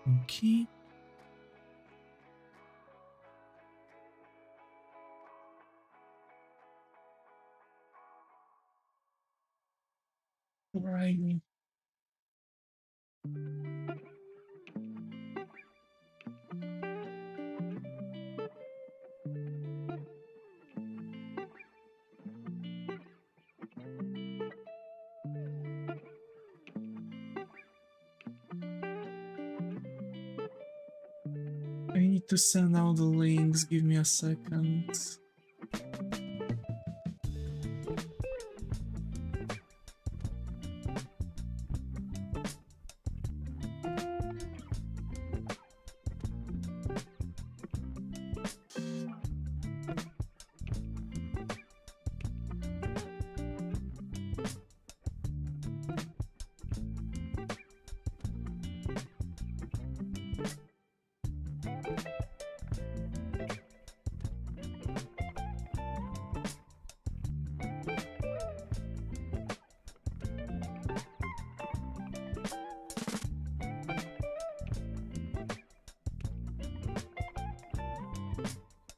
Okay. Right. I need to send out the links. Give me a second.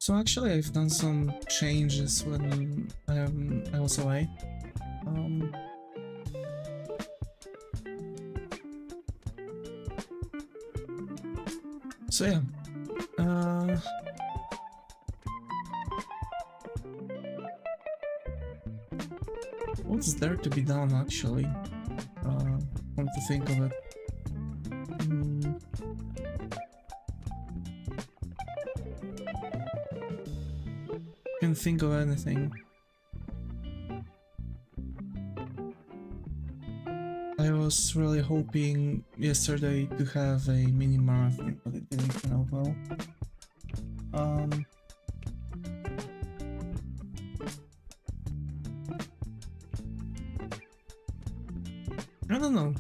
So actually, I've done some changes when I was away. So yeah, what's there to be done actually? Come to think of it. Can't think of anything. I was really hoping yesterday to have a mini marathon, but it didn't turn out well. I don't know.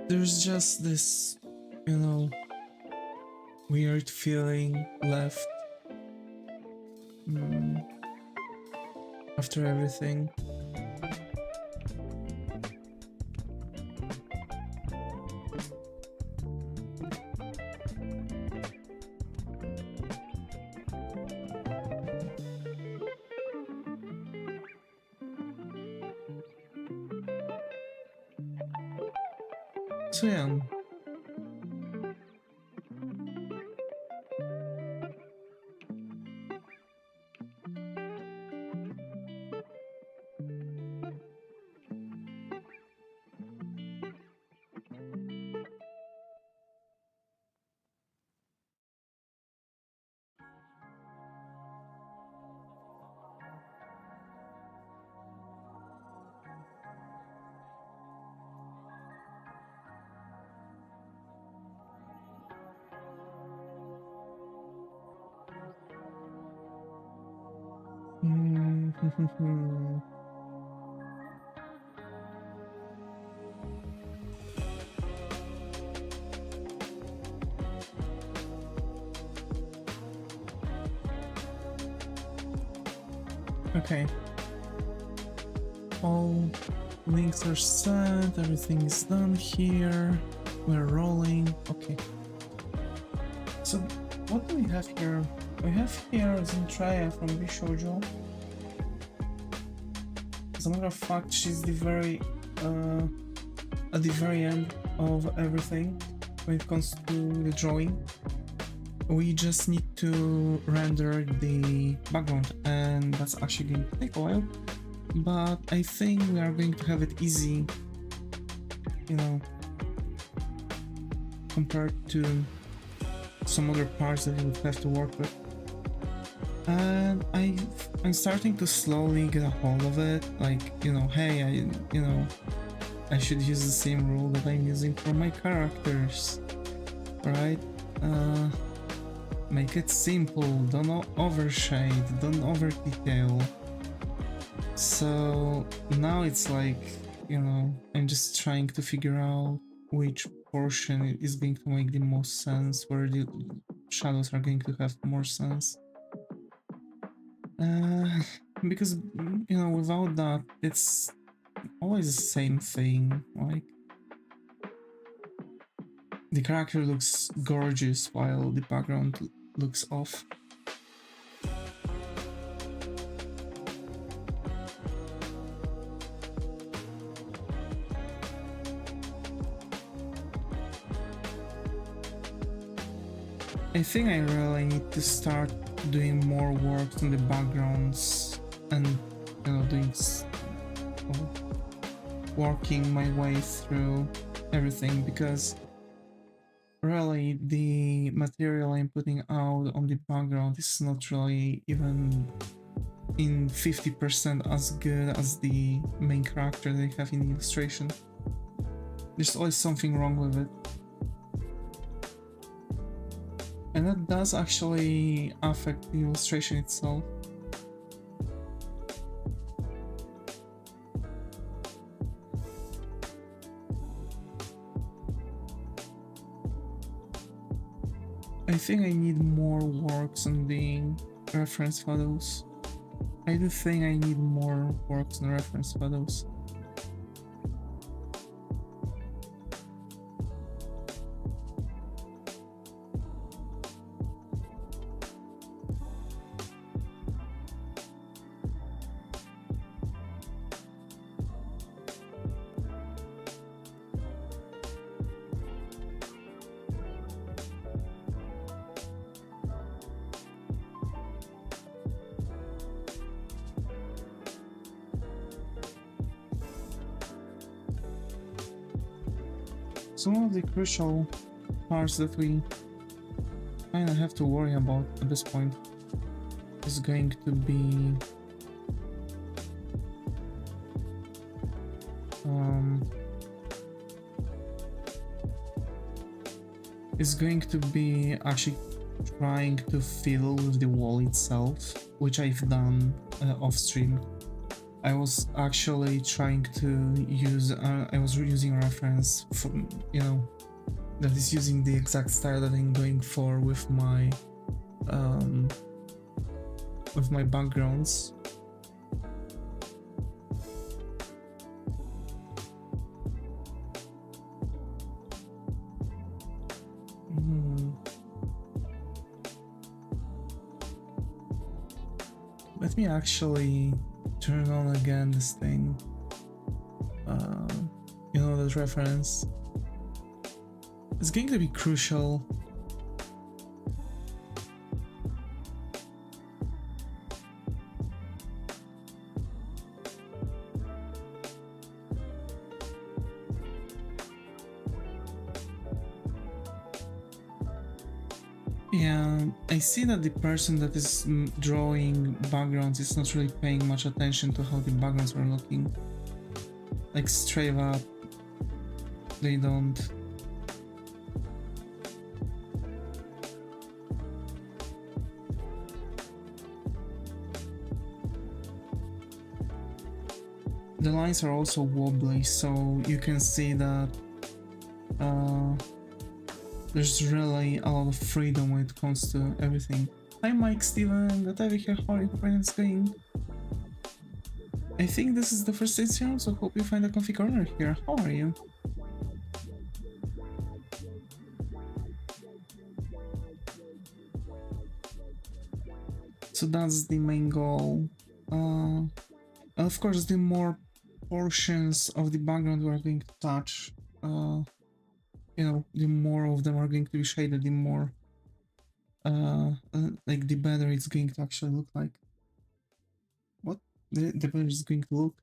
There's just this, you know, weird feeling left after everything. So yeah. Okay. All links are set, everything is done here. We're rolling. Okay. So what do we have here? We have here Zentreya from Vshojo. As a matter of fact, she's the very at the very end of everything when it comes to the drawing. We just need to render the background, and that's actually going to take a while, but I think we are going to have it easy, you know, compared to some other parts that you would have to work with. And I'm starting to slowly get a hold of it, like, you know, hey, I should use the same rule that I'm using for my characters, right? Make it simple, don't overshade, don't over detail. So now it's like, you know, I'm just trying to figure out which portion is going to make the most sense, where the shadows are going to have more sense. Because, you know, without that, it's always the same thing, like, the character looks gorgeous while the background looks off. I think I really need to start doing more work on the backgrounds and, you know, working my way through everything, because really the material I'm putting out on the background is not really even in 50% as good as the main character they have in the illustration. There's always something wrong with it. And that does actually affect the illustration itself. I think I need more works on the reference photos. I do think I need more works on reference photos. Some of the crucial parts that we kind of have to worry about at this point is going to be actually trying to fiddle with the wall itself, which I've done off stream. I was actually trying to use, I was using a reference from, you know, that is using the exact style that I'm going for with my backgrounds. Let me actually turn on again this thing, you know, that reference. It's going to be crucial. Yeah, I see that the person that is drawing backgrounds is not really paying much attention to how the backgrounds are looking. Like straight up, they don't. The lines are also wobbly, so you can see that there's really a lot of freedom when it comes to everything. Hi Mike, Steven, got over here, how are you? Hope it's going? I think this is the first stage round, so hope you find a comfy corner here. How are you? So that's the main goal. Of course, the more portions of the background we are going to touch, you know, the more of them are going to be shaded, the more like the better it's going to actually look like. What? The better it's going to look.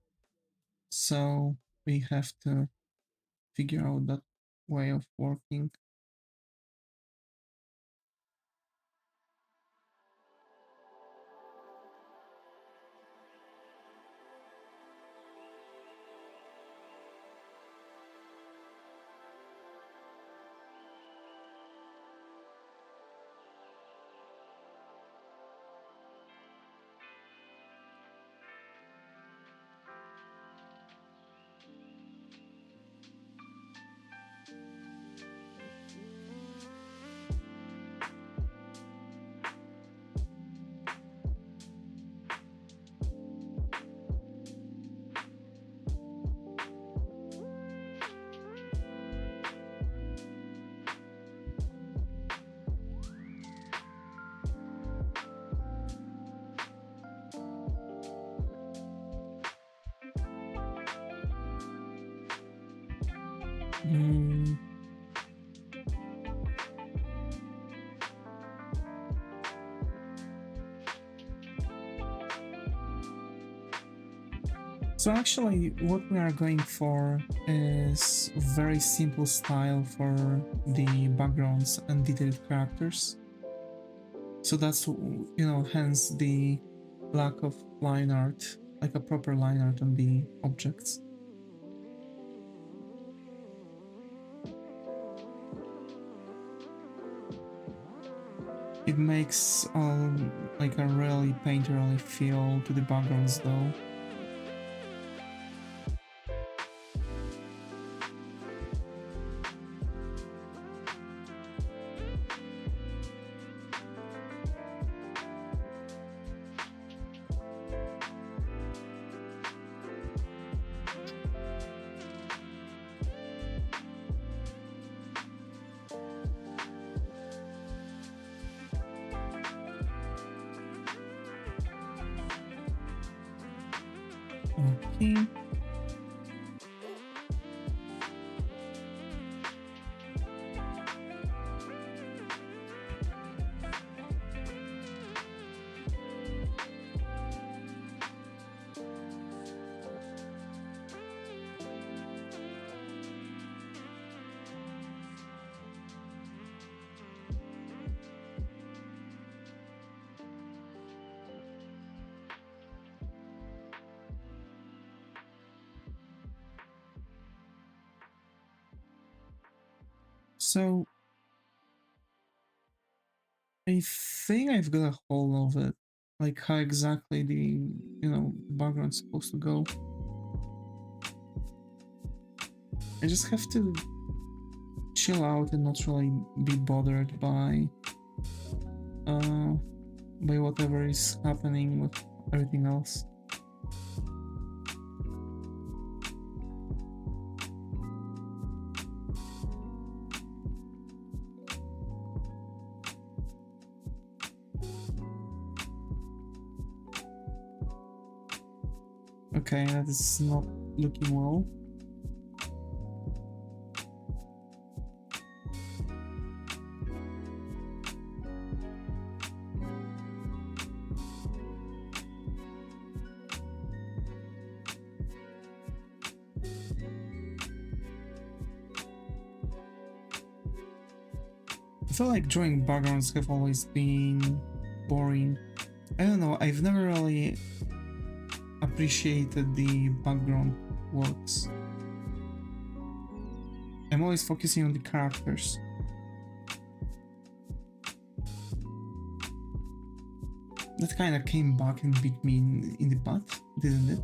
So we have to figure out that way of working. Mm. So actually, what we are going for is very simple style for the backgrounds and detailed characters. So that's, you know, hence the lack of line art, like a proper line art on the objects. It makes like a really painterly feel to the backgrounds though. Okay. So I think I've got a hold of it, like how exactly the, you know, background's supposed to go. I just have to chill out and not really be bothered by whatever is happening with everything else. Okay, that is not looking well. I feel like drawing backgrounds have always been boring. I don't know, I've never really appreciated the background works. I'm always focusing on the characters. That kind of came back and bit me in the butt, didn't it?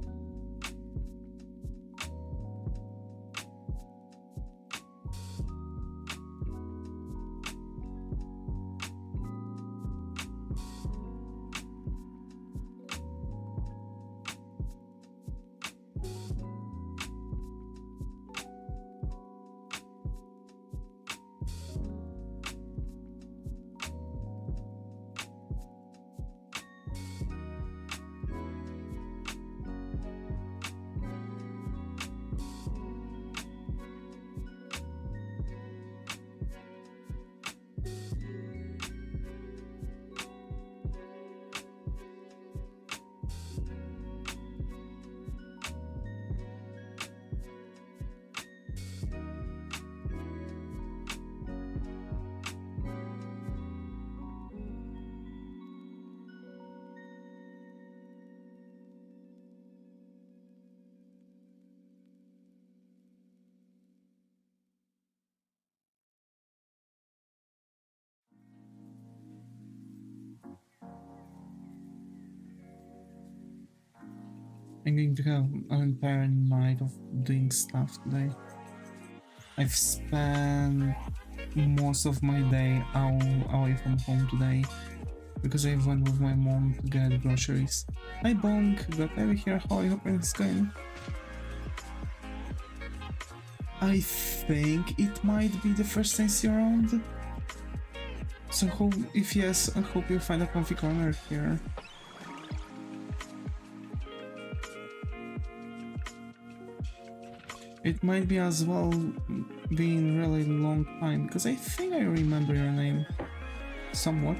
I'm going to have an entire night of doing stuff today. I've spent most of my day away from home today because I went with my mom to get groceries. Hi Bonk, got over here, how are you hoping it's going? I think it might be the first AC around. So if yes, I hope you find a comfy corner here. It might be as well being really long time, because I think I remember your name somewhat.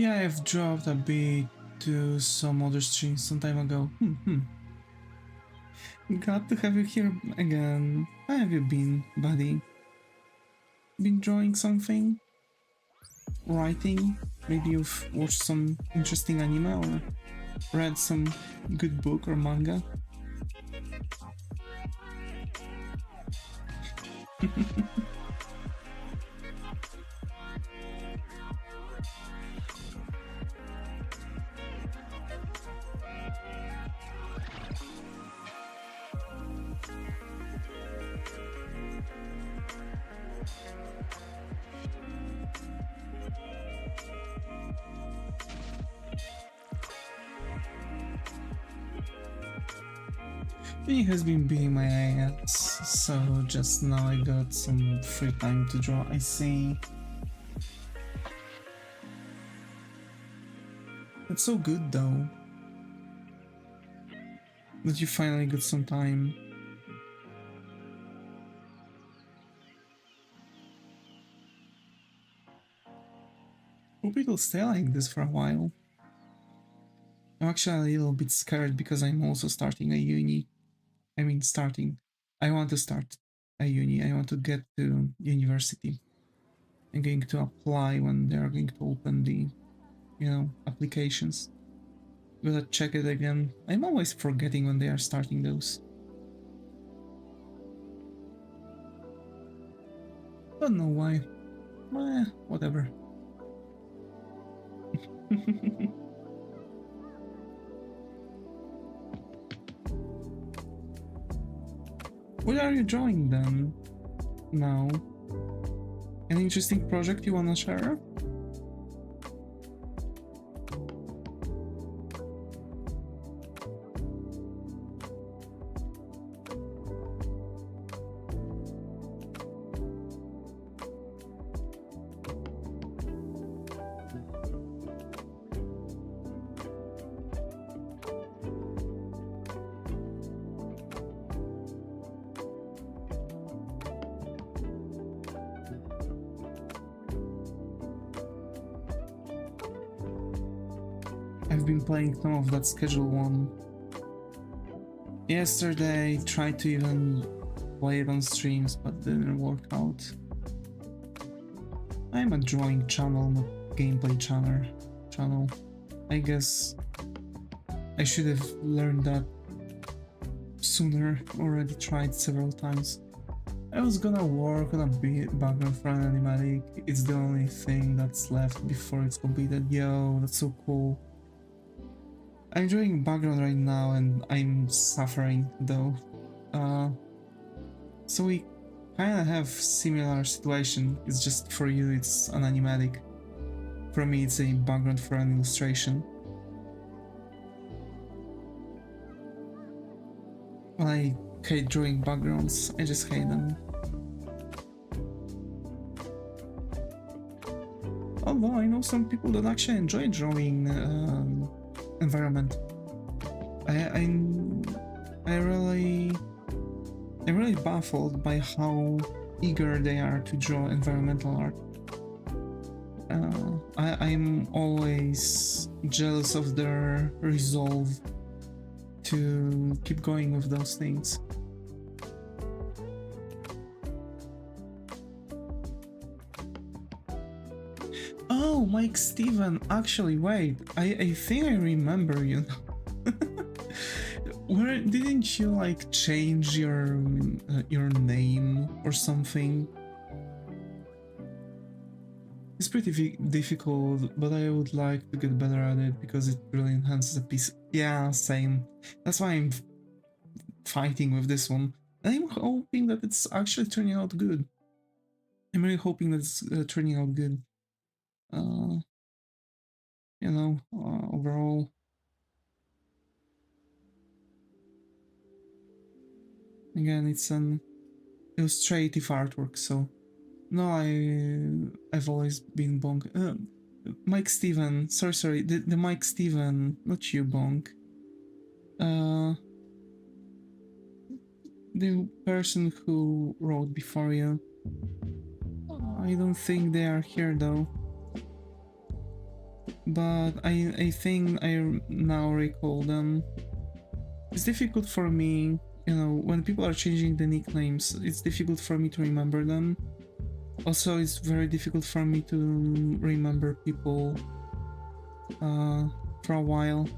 Yeah, I've dropped a bit to some other streams some time ago. Glad to have you here again. How have you been, buddy? Been drawing something? Writing? Maybe you've watched some interesting anime or read some good book or manga? He has been beating my ass, so just now I got some free time to draw. I see. It's so good though, that you finally got some time. Hope it'll stay like this for a while. I'm actually a little bit scared because I'm also starting a uni. I mean starting. I want to start a uni. I want to get to university. I'm going to apply when they're going to open the, applications. Gotta check it again. I'm always forgetting when they are starting those. Don't know why. Whatever. What are you drawing then? Now? An interesting project you wanna share? I've been playing some of that schedule one. Yesterday, tried to even play it on streams, but didn't work out. I'm a drawing channel, not gameplay channel. I guess I should have learned that sooner, already tried several times. I was gonna work on a background for an animatic. It's the only thing that's left before it's completed. Yo, that's so cool. I'm doing background right now and I'm suffering though. So we kinda have similar situation. It's just for you it's an animatic. For me it's a background for an illustration. I hate drawing backgrounds, I just hate them. Although I know some people that actually enjoy drawing environment. I'm really baffled by how eager they are to draw environmental art. I'm always jealous of their resolve to keep going with those things. Oh, Mike Steven, actually wait, I think I remember you now. Where didn't you like change your name or something? It's pretty difficult, but I would like to get better at it because it really enhances the piece. Yeah, same. That's why I'm fighting with this one. And I'm hoping that it's actually turning out good. I'm really hoping that it's turning out good. you know, overall. Again, it's an illustrative artwork, so no, I've always been Bonk. Mike Steven, sorry, the Mike Steven, not you, Bonk. Uh, the person who wrote before you. I don't think they are here though. But I think I now recall them. It's difficult for me, you know, when people are changing the nicknames, it's difficult for me to remember them. Also, it's very difficult for me to remember people for a while.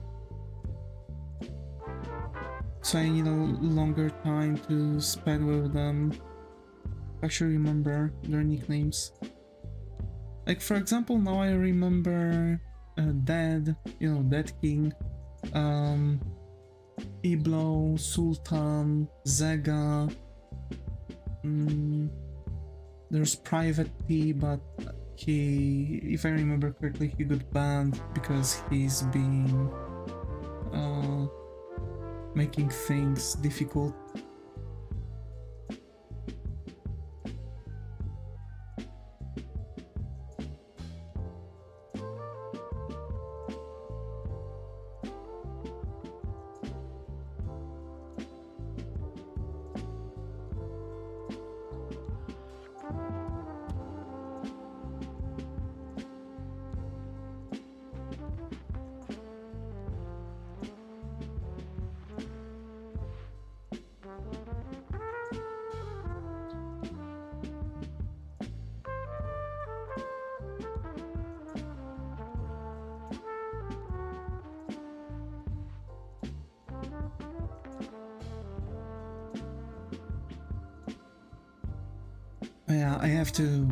So I need a longer time to spend with them. Actually remember their nicknames. Like for example, now I remember Dead, you know, Dead King, Iblo, Sultan, Zega. There's Private P, but he, if I remember correctly, he got banned because he's been making things difficult. Yeah, I have to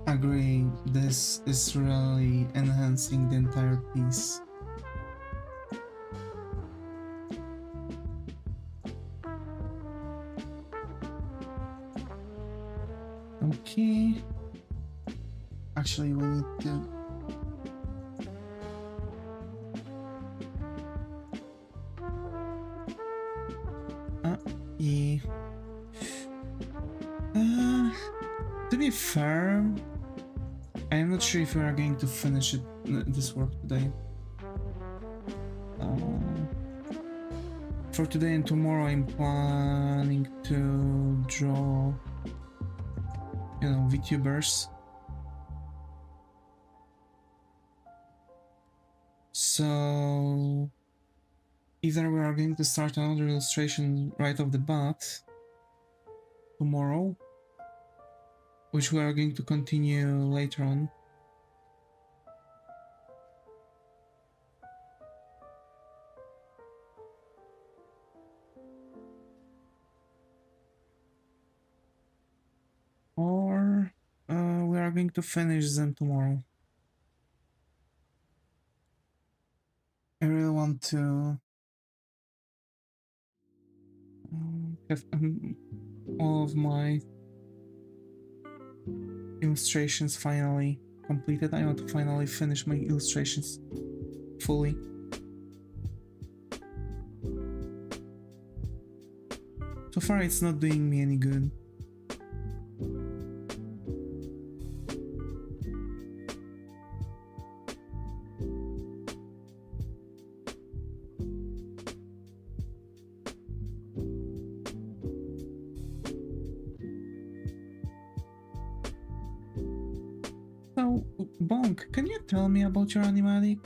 agree, this is really enhancing the entire piece. Okay. Actually, we need to... yeah. To be fair, I'm not sure if we are going to finish it, this work today. For today and tomorrow, I'm planning to draw, you know, Vtubers. So either we are going to start another illustration right off the bat tomorrow, which we are going to continue later on. Or we are going to finish them tomorrow. I really want to have all of my illustrations finally completed. I want to finally finish my illustrations fully. So far it's not doing me any good. So, Bonk, can you tell me about your animatic?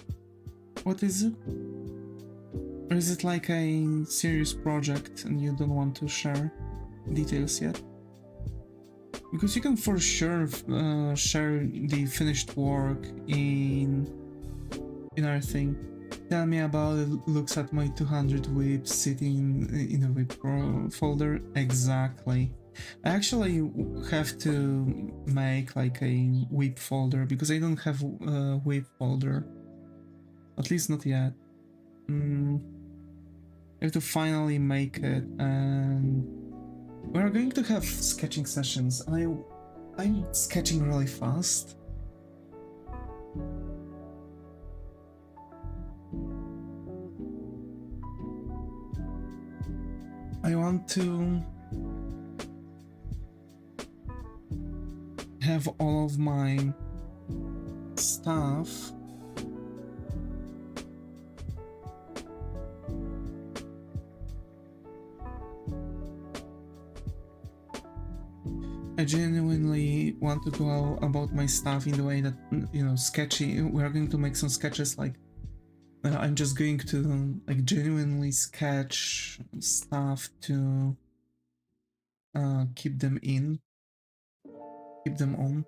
What is it? Or is it like a serious project and you don't want to share details yet? Because you can for sure share the finished work in our thing. Tell me about it, looks at my 200 whips sitting in a whip folder. Exactly. I actually have to make like a whip folder because I don't have a whip folder. At least not yet. I have to finally make it, and we're going to have sketching sessions. I'm sketching really fast. I want to have all of my stuff I genuinely want to go about my stuff in the way that, you know, sketchy. We're going to make some sketches, like I'm just going to like genuinely sketch stuff to keep them on.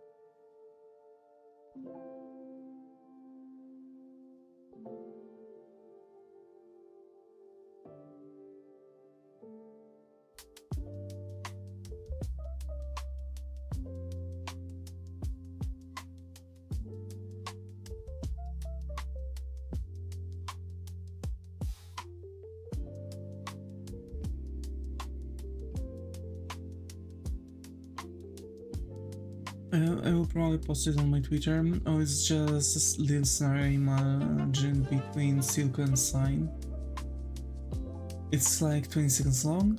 I will probably post it on my Twitter. Oh, it's just a little scenario I imagined between Silco and Sign. It's like 20 seconds long.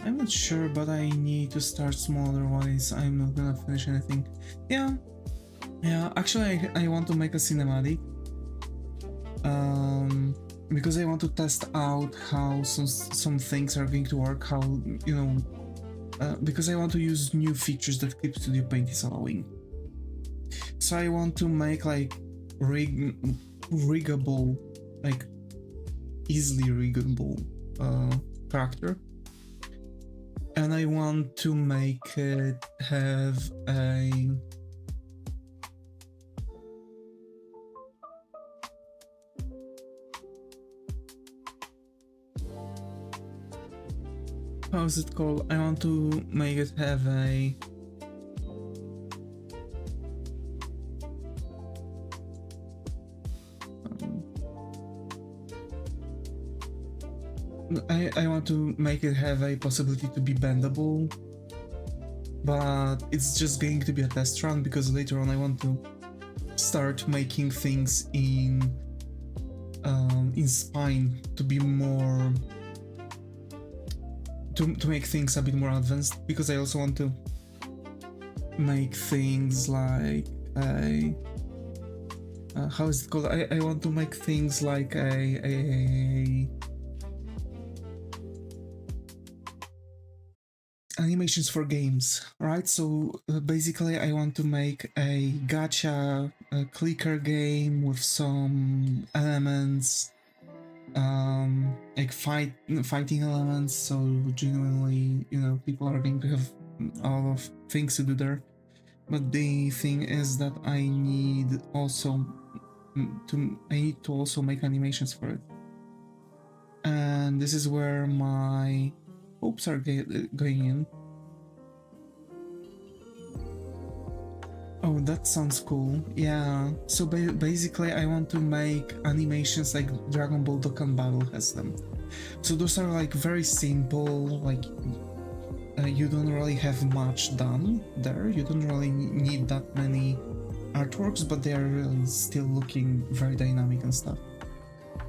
I'm not sure, but I need to start small, otherwise I'm not gonna finish anything. Yeah, actually I want to make a cinematic. Because I want to test out how some things are going to work, how, you know, because I want to use new features that Clip Studio Paint is allowing. So I want to make like riggable, like easily riggable character, and I want to make it have a how is it called? I want to make it have a I want to make it have a possibility to be bendable, but it's just going to be a test run because later on I want to start making things in Spine to be more to make things a bit more advanced, because I also want to make things like a how is it called? I want to make things like a animations for games, right? So basically I want to make a gacha clicker game with some elements, like fighting elements, so genuinely, you know, people are going to have a lot of things to do there. But the thing is that I need to also make animations for it, and this is where my hopes are going in. Oh, that sounds cool. Yeah, so basically I want to make animations like Dragon Ball Dokkan Battle has them. So those are like very simple, like you don't really have much done there. You don't really need that many artworks, but they are still looking very dynamic and stuff.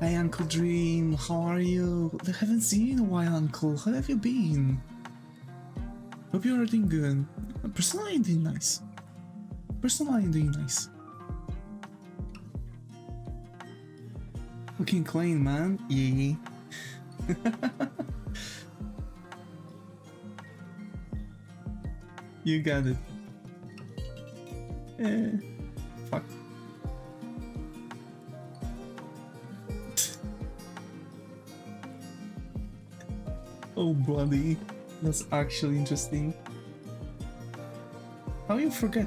Hi Uncle Dream, how are you? I haven't seen you in a while, Uncle. How have you been? Hope you are doing good. Personally, I'm doing nice. Looking clean, man. Yeah. You got it. Fuck. Oh, bloody. That's actually interesting. How you forget?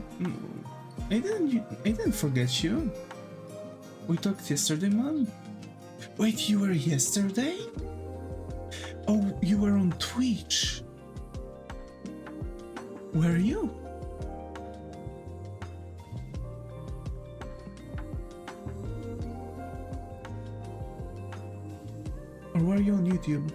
I didn't forget you. We talked yesterday, man. Wait, you were yesterday? Oh, you were on Twitch. Were you? Or were you on YouTube?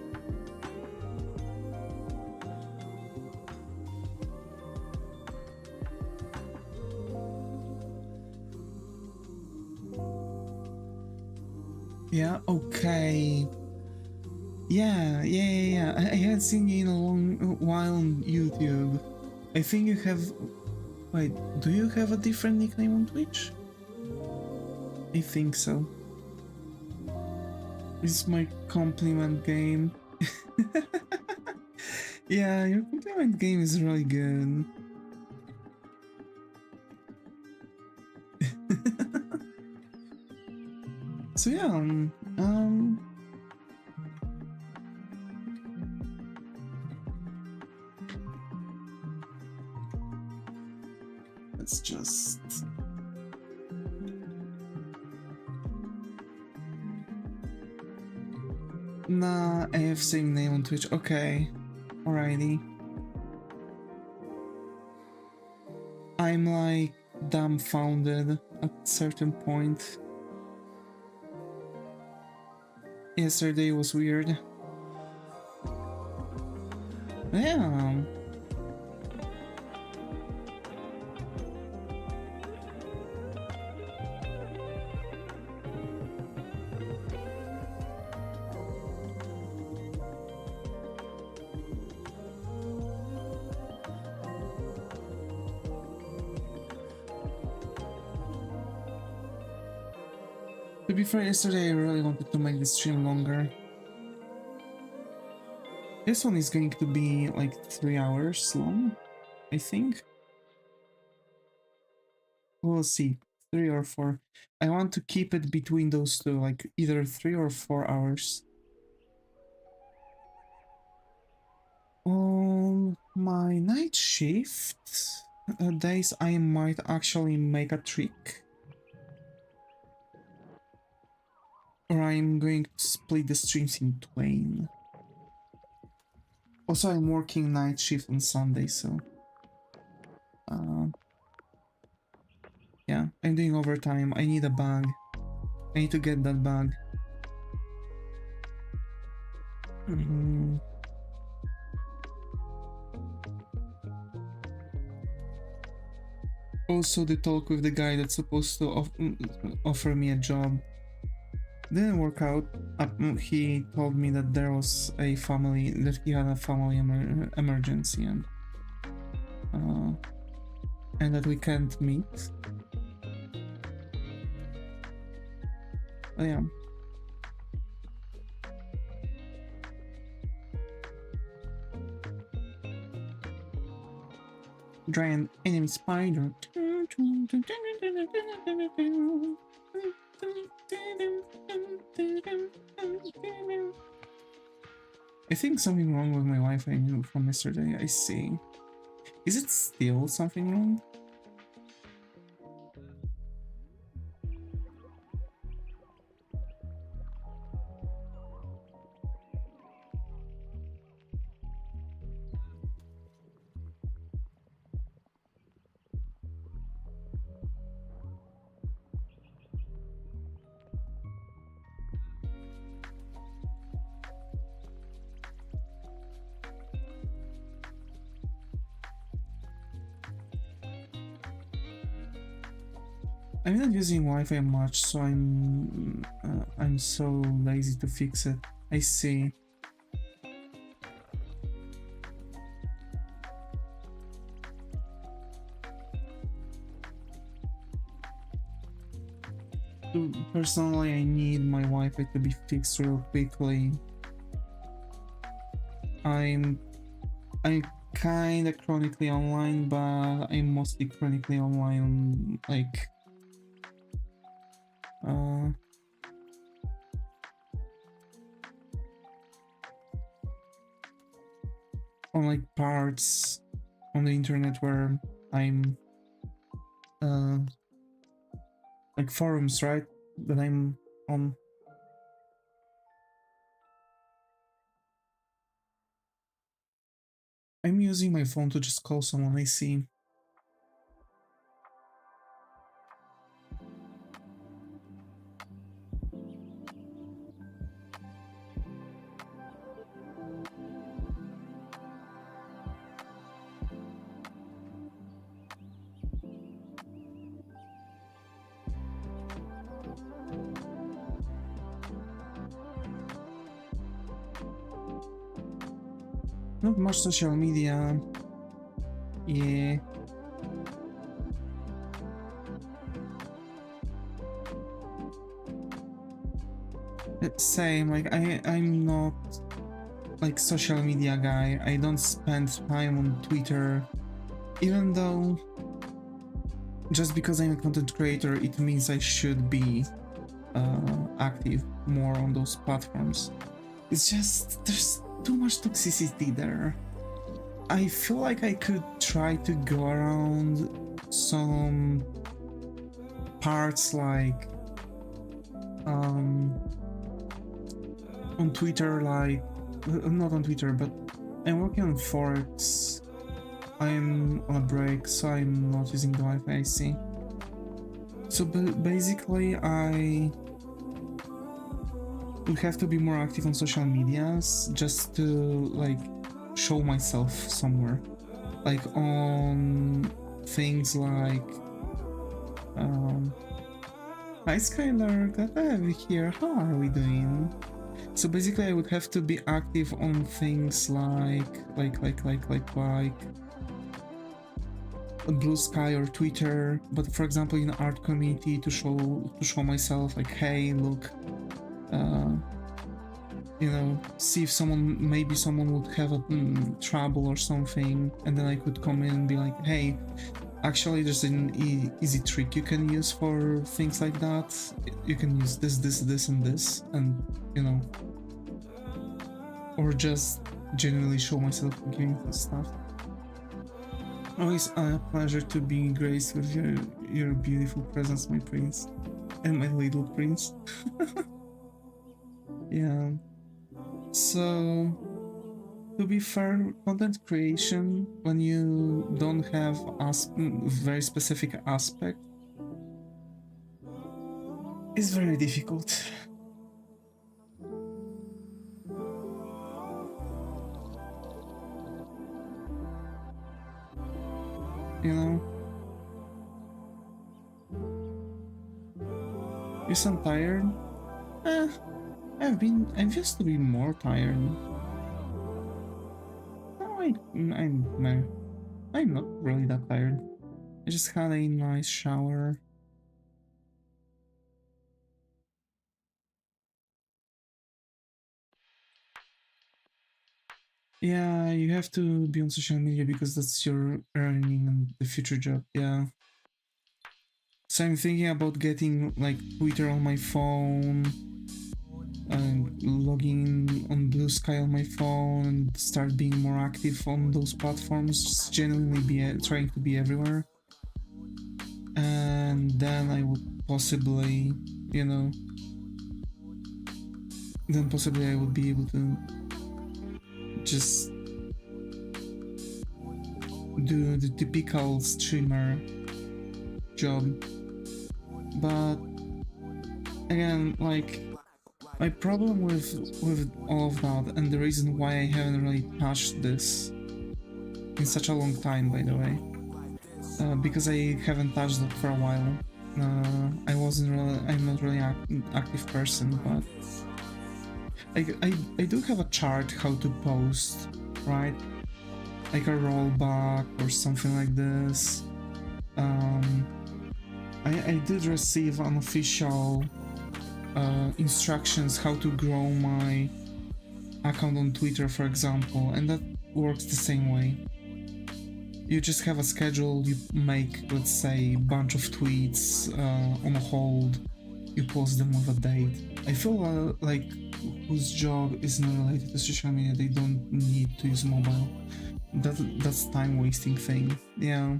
Yeah, okay. Yeah. I haven't seen you in a long while on YouTube. I think you have... Wait, do you have a different nickname on Twitch? I think so. This is my compliment game. Yeah, your compliment game is really good. So yeah, let's just... Nah, I have same name on Twitch. Okay, alrighty. I'm like dumbfounded at a certain point. Yesterday was weird. Yeah. To be fair, yesterday I really wanted to make the stream longer. This one is going to be like 3 hours long, I think. We'll see, 3 or 4. I want to keep it between those two, like either 3 or 4 hours. On my night shift days, I might actually make a trick. Or I'm going to split the streams in twain. Also, I'm working night shift on Sunday, so... yeah, I'm doing overtime. I need a bag. I need to get that bag. Also, the talk with the guy that's supposed to offer me a job didn't work out. He told me that there was a family, that he had a family emergency and that we can't meet. But yeah. Giant enemy spider. I think something wrong with my Wi-Fi from yesterday. I see. Is it still something wrong? I'm not using Wi-Fi much, so I'm so lazy to fix it. I see. Personally, I need my Wi-Fi to be fixed real quickly. I'm kinda chronically online, but I'm mostly chronically online on like on like parts on the internet where I'm like forums, right, that I'm on. I'm using my phone to just call someone. I see. Not much social media. Yeah. Same, like I'm not like social media guy. I don't spend time on Twitter, even though just because I'm a content creator, it means I should be active more on those platforms. It's just there's too much toxicity there. I feel like I could try to go around some parts like on Twitter, like not on Twitter, but I'm working on Forex. I'm on a break, so I'm not using the Wi-Fi, I see. So basically I would have to be more active on social medias just to like show myself somewhere, like on things like hi Skylar, glad to have you here, how are we doing? So basically I would have to be active on things like Blue Sky or Twitter, but for example in the art community to show myself like, hey, look, you know, see if maybe someone would have a trouble or something, and then I could come in and be like, hey, actually there's an easy trick you can use for things like that. You can use this and this, and you know, or just genuinely show myself giving this stuff. Always a pleasure to be graced with your beautiful presence, my prince, and my little prince. Yeah. So, to be fair, content creation, when you don't have a very specific aspect, is very difficult. You know? You sound tired? I used to be more tired. No, I'm not really that tired. I just had a nice shower. Yeah, you have to be on social media because that's your earning and the future job, yeah. So I'm thinking about getting like Twitter on my phone, and logging on Blue Sky on my phone, and start being more active on those platforms, just genuinely trying to be everywhere. And then I would possibly, you know, then possibly I would be able to just do the typical streamer job. But again, like, my problem with all of that, and the reason why I haven't really touched this in such a long time, by the way, because I haven't touched it for a while. I'm not really an active person, but I do have a chart how to post, right? Like a rollback or something like this. I did receive unofficial instructions how to grow my account on Twitter, for example, and that works the same way. You just have a schedule, you make, let's say, a bunch of tweets on hold, you post them with a date. I feel like whose job is not related to social media, they don't need to use mobile. That's time wasting thing, yeah.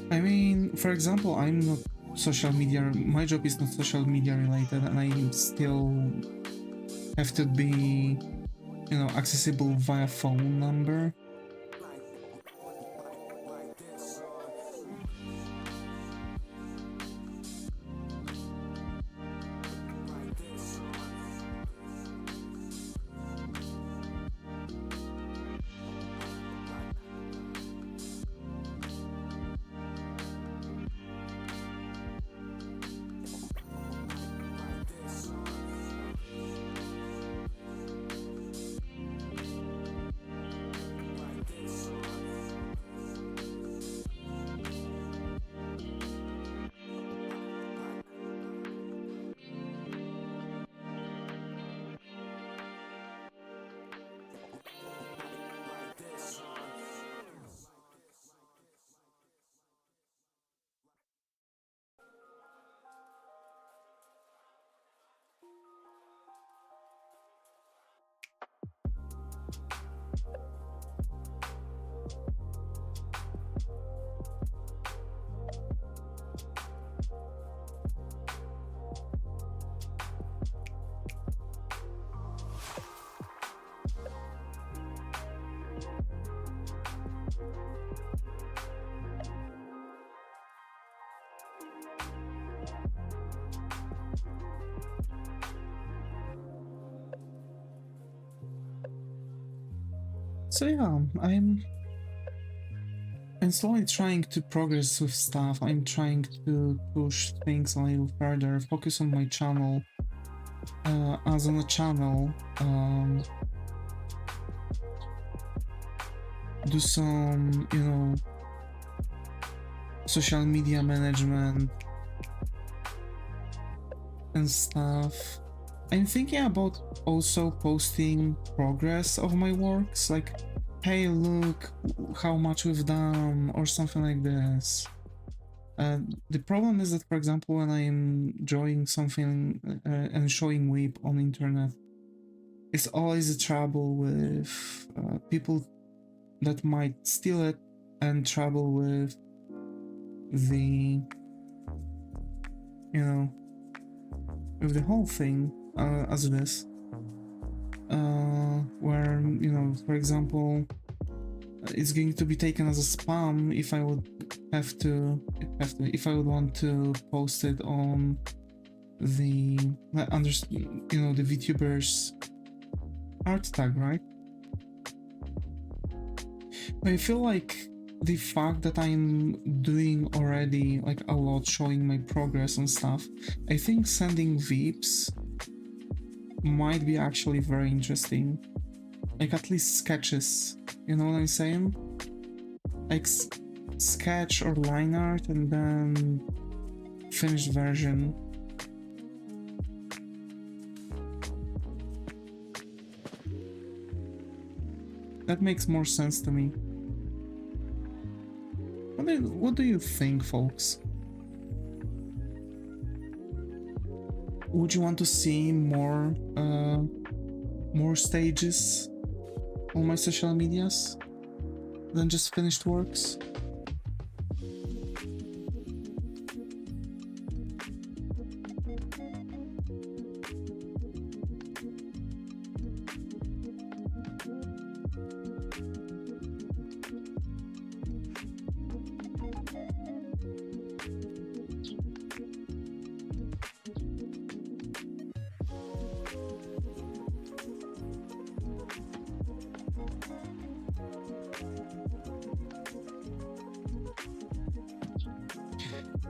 I mean, for example, I'm not social media, my job is not social media related, and I still have to be, you know, accessible via phone number. So yeah, I'm slowly trying to progress with stuff. I'm trying to push things a little further, focus on my channel. As on a channel, do some, you know, social media management and stuff. I'm thinking about also posting progress of my works, like, hey, look how much we've done, or something like this. The problem is that, for example, when I'm drawing something and showing WIP on internet, it's always a trouble with people that might steal it, and trouble with the, you know, with the whole thing as it is. Where, you know, for example, it's going to be taken as a spam if I would if I would want to post it on the you know, the Vtuber's art tag, right? But I feel like the fact that I'm doing already like a lot, showing my progress and stuff, I think sending VIPs might be actually very interesting. Like, at least sketches, you know what I'm saying? Like sketch or line art and then finished version. That makes more sense to me. What do you think, folks? Would you want to see more stages on my social medias than just finished works?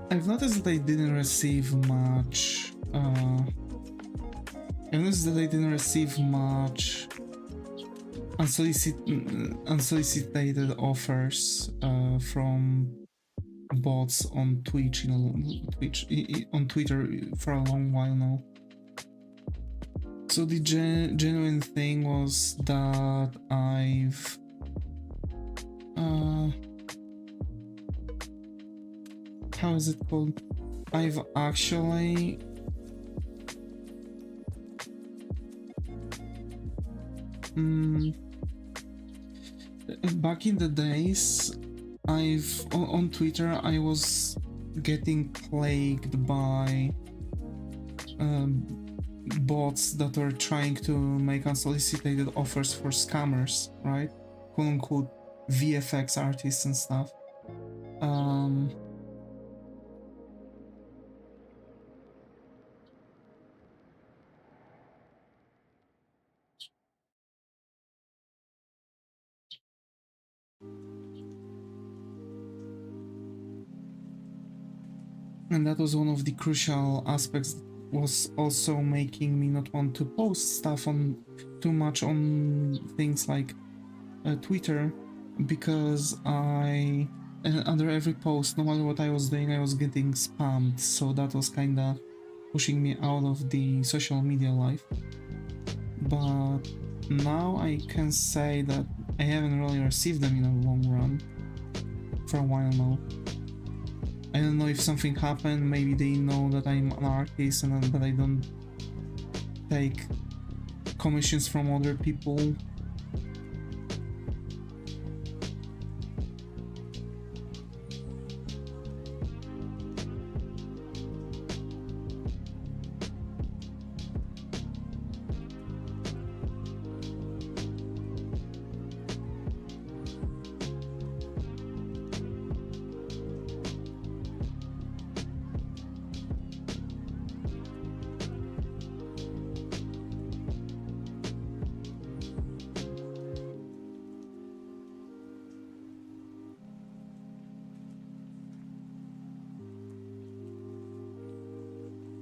I've noticed that I didn't receive much. Unsolicited offers from bots on Twitch, you know, on Twitter for a long while now. So the genuine thing was that I've how is it called? I've actually back in the days, on Twitter I was getting plagued by bots that were trying to make unsolicited offers for scammers, right? Quote unquote VFX artists and stuff. And that was one of the crucial aspects that was also making me not want to post stuff on too much on things like Twitter, because under every post, no matter what I was doing, I was getting spammed, so that was kinda pushing me out of the social media life. But now I can say that I haven't really received them in the long run for a while now. I don't know if something happened, maybe they know that I'm an artist and that I don't take commissions from other people.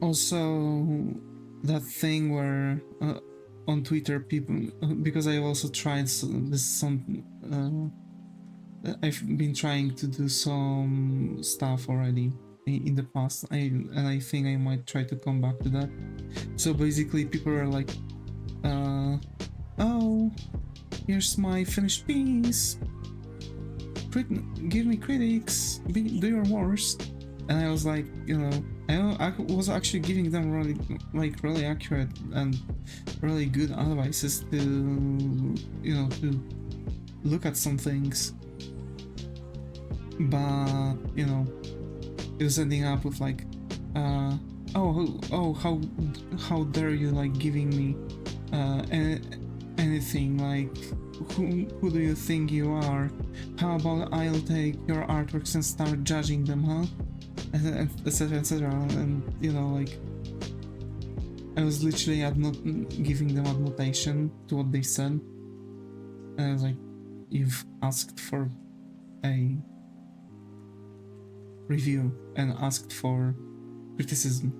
Also, that thing where on Twitter people, because I also tried I've been trying to do some stuff already in the past, and I think I might try to come back to that. So basically, people are like, "Oh, here's my finished piece. Give me critics. Do your worst." And I was like, I was actually giving them really accurate and really good advices to, to look at some things. But, it was ending up with like, how dare you like giving me anything, like, who do you think you are? How about I'll take your artworks and start judging them, huh? Etc, etc. And like, I was literally giving them adnotation to what they said, and I was like, you've asked for a review and asked for criticism.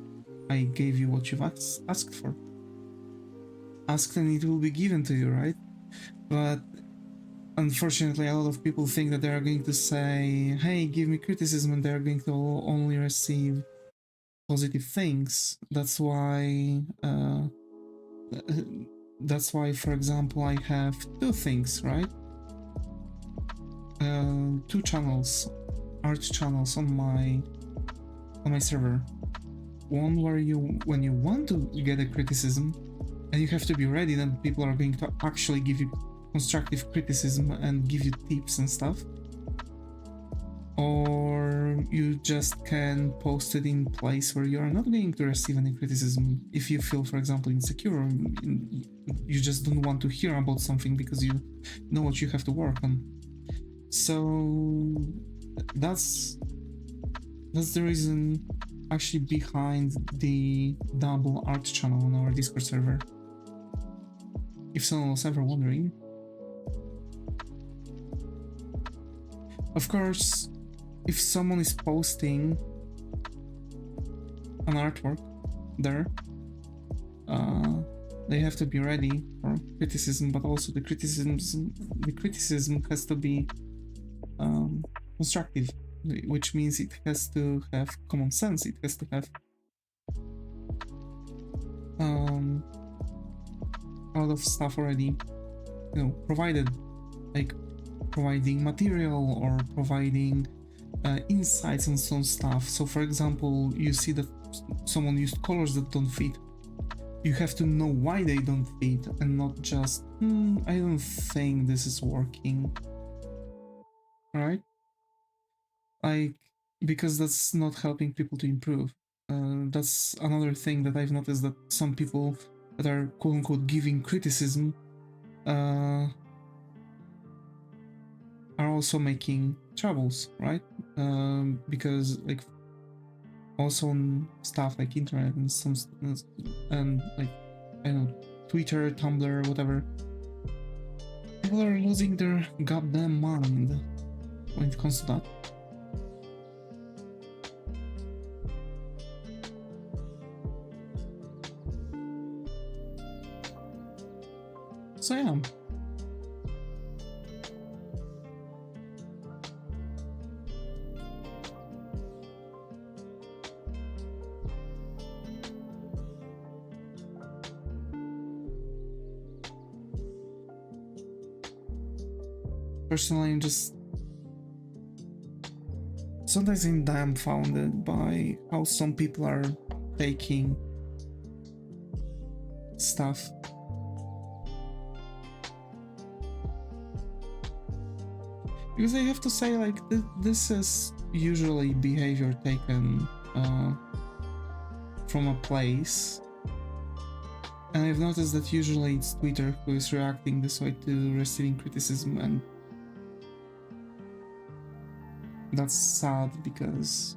I gave you what you've asked for. Asked and it will be given to you, right? But unfortunately, a lot of people think that they are going to say, hey, give me criticism, and they're going to only receive positive things. That's why, for example, I have two things, right? Two channels, art channels on my server. One where when you want to get a criticism, and you have to be ready that people are going to actually give you constructive criticism and give you tips and stuff, or you just can post it in place where you are not going to receive any criticism if you feel, for example, insecure, or you just don't want to hear about something because you know what you have to work on. So that's the reason actually behind the double art channel on our Discord server, if someone was ever wondering. Of course, if someone is posting an artwork there, they have to be ready for criticism, but also the criticism has to be constructive, which means it has to have common sense. It has to have a lot of stuff already, provided, like providing material or providing insights on some stuff. So for example, you see that someone used colors that don't fit. You have to know why they don't fit, and not just, I don't think this is working, right? Like, because that's not helping people to improve. That's another thing that I've noticed, that some people that are quote-unquote giving criticism are also making troubles, right? Because like, also on stuff like internet and like, I don't know, Twitter, Tumblr, whatever, people are losing their goddamn mind when it comes to that. So yeah. Personally, I'm just sometimes I'm dumbfounded by how some people are taking stuff. Because I have to say, like, this is usually behavior taken from a place, and I've noticed that usually it's Twitter who is reacting this way to receiving criticism, and that's sad because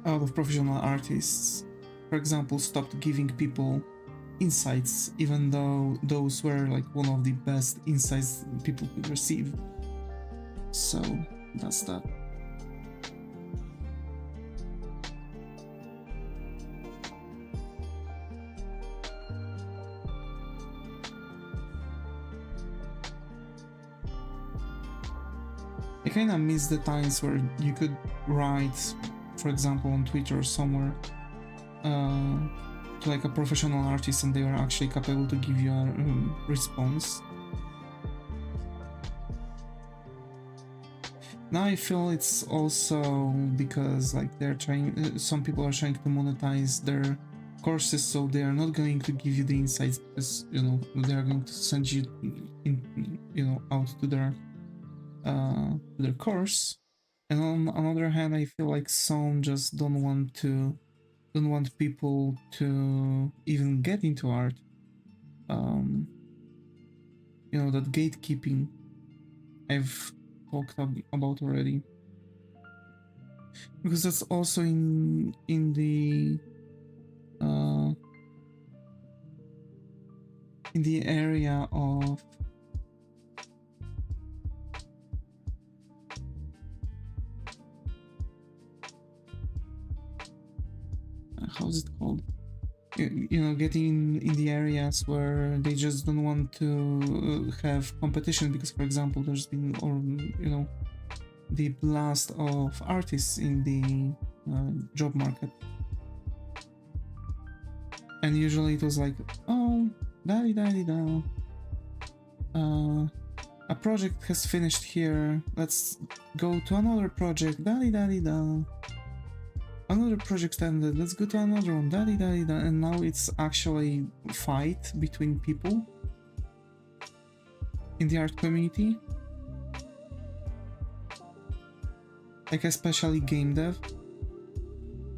a lot of professional artists, for example, stopped giving people insights, even though those were like one of the best insights people could receive. So that's that. I kind of miss the times where you could write, for example, on Twitter or somewhere, to like a professional artist, and they were actually capable to give you a response. Now I feel it's also because like they're trying, some people are trying to monetize their courses, so they are not going to give you the insights because, you know, they are going to send you in, you know, out to their course. And on another hand, I feel like some just don't want people to even get into art. You know, that gatekeeping I've talked about already, because that's also in the area of how's it called? You know, getting in the areas where they just don't want to have competition, because, for example, there's been, or you know, the blast of artists in the job market, and usually it was like, oh, da-di-da-di-da, a project has finished here, let's go to another project, da-di-da-di-da. Another project ended, let's go to another one, da-di-da-di-da. And now it's actually a fight between people in the art community. Like, especially game dev.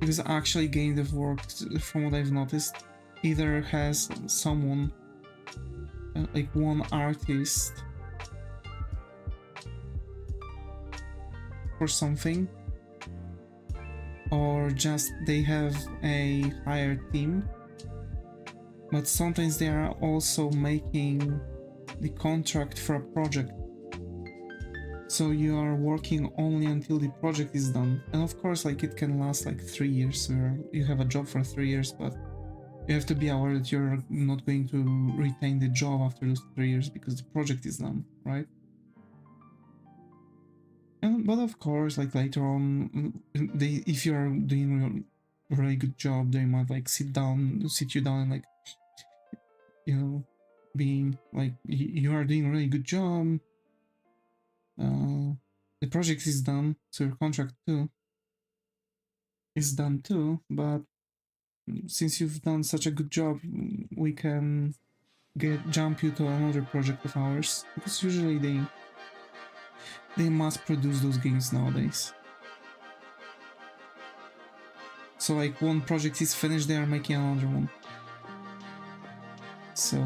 Because actually game dev works, from what I've noticed, either has someone, like one artist for something, or just they have a higher team, but sometimes they are also making the contract for a project, so you are working only until the project is done. And of course, like, it can last like 3 years, where you have a job for 3 years, but you have to be aware that you're not going to retain the job after those 3 years because the project is done, right? But of course, like, later on, if you are doing a really good job, they might like sit you down and, like, you know, being like, you are doing a really good job, the project is done, so your contract too is done too, but since you've done such a good job, we can jump you to another project of ours, because usually they must produce those games nowadays. So like, one project is finished, they are making another one. So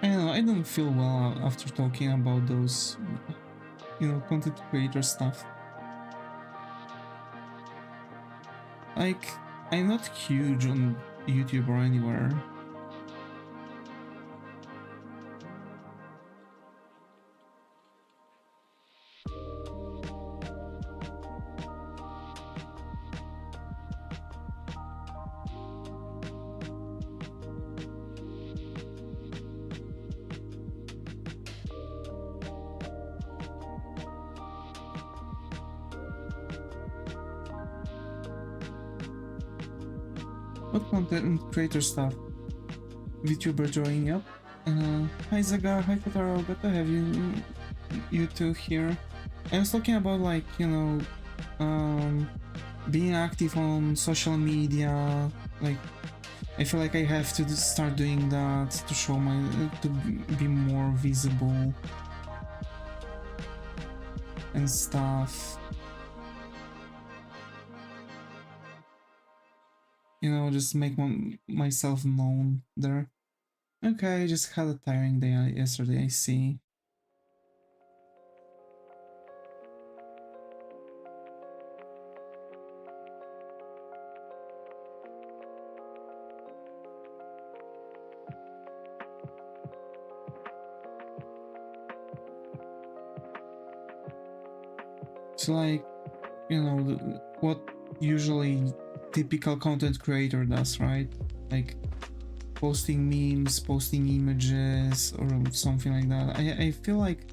I don't know, I don't feel well after talking about those, you know, content creator stuff. Like, I'm not huge on YouTube or anywhere. What content creator stuff? VTuber drawing up. Hi Zagar, hi Kotaro, good to have you two here. I was talking about like, you know, being active on social media. Like, I feel like I have to start doing that to show to be more visible and stuff. You know, just make myself known there. Okay, I just had a tiring day yesterday, I see. It's like, you know, what usually typical content creator does, right? Like posting memes, posting images, or something like that. I feel like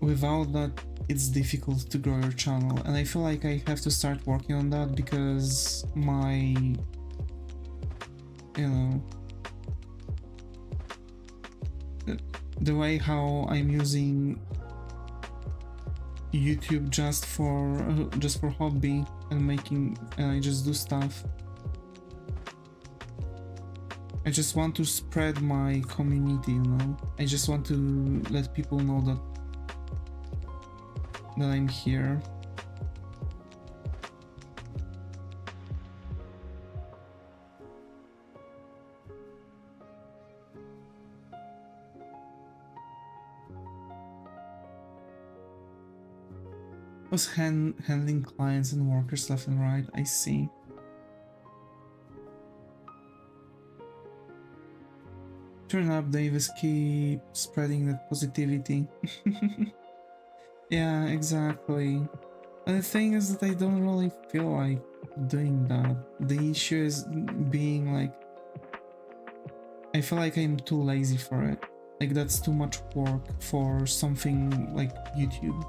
without that, it's difficult to grow your channel, and I feel like I have to start working on that because my, you know, the way how I'm using YouTube just for hobby and I just do stuff. I just want to spread my community, you know. I just want to let people know that I'm here. Was handling clients and workers left and right, I see. Turn up, Davis, keep spreading that positivity. Yeah, exactly. And the thing is that I don't really feel like doing that. The issue is being like, I feel like I'm too lazy for it. Like that's too much work for something like YouTube.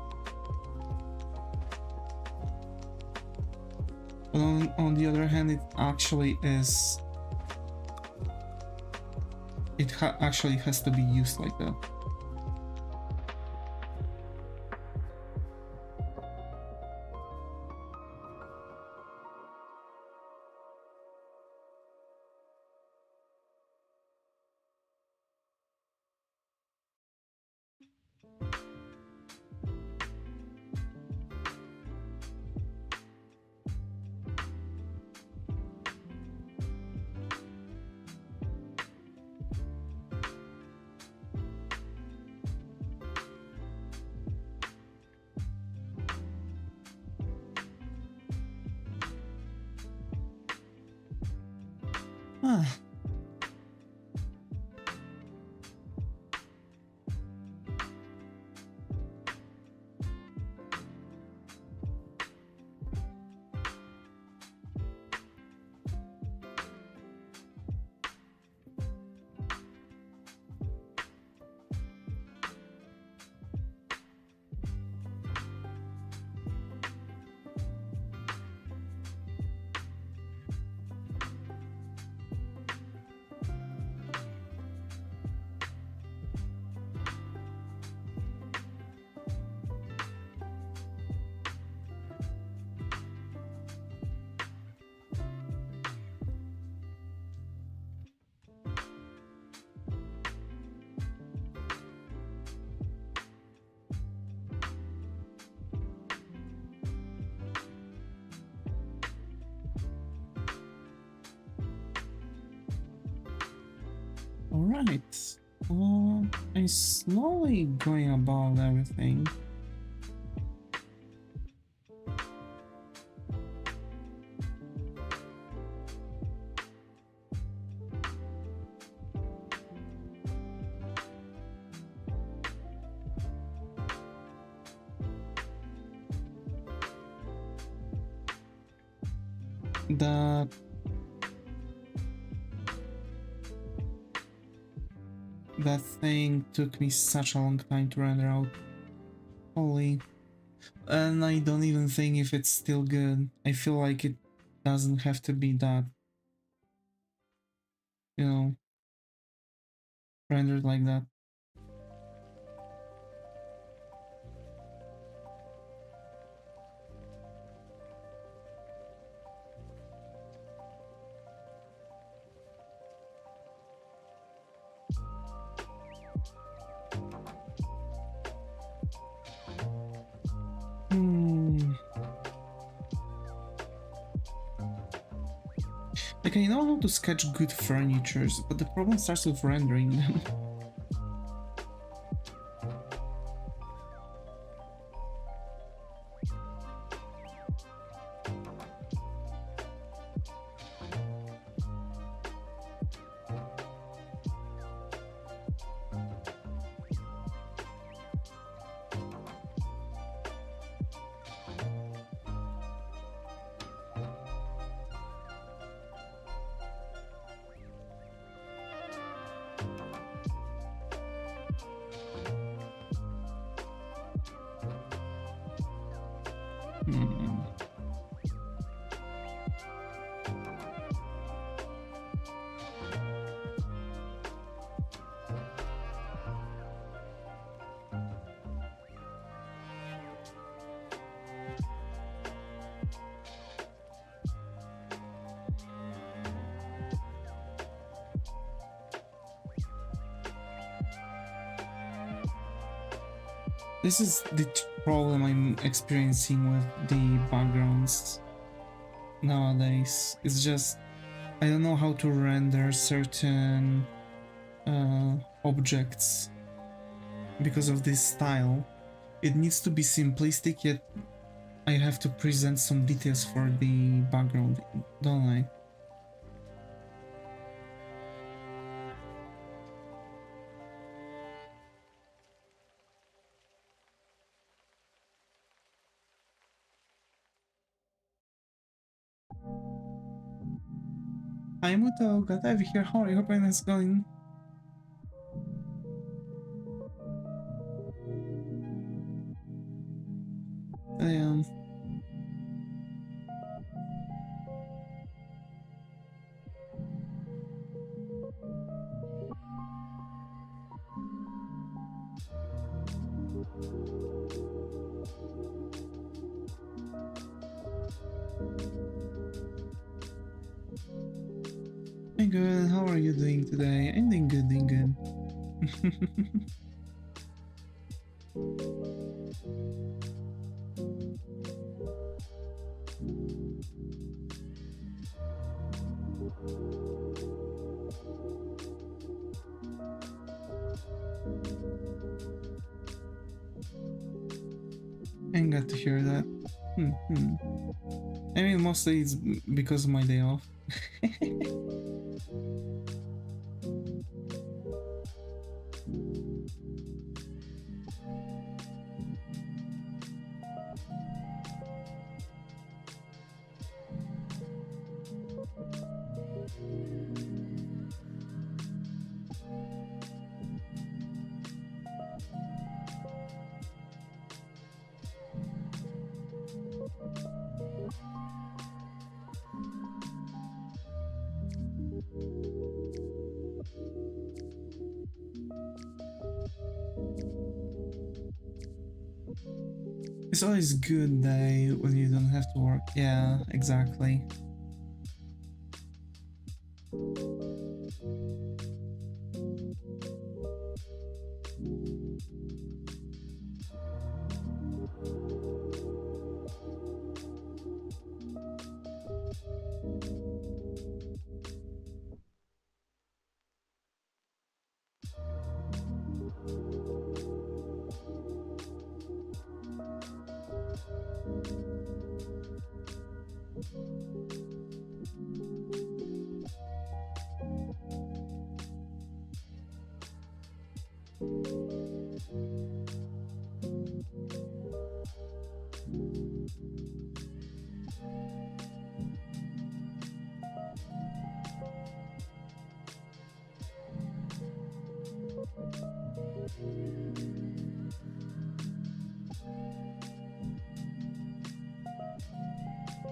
But on the other hand, it actually is. It actually has to be used like that. Ah. Alright, I'm slowly going about everything. That thing took me such a long time to render out. Holy. And I don't even think if it's still good. I feel like it doesn't have to be that. You know. rendered like that. Like, I know how to sketch good furnitures, but the problem starts with rendering them. This is the problem I'm experiencing with the backgrounds nowadays. It's just I don't know how to render certain objects because of this style. It needs to be simplistic, yet I have to present some details for the background, don't I? Hi Muto, glad to have you here. How are you? Hope it's going. I'm good. How are you doing today? I'm doing good, doing good. I'm glad to hear that. I mean, mostly it's because of my day off. It's always good day when you don't have to work. Yeah, exactly.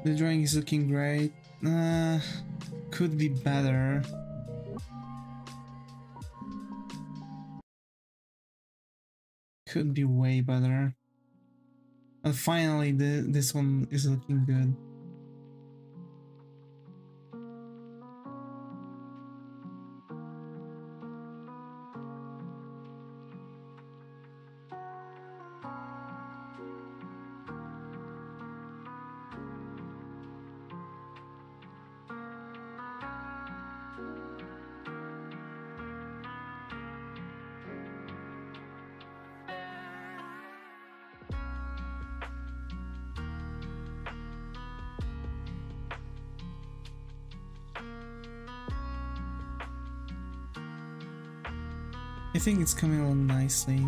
The drawing is looking great. Could be better. could be way better. And finally, this one is looking good. I think it's coming along nicely.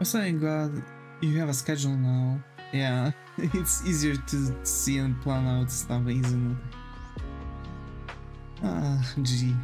Also, I'm glad you have a schedule now. Yeah, it's easier to see and plan out stuff, isn't it? Ah, gee.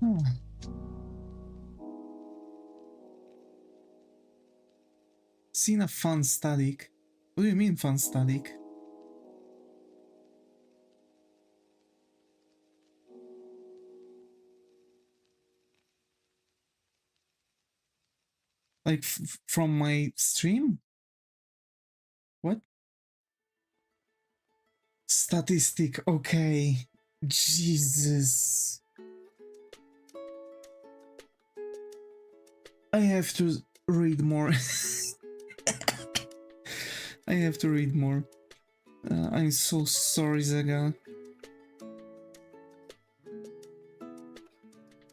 Oh. Seen a fun static. What do you mean fun static? Like from my stream? What? Statistic, okay. Jesus. I have to read more. I have to read more. I'm so sorry, Zaga.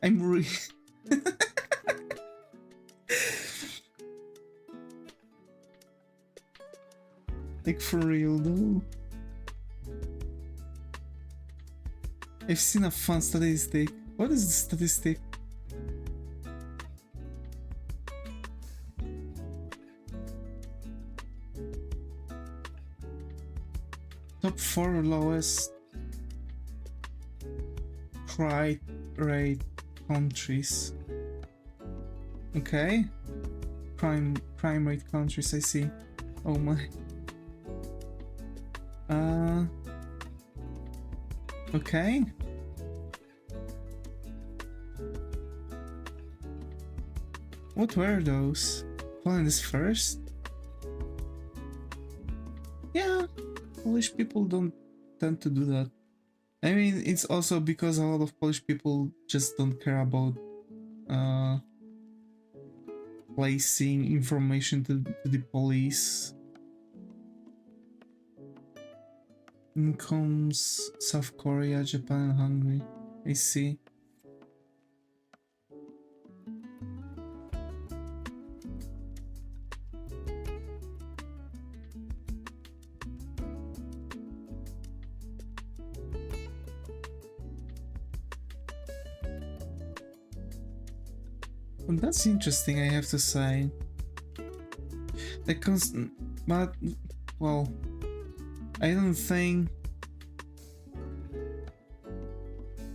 I'm like, for real though. I've seen a fun statistic. What is the statistic? Top 4 lowest crime rate countries. Okay. Crime rate countries, I see. Oh my. Okay. What were those? Poland is first? Yeah, Polish people don't tend to do that. I mean, it's also because a lot of Polish people just don't care about placing information to the police. Incomes South Korea, Japan, and Hungary. I see. Well, that's interesting, I have to say. But well, I don't think.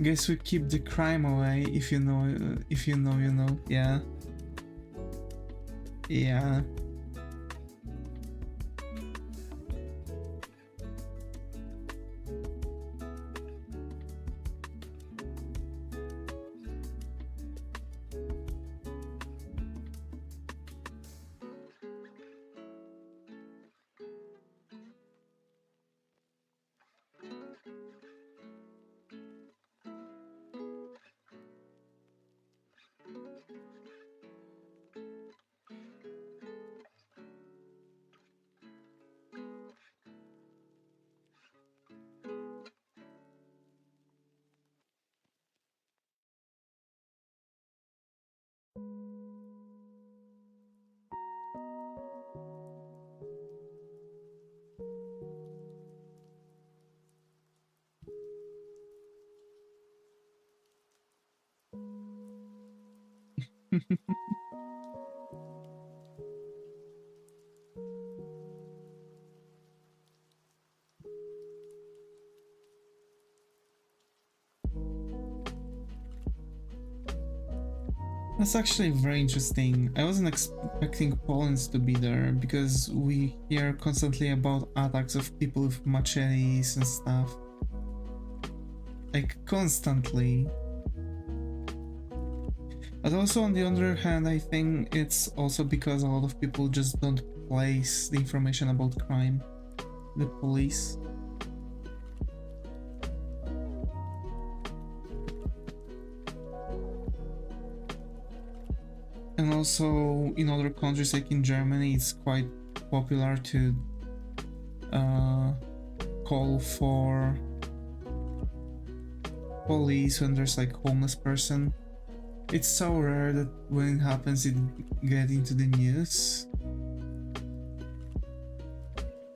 Guess we keep the crime away. If you know, you know. Yeah. Yeah. That's actually very interesting. I wasn't expecting Poland to be there because we hear constantly about attacks of people with machetes and stuff. Like, constantly. But also, on the other hand, I think it's also because a lot of people just don't place the information about crime. The police. And also in other countries like in Germany, it's quite popular to call for police when there's like homeless person. It's so rare that when it happens it gets into the news.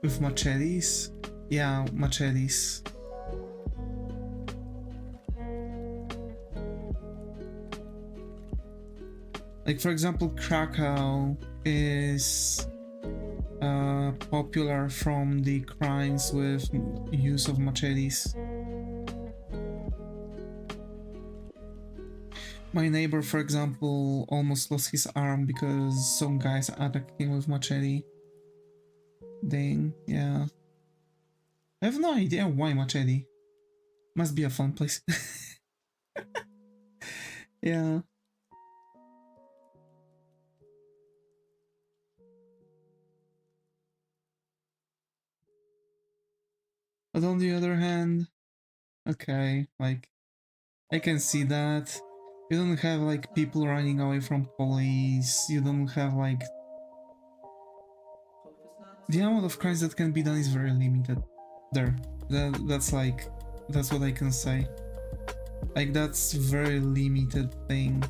With machetes? Yeah, machetes. Like, for example, Krakow is popular from the crimes with use of machetes. My neighbor, for example, almost lost his arm because some guys attacked him with machete. Dang, yeah. I have no idea why machete. Must be a fun place. Yeah. But on the other hand, okay, like, I can see that. You don't have like people running away from police, you don't have like... The amount of crimes that can be done is very limited. There. That's what I can say. Like, that's very limited thing.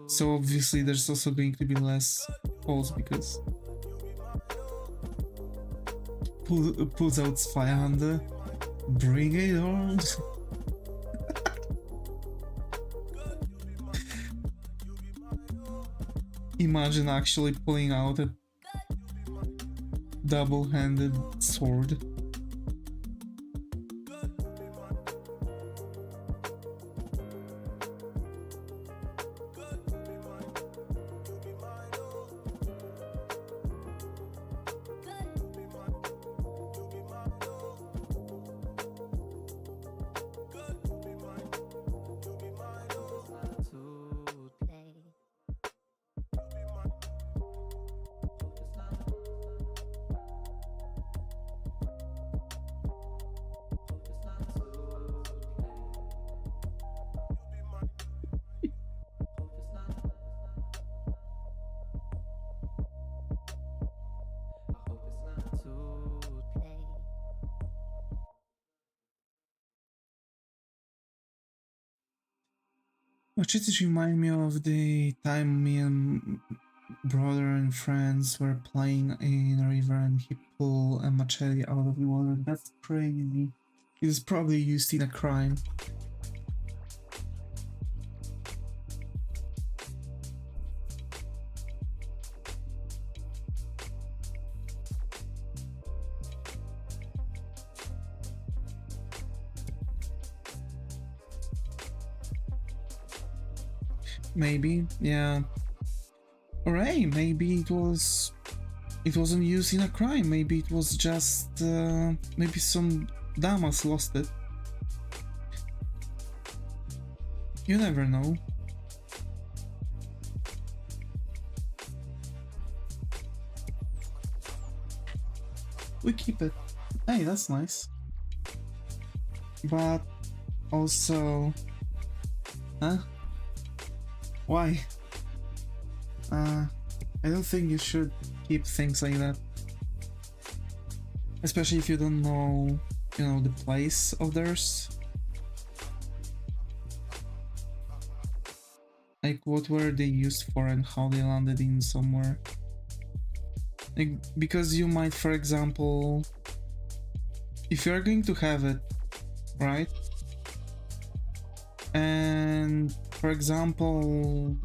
So obviously there's also going to be less calls because... Pulls out 500. Bring it on. Imagine actually pulling out a double-handed sword. Which it remind me of the time me and brother and friends were playing in a river and he pulled a machete out of the water. That's crazy. It was probably used in a crime. Maybe, yeah. Alright, maybe it wasn't used in a crime. Maybe it was just maybe some damas lost it. You never know. We keep it. Hey, that's nice. But also, huh? Why? I don't think you should keep things like that. Especially if you don't know, you know, the place of theirs. Like, what were they used for and how they landed in somewhere. Like, because you might, for example, if you're going to have it, right? And, for example,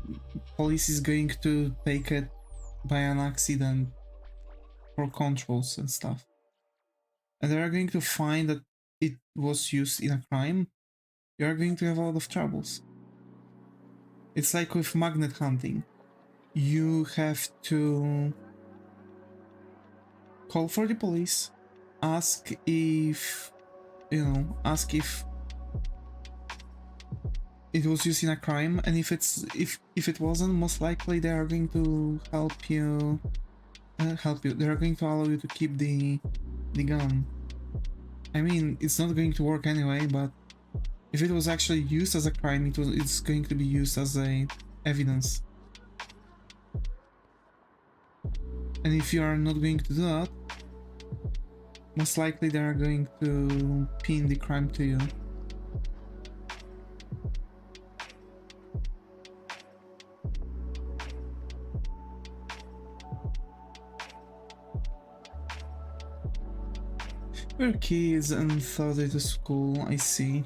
police is going to take it by an accident for controls and stuff. And they are going to find that it was used in a crime, you are going to have a lot of troubles. It's like with magnet hunting. You have to call for the police, ask if, you know, ask if it was used in a crime, and if it wasn't, most likely they are going to help you. They are going to allow you to keep the gun. I mean, it's not going to work anyway, but if it was actually used as a crime, it's going to be used as a evidence. And if you are not going to do that, most likely they are going to pin the crime to you. We're kids and thought it was cool, I see.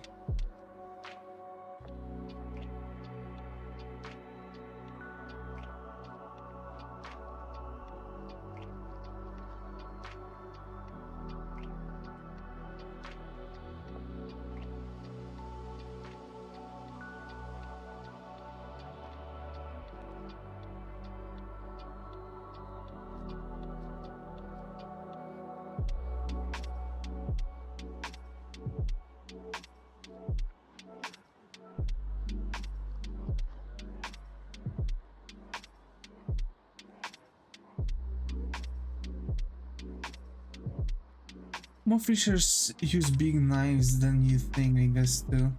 More fishers use big knives than you think, I guess, too.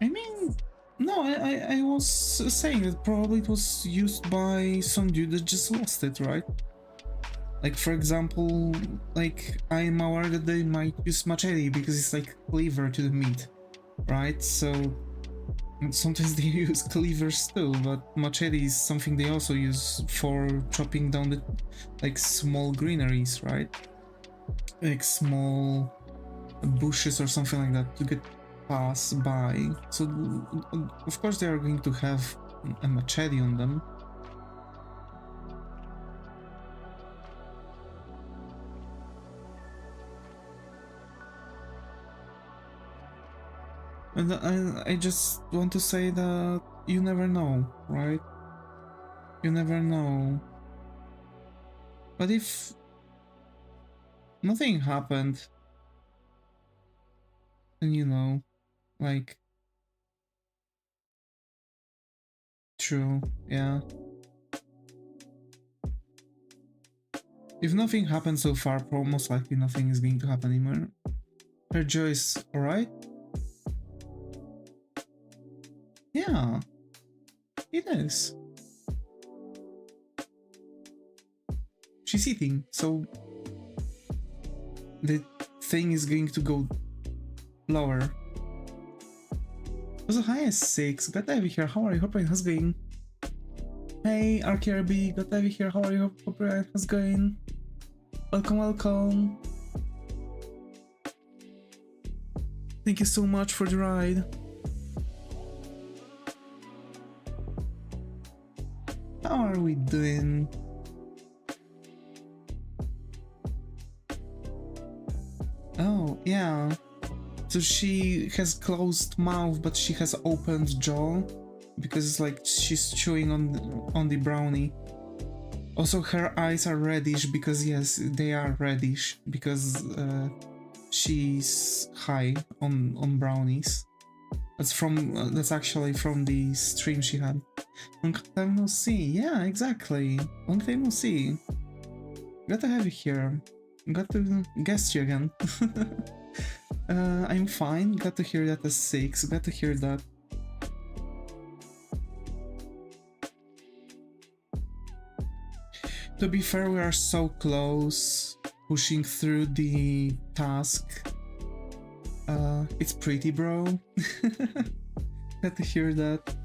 I mean, no, I was saying that probably it was used by some dude that just lost it, right? Like, for example, like, I'm aware that they might use machete because it's like cleaver to the meat, right? So sometimes they use cleavers too, but machete is something they also use for chopping down the, like, small greeneries, right? like small bushes or something like that to get pass by. So of course they are going to have a machete on them. And I just want to say that you never know, right? You never know. But if nothing happened, then you know, like, true, yeah. If nothing happened so far, most likely nothing is going to happen anymore. Her jaw is alright? Yeah, it is. She's eating, so the thing is going to go lower. Also, hi, 6. Got to have you here. How are you? Hope how's going? Hey, RKRB. Got to have you here. How are you? Hope how's going? Welcome, welcome. Thank you so much for the ride. How are we doing? Oh, yeah. So she has closed mouth, but she has opened jaw because it's like she's chewing on the brownie. Also, her eyes are reddish because yes, they are reddish because she's high on brownies. That's actually from the stream she had. Long time no see. Yeah, exactly. Long time no see. Got to have you here. Got to guess you again. I'm fine. Got to hear that as 6. Got to hear that. To be fair, we are so close. Pushing through the task. It's pretty, bro. Got to hear that.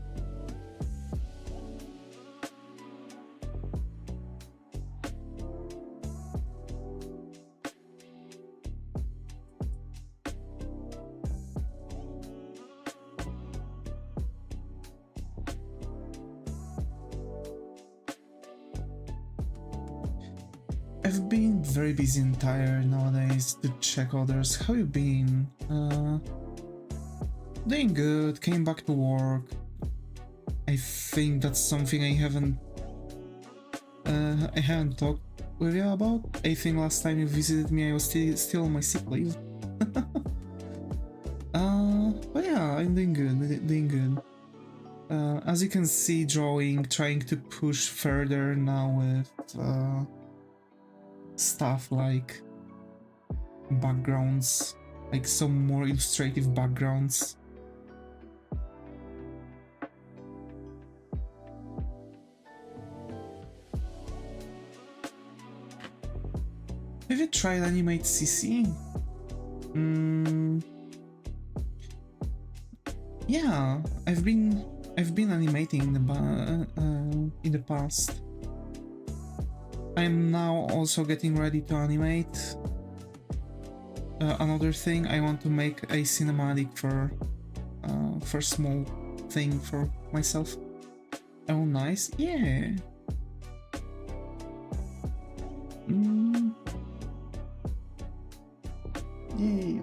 I've been very busy and tired nowadays to check others. How you been? Doing good. Came back to work. I think that's something I haven't talked with you about. I think last time you visited me I was still on my sick leave. But yeah, I'm doing good. As you can see, trying to push further now with stuff like backgrounds, like some more illustrative backgrounds. Have you tried animate CC? Yeah, I've been animating in the past. I'm now also getting ready to animate another thing. I want to make a cinematic for small thing for myself. Oh, nice. Yeah. Yeah.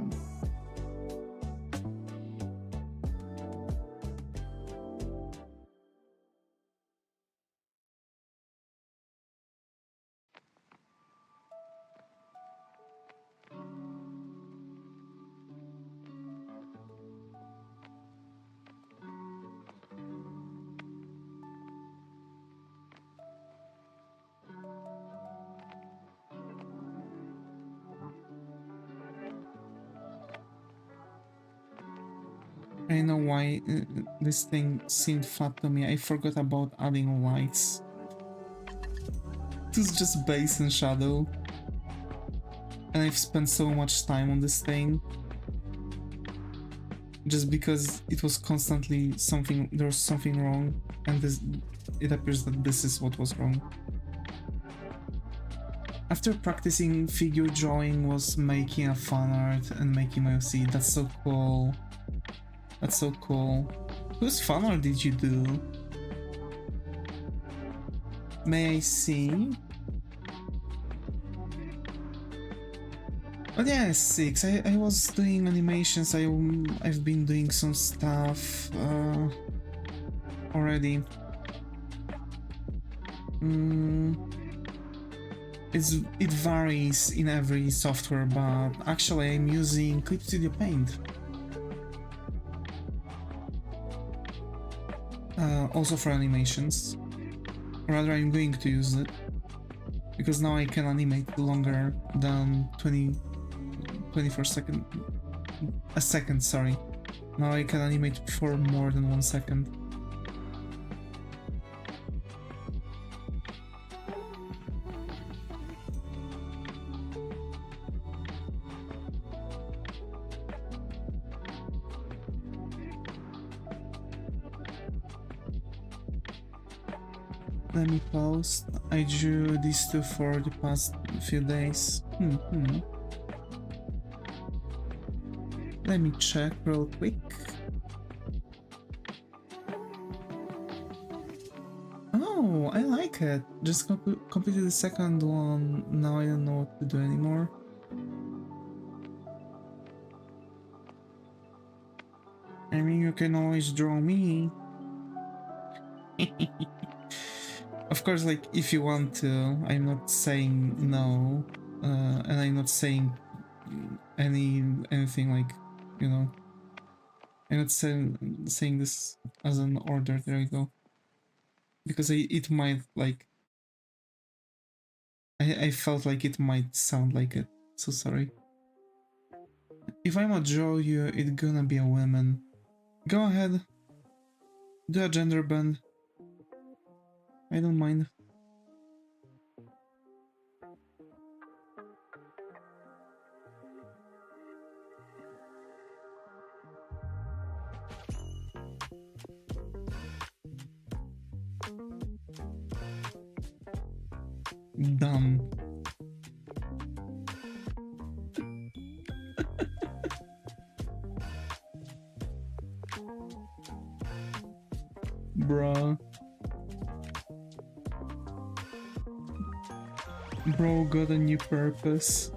I know why this thing seemed flat to me. I forgot about adding lights. It was just base and shadow. And I've spent so much time on this thing. Just because it was constantly there was something wrong. And it appears that this is what was wrong. After practicing figure drawing was making a fan art and making my OC. That's so cool. That's so cool. Whose fan art did you do? May I see? Oh yeah, 6. I was doing animations. I've been doing some stuff already. It varies in every software, but actually I'm using Clip Studio Paint. Also for animations. Rather, I'm going to use it because now I can animate longer than 24 seconds. A second, sorry. Now I can animate for more than 1 second. Let me post. I drew these two for the past few days. Let me check real quick. Oh, I like it. Just completed the second one. Now I don't know what to do anymore. I mean, you can always draw me. Of course, like, if you want to, I'm not saying no, and I'm not saying anything like, you know, I'm not saying this as an order, there you go, because it might, like, I felt like it might sound like it, so sorry. If I'm a draw you, it's gonna be a woman. Go ahead, do a gender bend. I don't mind. Done. Bruh. Bro got a new purpose.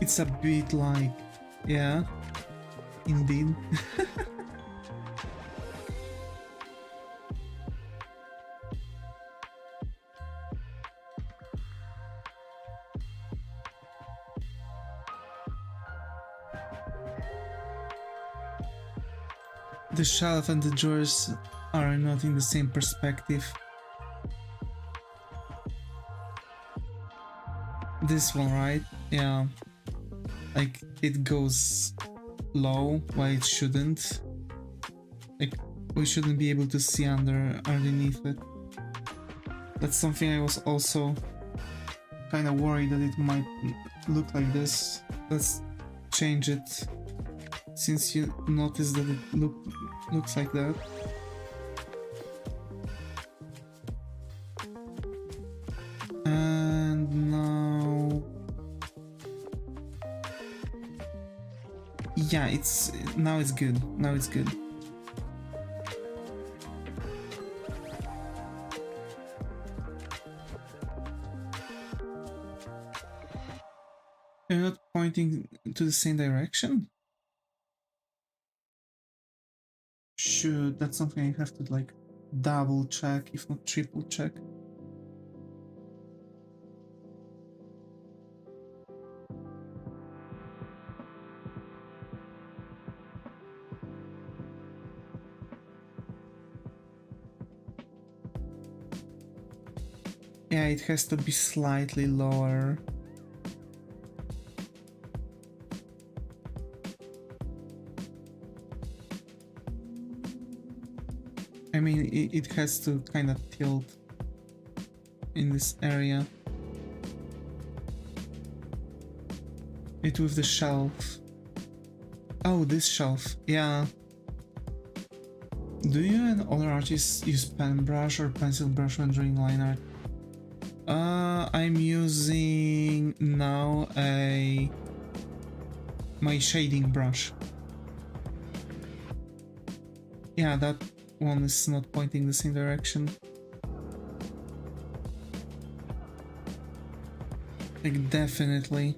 It's a bit like, yeah, indeed. The shelf and the drawers are not in the same perspective. This one, right? Yeah. Like, it goes low while it shouldn't. Like, we shouldn't be able to see underneath it. That's something I was also kind of worried that it might look like this. Let's change it, since you notice that it looks like that. And now, yeah, now it's good. Now it's good. You're not pointing to the same direction? Shoot, that's something I have to, like, double check, if not triple check. Yeah, it has to be slightly lower. I mean, it has to kind of tilt in this area. it with the shelf. Oh, this shelf, yeah. Do you and other artists use pen brush or pencil brush when drawing line art? I'm using now my shading brush. Yeah, that one is not pointing the same direction. Like, definitely.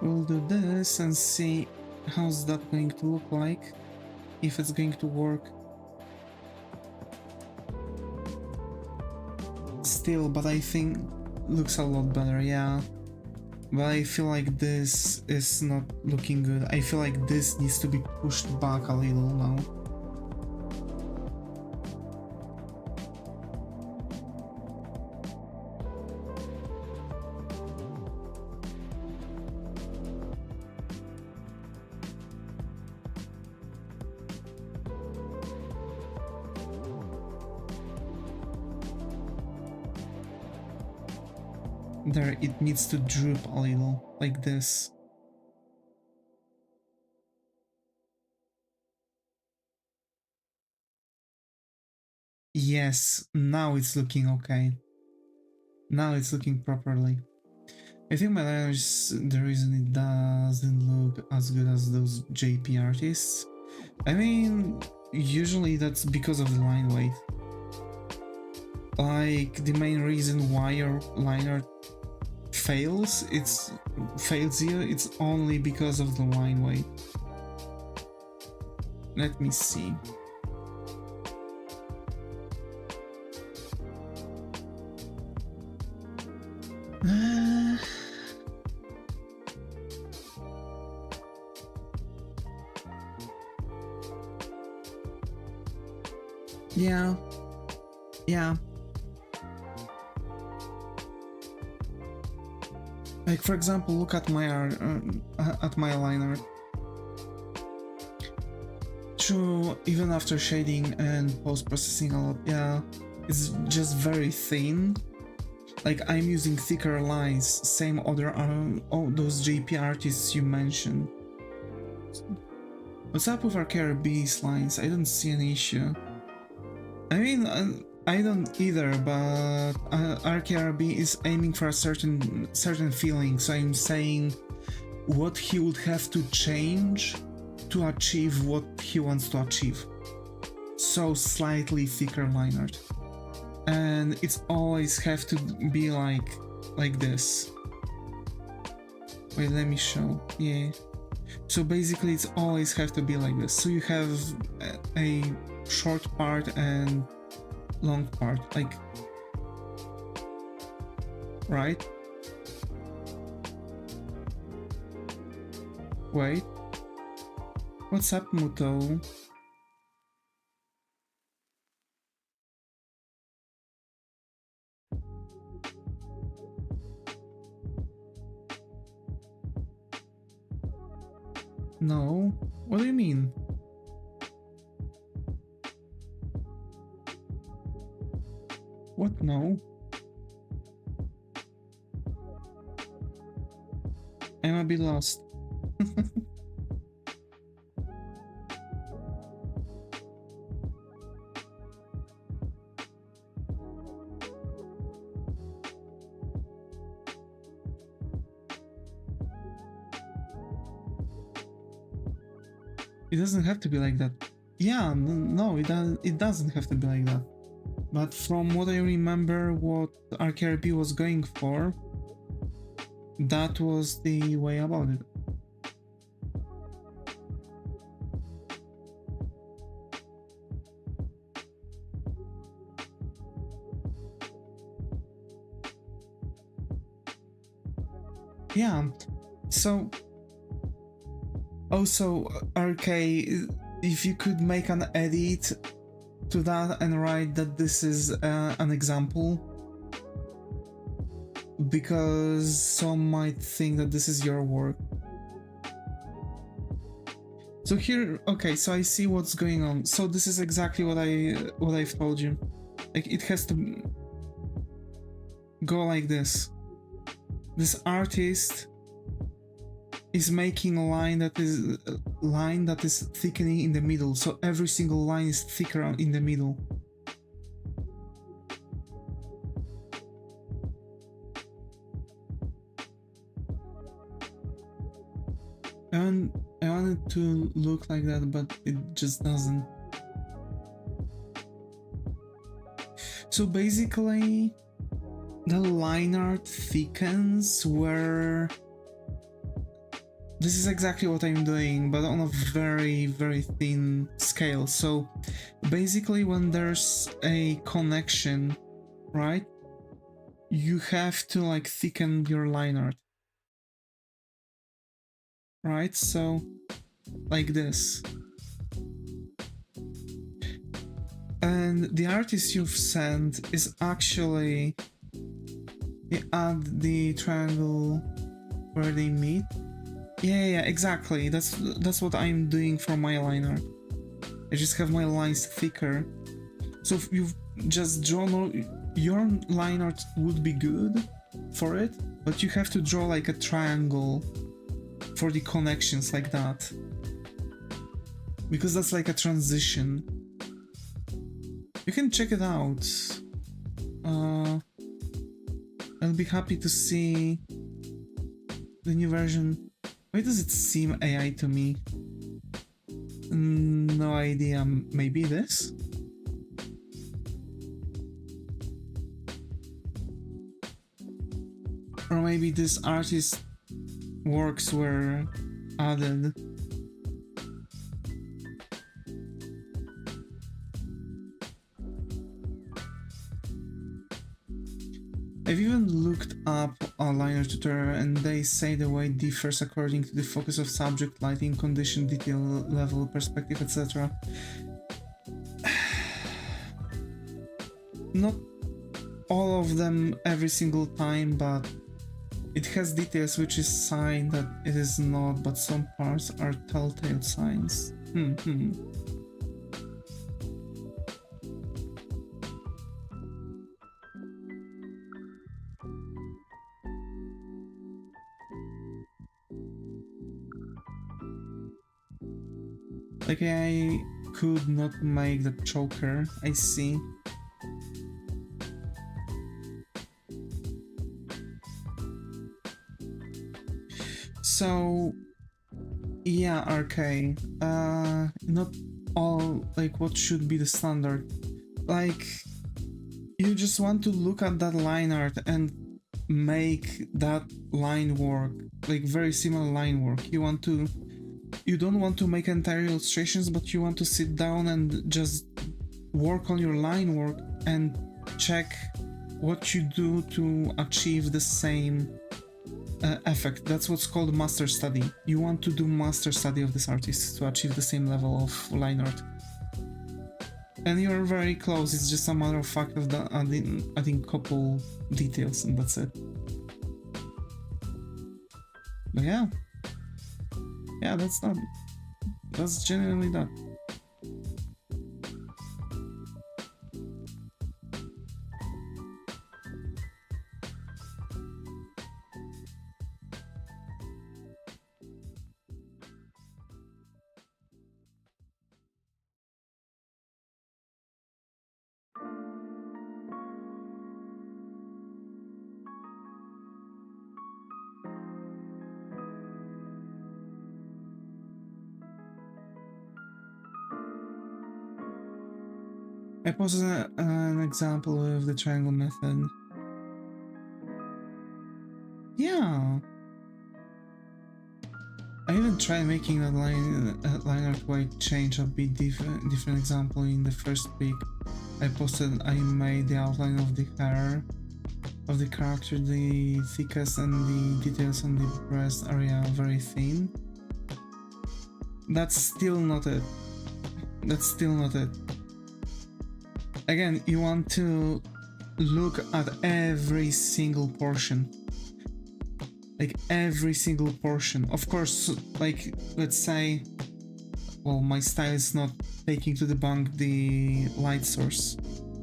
We'll do this and see how's that going to look like, if it's going to work. Still, but I think looks a lot better, yeah. But I feel like this is not looking good. I feel like this needs to be pushed back a little now. There, it needs to droop a little, like this. Yes, now it's looking okay. Now it's looking properly. I think my liner is the reason it doesn't look as good as those JP artists. I mean, usually that's because of the line weight. Like, the main reason why your liner fails you, it's only because of the line weight. Let me see. Yeah. Like, for example, look at my line art. True, even after shading and post-processing a lot, yeah, it's just very thin. Like, I'm using thicker lines, same other all those JP artists you mentioned. What's up with our KRB's lines? I don't see an issue. I mean, I don't either, but RKRB is aiming for a certain feeling, so I'm saying what he would have to change to achieve what he wants to achieve. So slightly thicker line art. And it's always have to be like this. Wait, let me show. Yeah. So basically it's always have to be like this. So you have a short part and long part, like, right? Wait, what's up, Muto? No, what do you mean? What? No. I'm a bit lost. It doesn't have to be like that. Yeah, no, it doesn't have to be like that. But from what I remember, what RKRP was going for, that was the way about it. yeah, so also, okay, if you could make an edit to that and write that this is an example, because some might think that this is your work. So here, okay, so I see what's going on. So this is exactly what I've told you. Like, it has to go like this. This artist is making a line that is thickening in the middle. So every single line is thicker in the middle. And I want it to look like that, but it just doesn't. So basically, the line art thickens where... This is exactly what I'm doing, but on a very, very thin scale. So basically, when there's a connection, right, you have to like thicken your line art. Right, so like this. And the artist you've sent is actually, you add the triangle where they meet. Yeah, exactly. That's what I'm doing for my line art. I just have my lines thicker. So if you've just drawn, your line art would be good for it, but you have to draw like a triangle for the connections like that, because that's like a transition. You can check it out. I'll be happy to see the new version. Why does it seem AI to me? No idea. Maybe this? Or maybe this artist works were added. I've even looked up a liner tutorial and they say the weight differs according to the focus of subject, lighting, condition, detail level, perspective, etc. Not all of them every single time, but it has details which is sign that it is not, but some parts are telltale signs. Like, I could not make the choker, I see. So, yeah, RK, not all, like, what should be the standard. Like, you just want to look at that line art and make that line work, like very similar line work. You don't want to make entire illustrations, but you want to sit down and just work on your line work and check what you do to achieve the same effect. That's what's called master study. You want to do master study of this artist to achieve the same level of line art. And you're very close, it's just a matter of fact of adding couple details and that's it. But yeah, that's genuinely that. I posted an example of the triangle method. Yeah. I even tried making that line art weight change a bit different example in the first week. I posted I made the outline of the hair of the character, the thickest, and the details on the breast area very thin. That's still not it. That's still not it. Again, you want to look at every single portion. Like every single portion. Of course, like, let's say, well, my style is not taking to debunk the light source.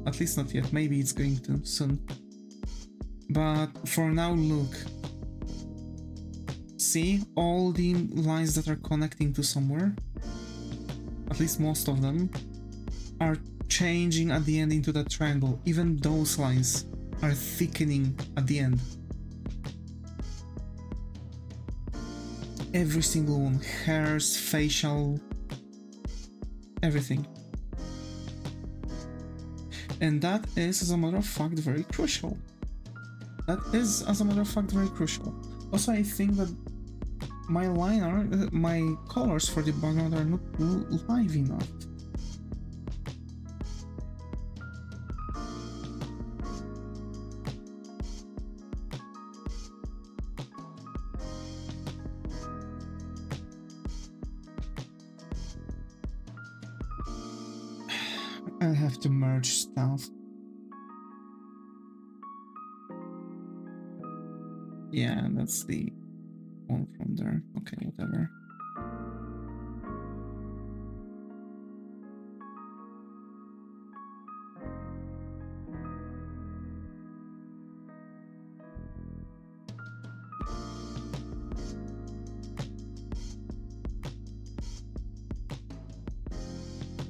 At least not yet. Maybe it's going to soon. But for now, look. See all the lines that are connecting to somewhere? At least most of them are changing at the end into that triangle. Even those lines are thickening at the end. Every single one. Hairs, facial, everything. And that is, as a matter of fact, very crucial. That is, as a matter of fact, very crucial. Also, I think that my my colors for the background are not live enough. I'll have to merge stuff. Yeah, that's the one from there. Okay, whatever.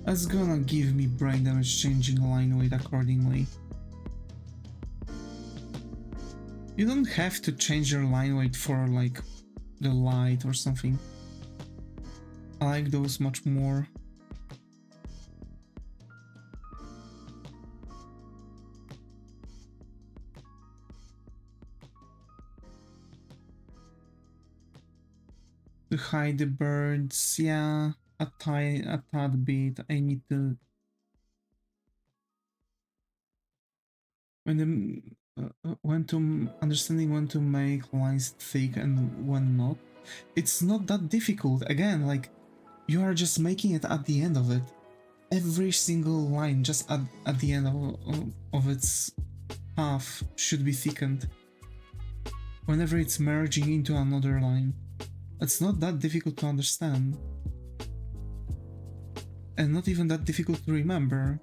That's gonna give me brain damage changing line weight accordingly. You don't have to change your line weight for like the light or something. I like those much more. To hide the birds, yeah, a tad bit. I need to when to understanding when to make lines thick and when not. It's not that difficult. Again, like, you are just making it at the end of it. Every single line just at the end of its path should be thickened whenever it's merging into another line. It's not that difficult to understand, and not even that difficult to remember.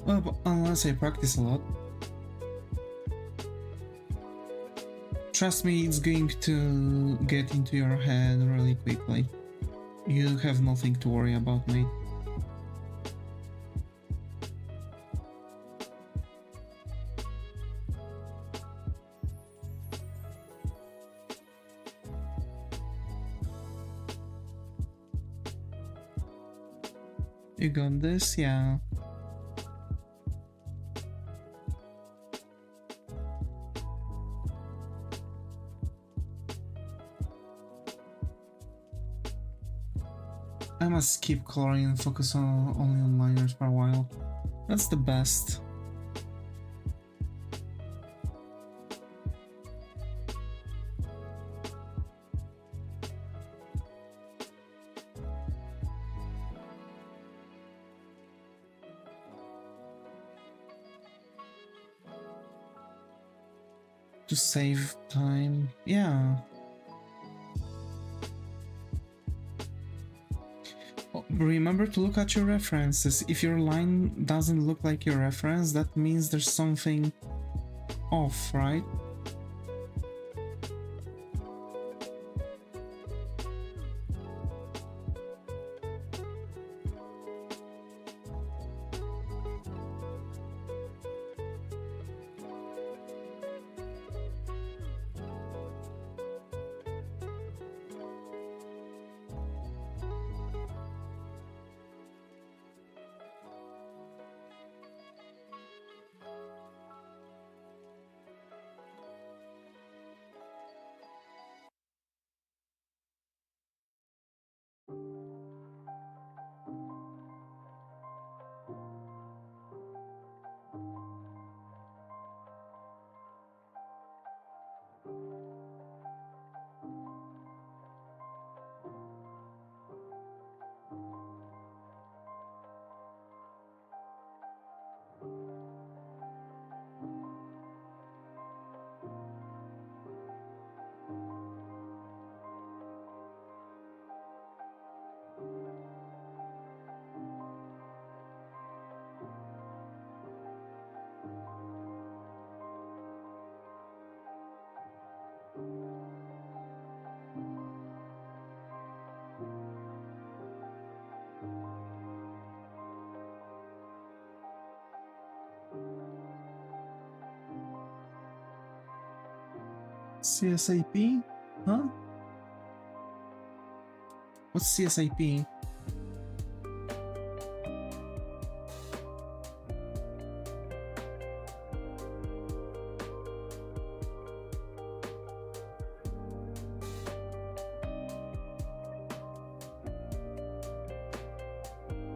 Well, but unless I practice a lot. Trust me, it's going to get into your head really quickly. You have nothing to worry about, mate. You got this? Yeah. I must keep coloring and focus on only on liners for a while. That's the best. To save time, yeah. Remember to look at your references. If your line doesn't look like your reference, that means there's something off, right? CSAP? Huh? What's CSAP?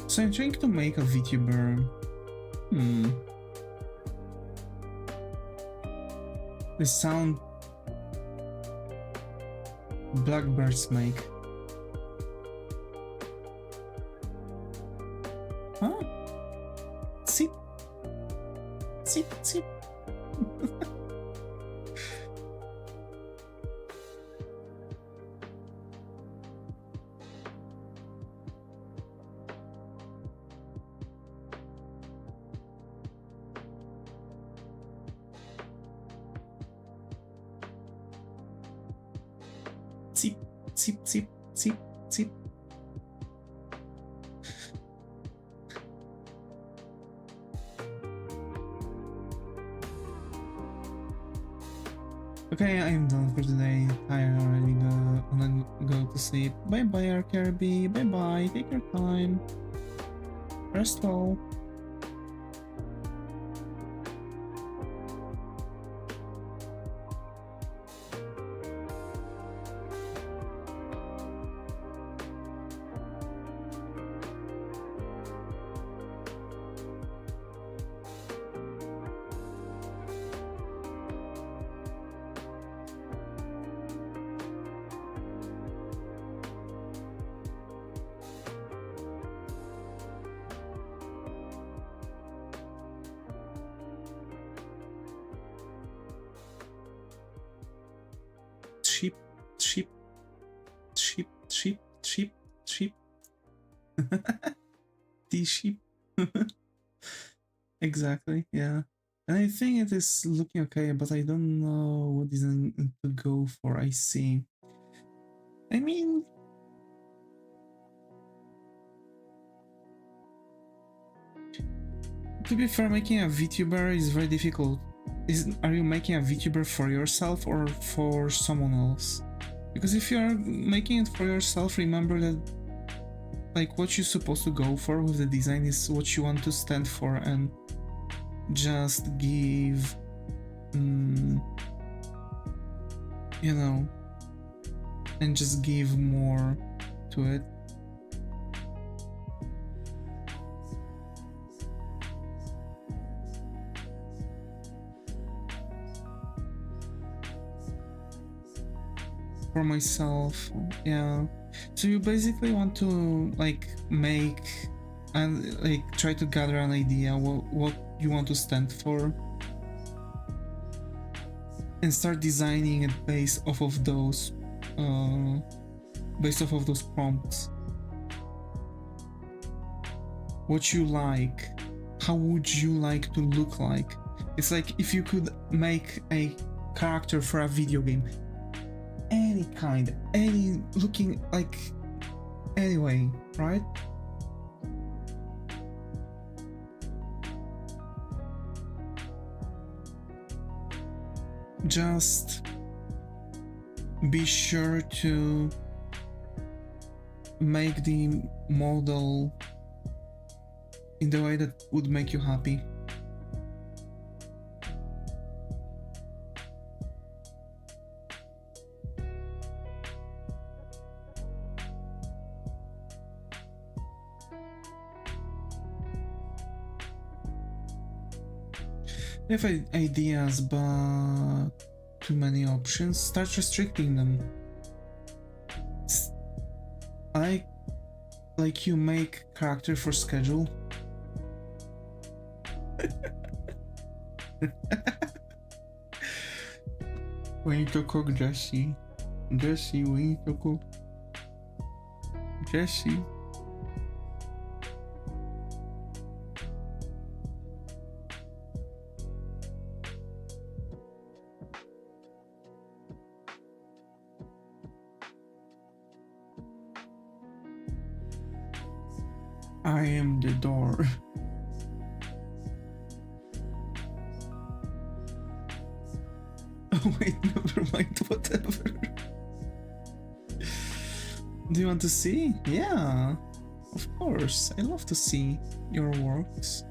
So I'm trying to make a Vtuber. The sound blackbirds make. Huh? Zip. Zip, zip. Zip, zip, zip, zip, zip. Okay, I'm done for today. I already wanna go to sleep. Bye bye, RKRB. Bye bye. Take your time. Rest well. Sheep, sheep, sheep, sheep, sheep, sheep. The sheep. Exactly, yeah. And I think it is looking okay, but I don't know what design to go for. I see. I mean, to be fair, making a VTuber is very difficult. Are you making a VTuber for yourself or for someone else? Because if you're making it for yourself, remember that like what you're supposed to go for with the design is what you want to stand for, and just give you know, and just give more to it. For myself, yeah. So you basically want to like make and like try to gather an idea what you want to stand for, and start designing it based off of those prompts. What you like, how would you like to look like? It's like if you could make a character for a video game, any kind, any looking like anyway, right? Just be sure to make the model in the way that would make you happy. You have ideas, but too many options. Start restricting them. Like you make character for schedule. We need to cook, Jesse. Jesse, we need to cook. Jesse. I am the door. Wait, never mind, whatever. Do you want to see? Yeah, of course. I love to see your works.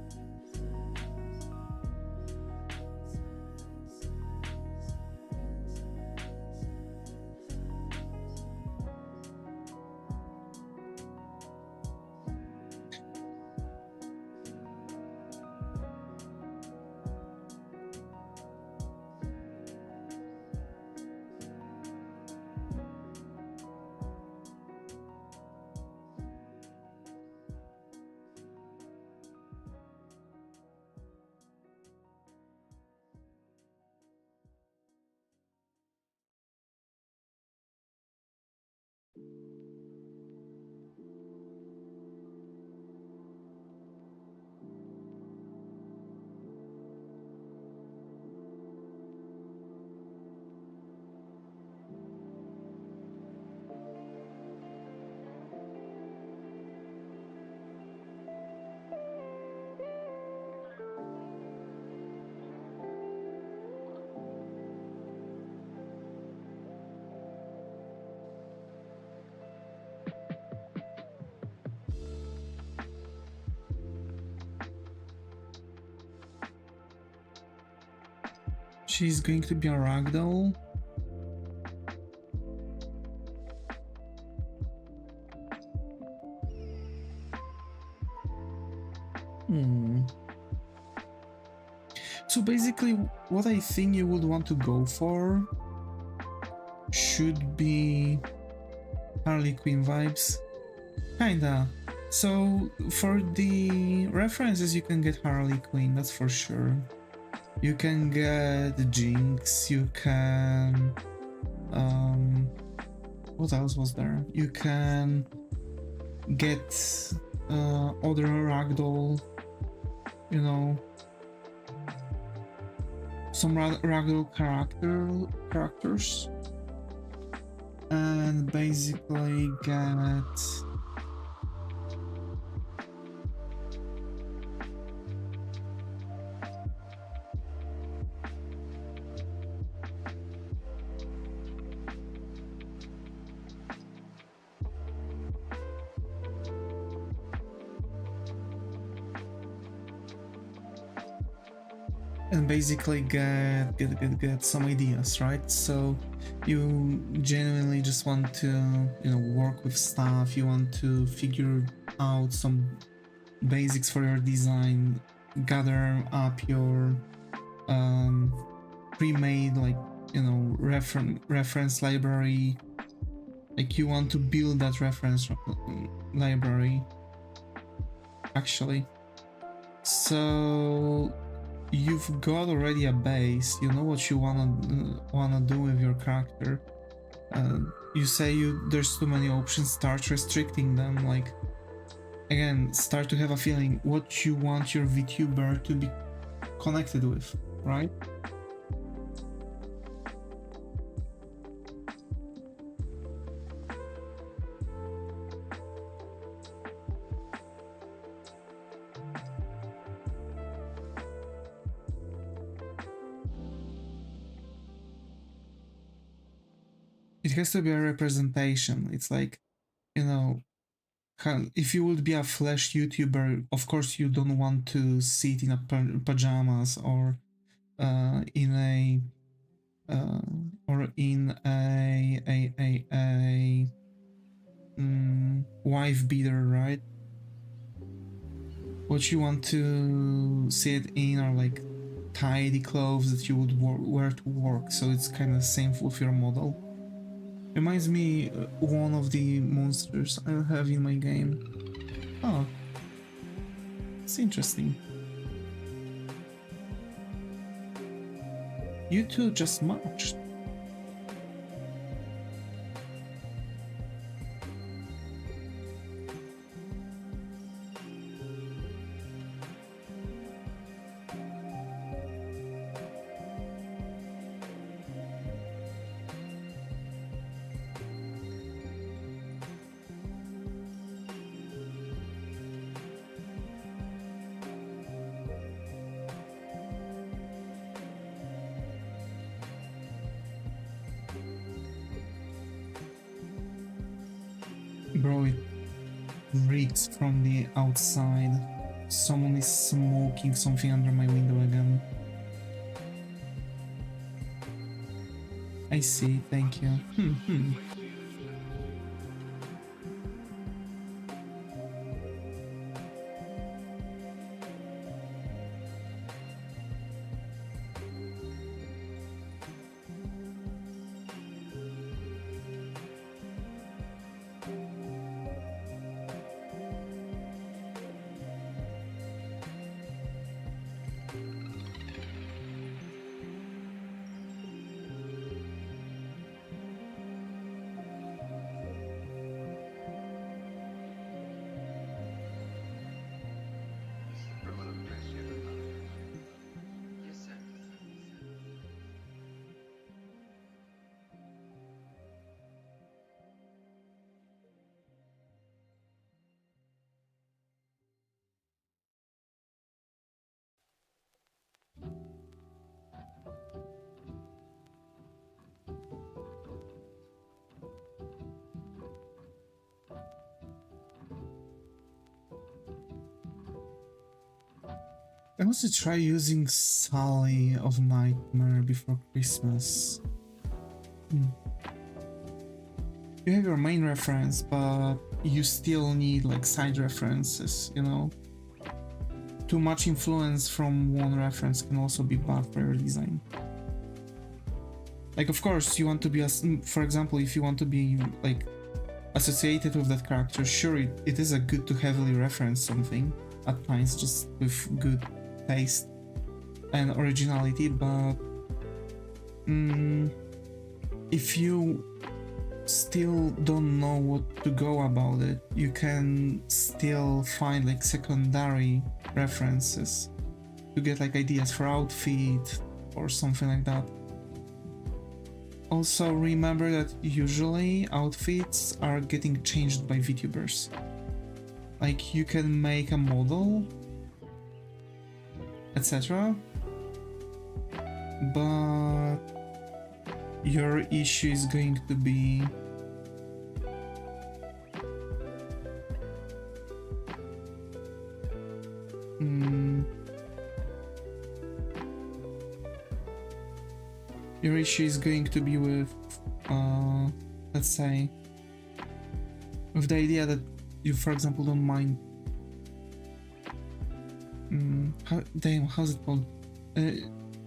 She's going to be a ragdoll. So basically, what I think you would want to go for should be Harley Quinn vibes. Kinda. So for the references, you can get Harley Quinn, that's for sure. You can get Jinx, you can... what else was there? You can get other ragdoll, you know, some ragdoll characters, and basically get get some ideas, right? So you genuinely just want to, you know, work with stuff, you want to figure out some basics for your design, gather up your pre-made, like, you know, reference library, like you want to build that reference library actually. So you've got already a base, you know what you wanna do with your character. You say there's too many options, start restricting them, like, again, start to have a feeling what you want your Vtuber to be connected with, right? It has to be a representation. It's like, you know, if you would be a flash YouTuber, of course you don't want to sit in a pajamas or in a wife beater, right? What you want to sit in are like tidy clothes that you would wear to work, so it's kind of same with your model. Reminds me one of the monsters I have in my game. Oh, it's interesting. You two just marched. Bro, it reeks from the outside. Someone is smoking something under my window again. I see, thank you. I want to try using Sally of Nightmare before Christmas. You have your main reference, but you still need like side references, you know? Too much influence from one reference can also be bad for your design. Like, of course, you want to be, for example, if you want to be like associated with that character, sure, it is a good to heavily reference something at times, just with good taste and originality, but if you still don't know what to go about it, you can still find like secondary references to get like ideas for outfit or something like that. Also remember that usually outfits are getting changed by Vtubers. Like, you can make a model, etc., but your issue is going to be with let's say with the idea that you, for example, don't mind how's it called?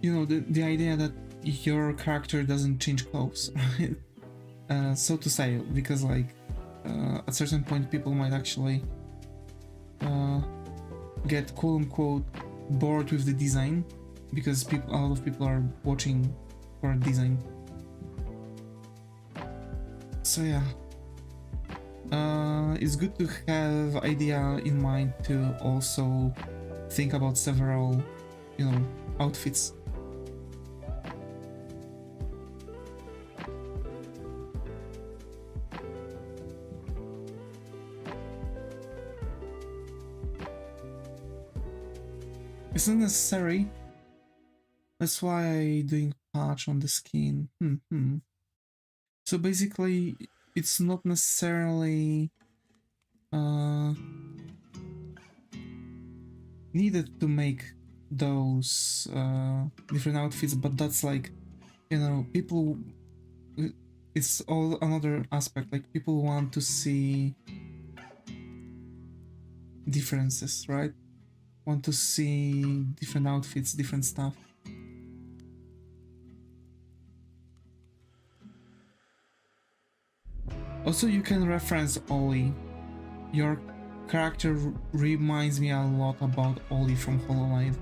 You know, the idea that your character doesn't change clothes, right? So to say, because like at a certain point people might actually get quote-unquote bored with the design, because a lot of people are watching for design. So yeah, it's good to have idea in mind to also think about several, you know, outfits. It's not necessary. That's why I'm doing patch on the skin. So basically, it's not necessarily needed to make those different outfits, but that's like, you know, people, it's all another aspect. Like, people want to see differences, right? Want to see different outfits, different stuff. Also, you can reference Ollie. Your character reminds me a lot about Ollie from Hollow Knight.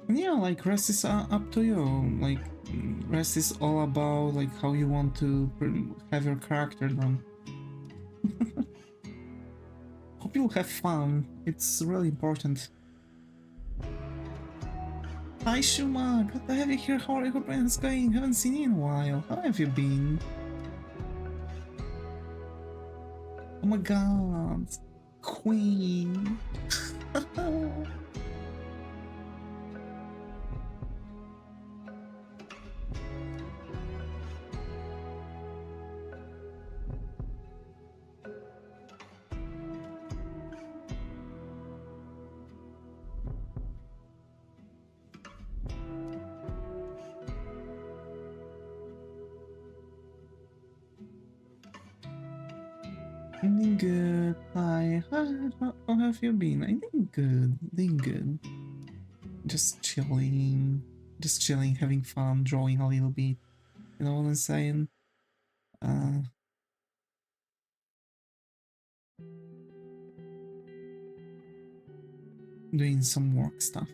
Yeah, like, rest is up to you. Like, rest is all about like how you want to have your character done. Hope you'll have fun. It's really important. Hi Shuma, good to have you here. How are your plans going? Haven't seen you in a while. How have you been? Oh my god, Queen. I'm doing good. Hi. How have you been? I'm doing good. Doing good. Just chilling. Just chilling, having fun, drawing a little bit. You know what I'm saying? Uh, doing some work stuff.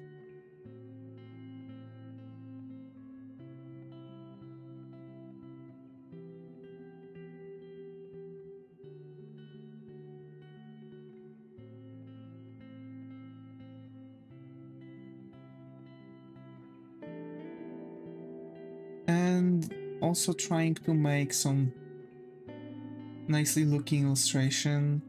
And also trying to make some nicely looking illustration.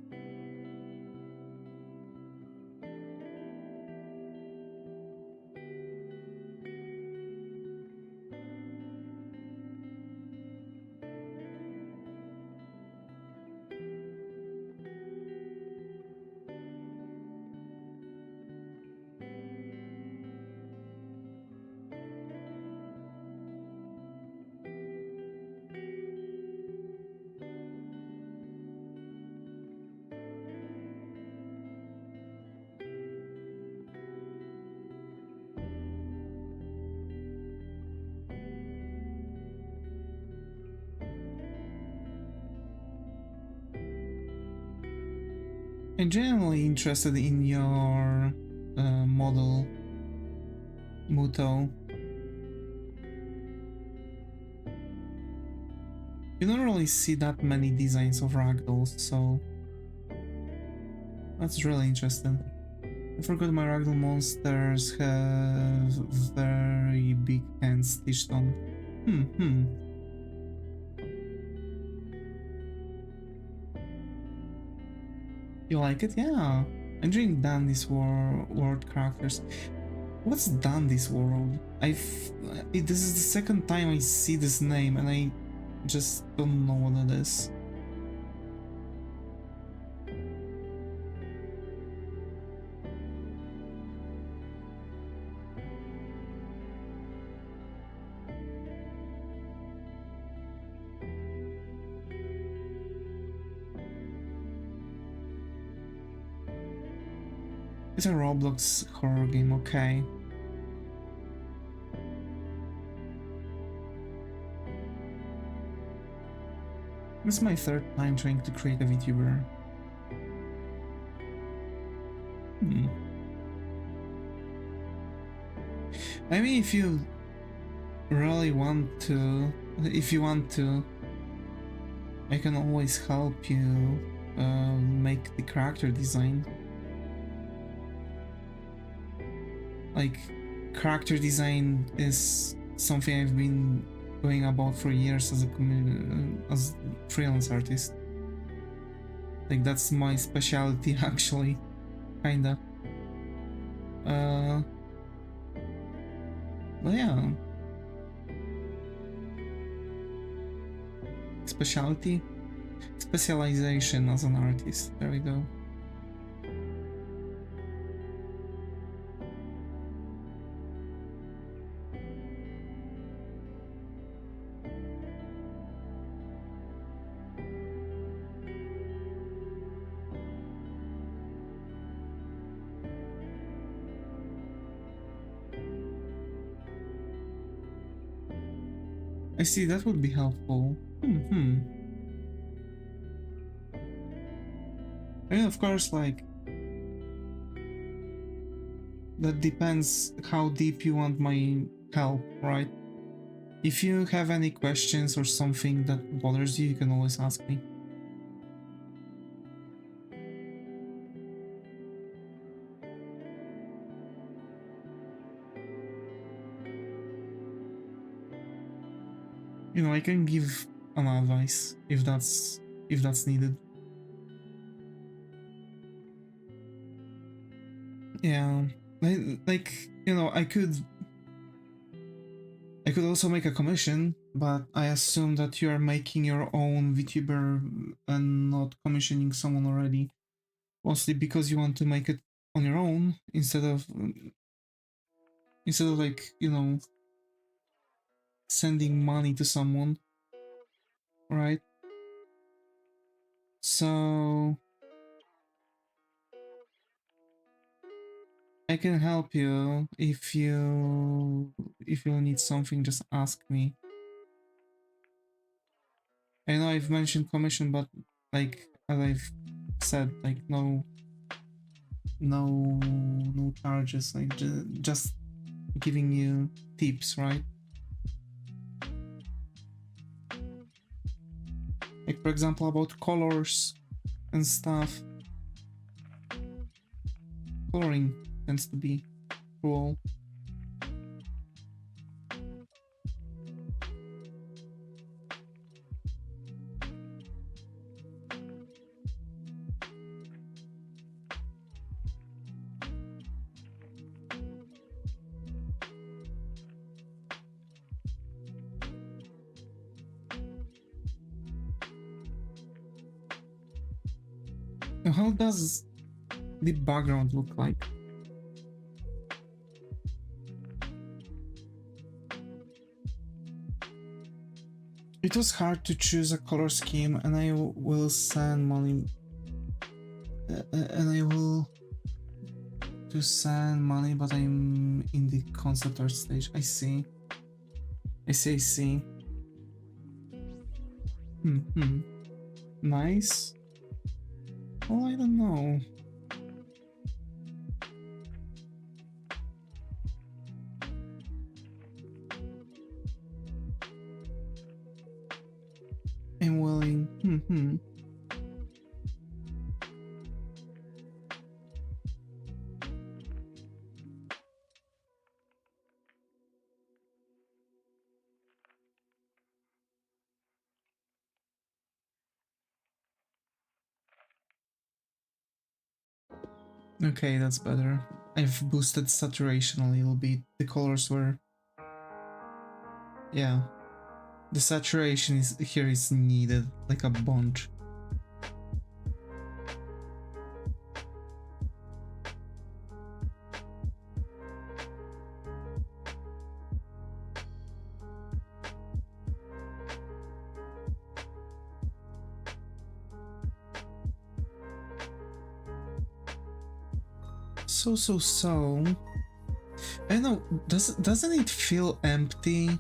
I'm genuinely interested in your model, Muto. You don't really see that many designs of ragdolls, so that's really interesting. I forgot my ragdoll monsters have very big hands stitched on. You like it? Yeah. I'm doing Dandy's world characters. What's Dandy's world? This is the second time I see this name and I just don't know what it is. It's a Roblox horror game, okay. This is my third time trying to create a Vtuber. Maybe if you really want to, I can always help you make the character design. Like, character design is something I've been going about for years as as freelance artist. Like, that's my specialty actually, kinda. But yeah. Specialization as an artist, there we go. I see, that would be helpful. I mean, of course, like, that depends how deep you want my help, right? If you have any questions or something that bothers you, you can always ask me. You know, I can give an advice if that's needed. Yeah, like you know, I could also make a commission, but I assume that you are making your own VTuber and not commissioning someone already, mostly because you want to make it on your own instead of like, you know, sending money to someone, right? So I can help you if you need something, just ask me. I know I've mentioned commission, but like as I've said, like no charges, like just giving you tips, right? Like for example about colors and stuff. Coloring tends to be cruel. Now, how does the background look like? It was hard to choose a color scheme, and I will send money. And I will to send money, but I'm in the concept art stage. I see. I see. Nice. Well, I don't know. I'm willing. Okay, that's better. I've boosted saturation a little bit. The colors were... Yeah. The saturation here is needed, like a bunch. So. I don't know, doesn't it feel empty?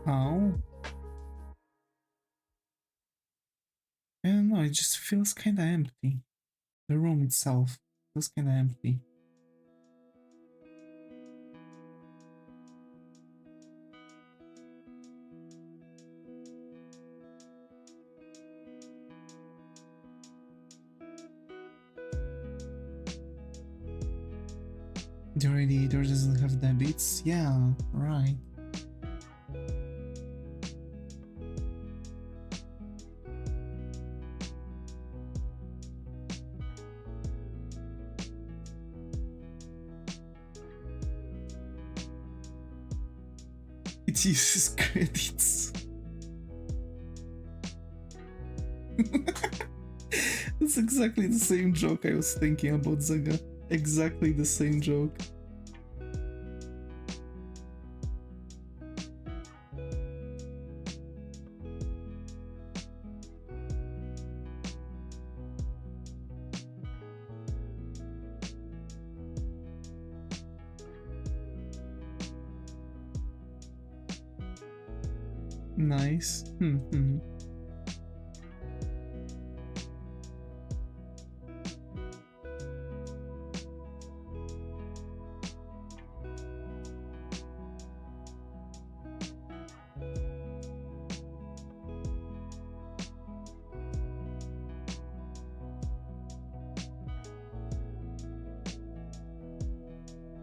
How? I don't know, it just feels kinda empty. The room itself feels kinda empty. The radiator doesn't have debits? Yeah, right. It uses credits. That's exactly the same joke I was thinking about, Zaga. Exactly the same joke. Nice.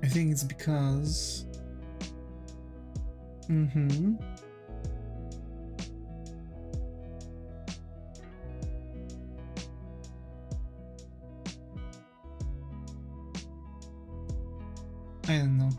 I think it's because... I don't know.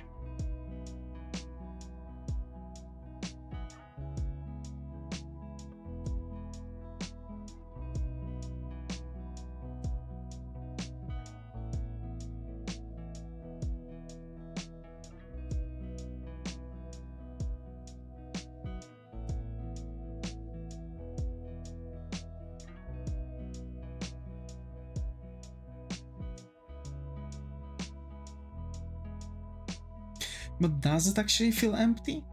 But does it actually feel empty?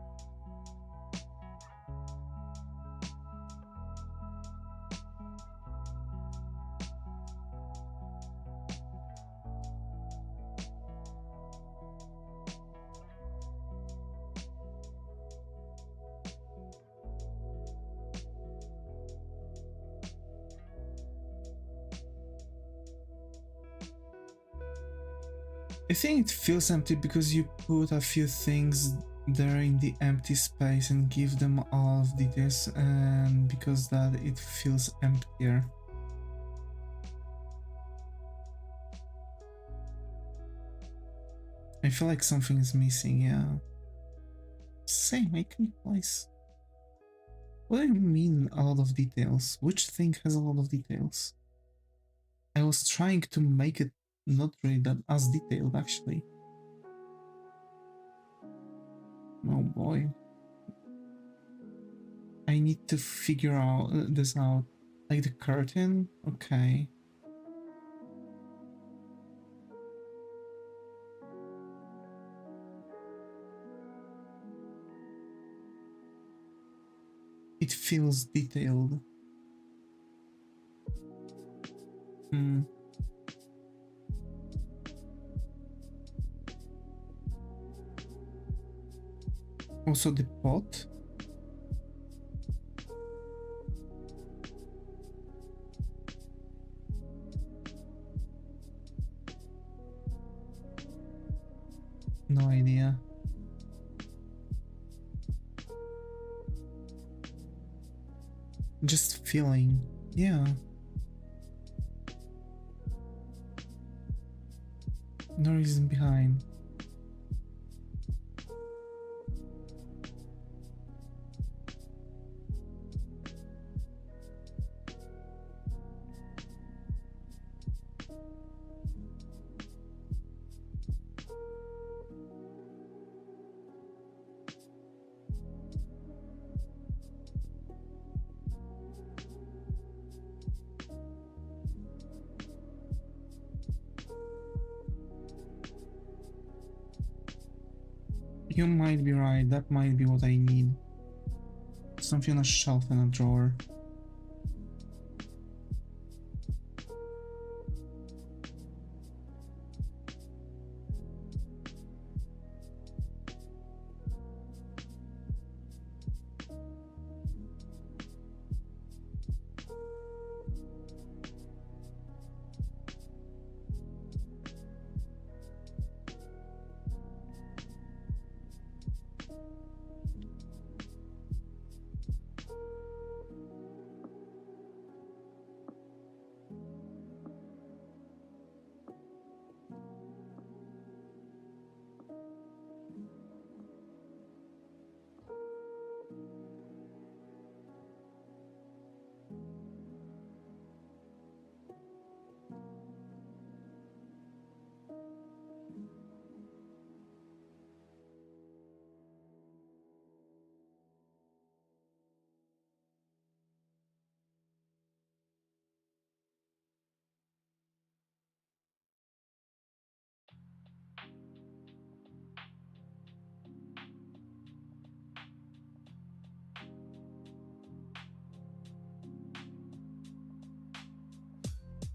I think it feels empty because you put a few things there in the empty space and give them all of details, and because that it feels emptier. I feel like something is missing, yeah. Same, I can place. What do you mean a lot of details? Which thing has a lot of details? I was trying to make it not really that as detailed, actually. Oh boy. I need to figure out this out. Like the curtain? Okay. It feels detailed. Also the pot? No idea. Just feeling. Yeah. No reason behind. You might be right, that might be what I need. Something on a shelf in a drawer.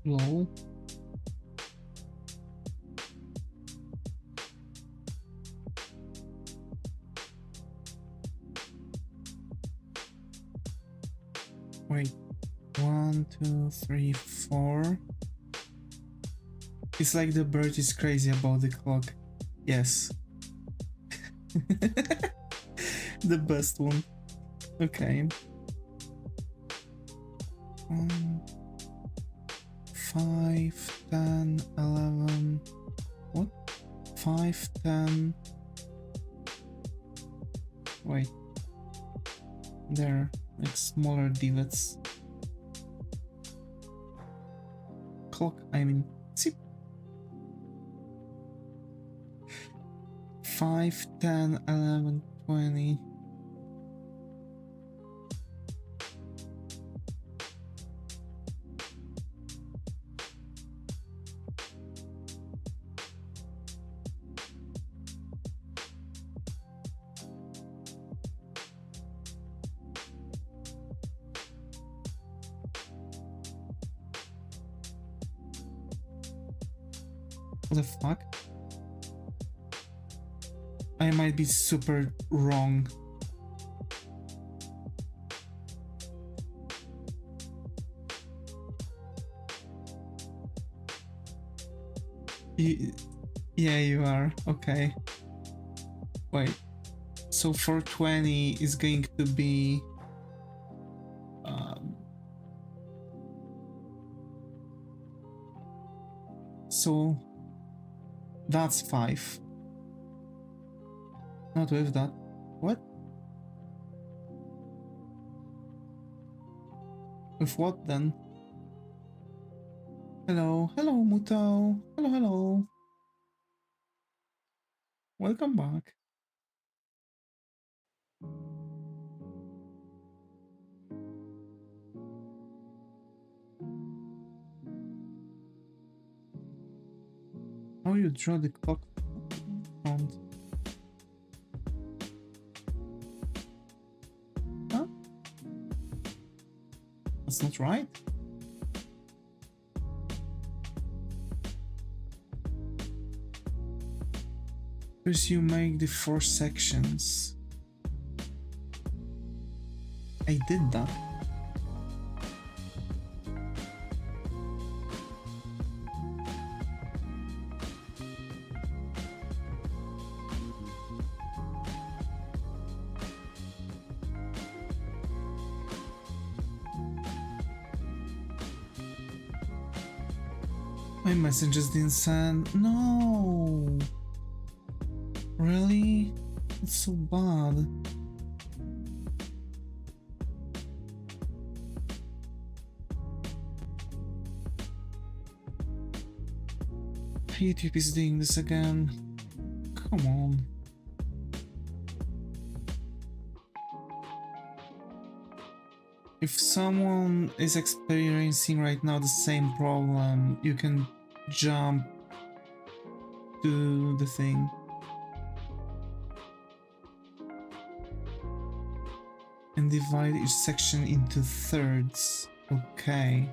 Lol. Wait, 1, 2, 3, 4. It's like the bird is crazy about the clock. Yes. The best one. Okay. 5, 10, 11. What? 5, 10. Wait. There, like smaller divots. Clock, I mean. See? 5, 10, 11, 20. What the fuck? I might be super wrong. Yeah, you are. Okay. Wait. So 420 is going to be... so... that's 5. Not with that. What? With what then? Hello, hello Muto. Hello, hello. Welcome back. How you draw the clock front? Huh? That's not right. First you make the 4 sections. I did that. My messages didn't send. No. Really? It's so bad. YouTube is doing this again. Come on. If someone is experiencing right now the same problem, you can jump to the thing. And divide each section into thirds. Okay.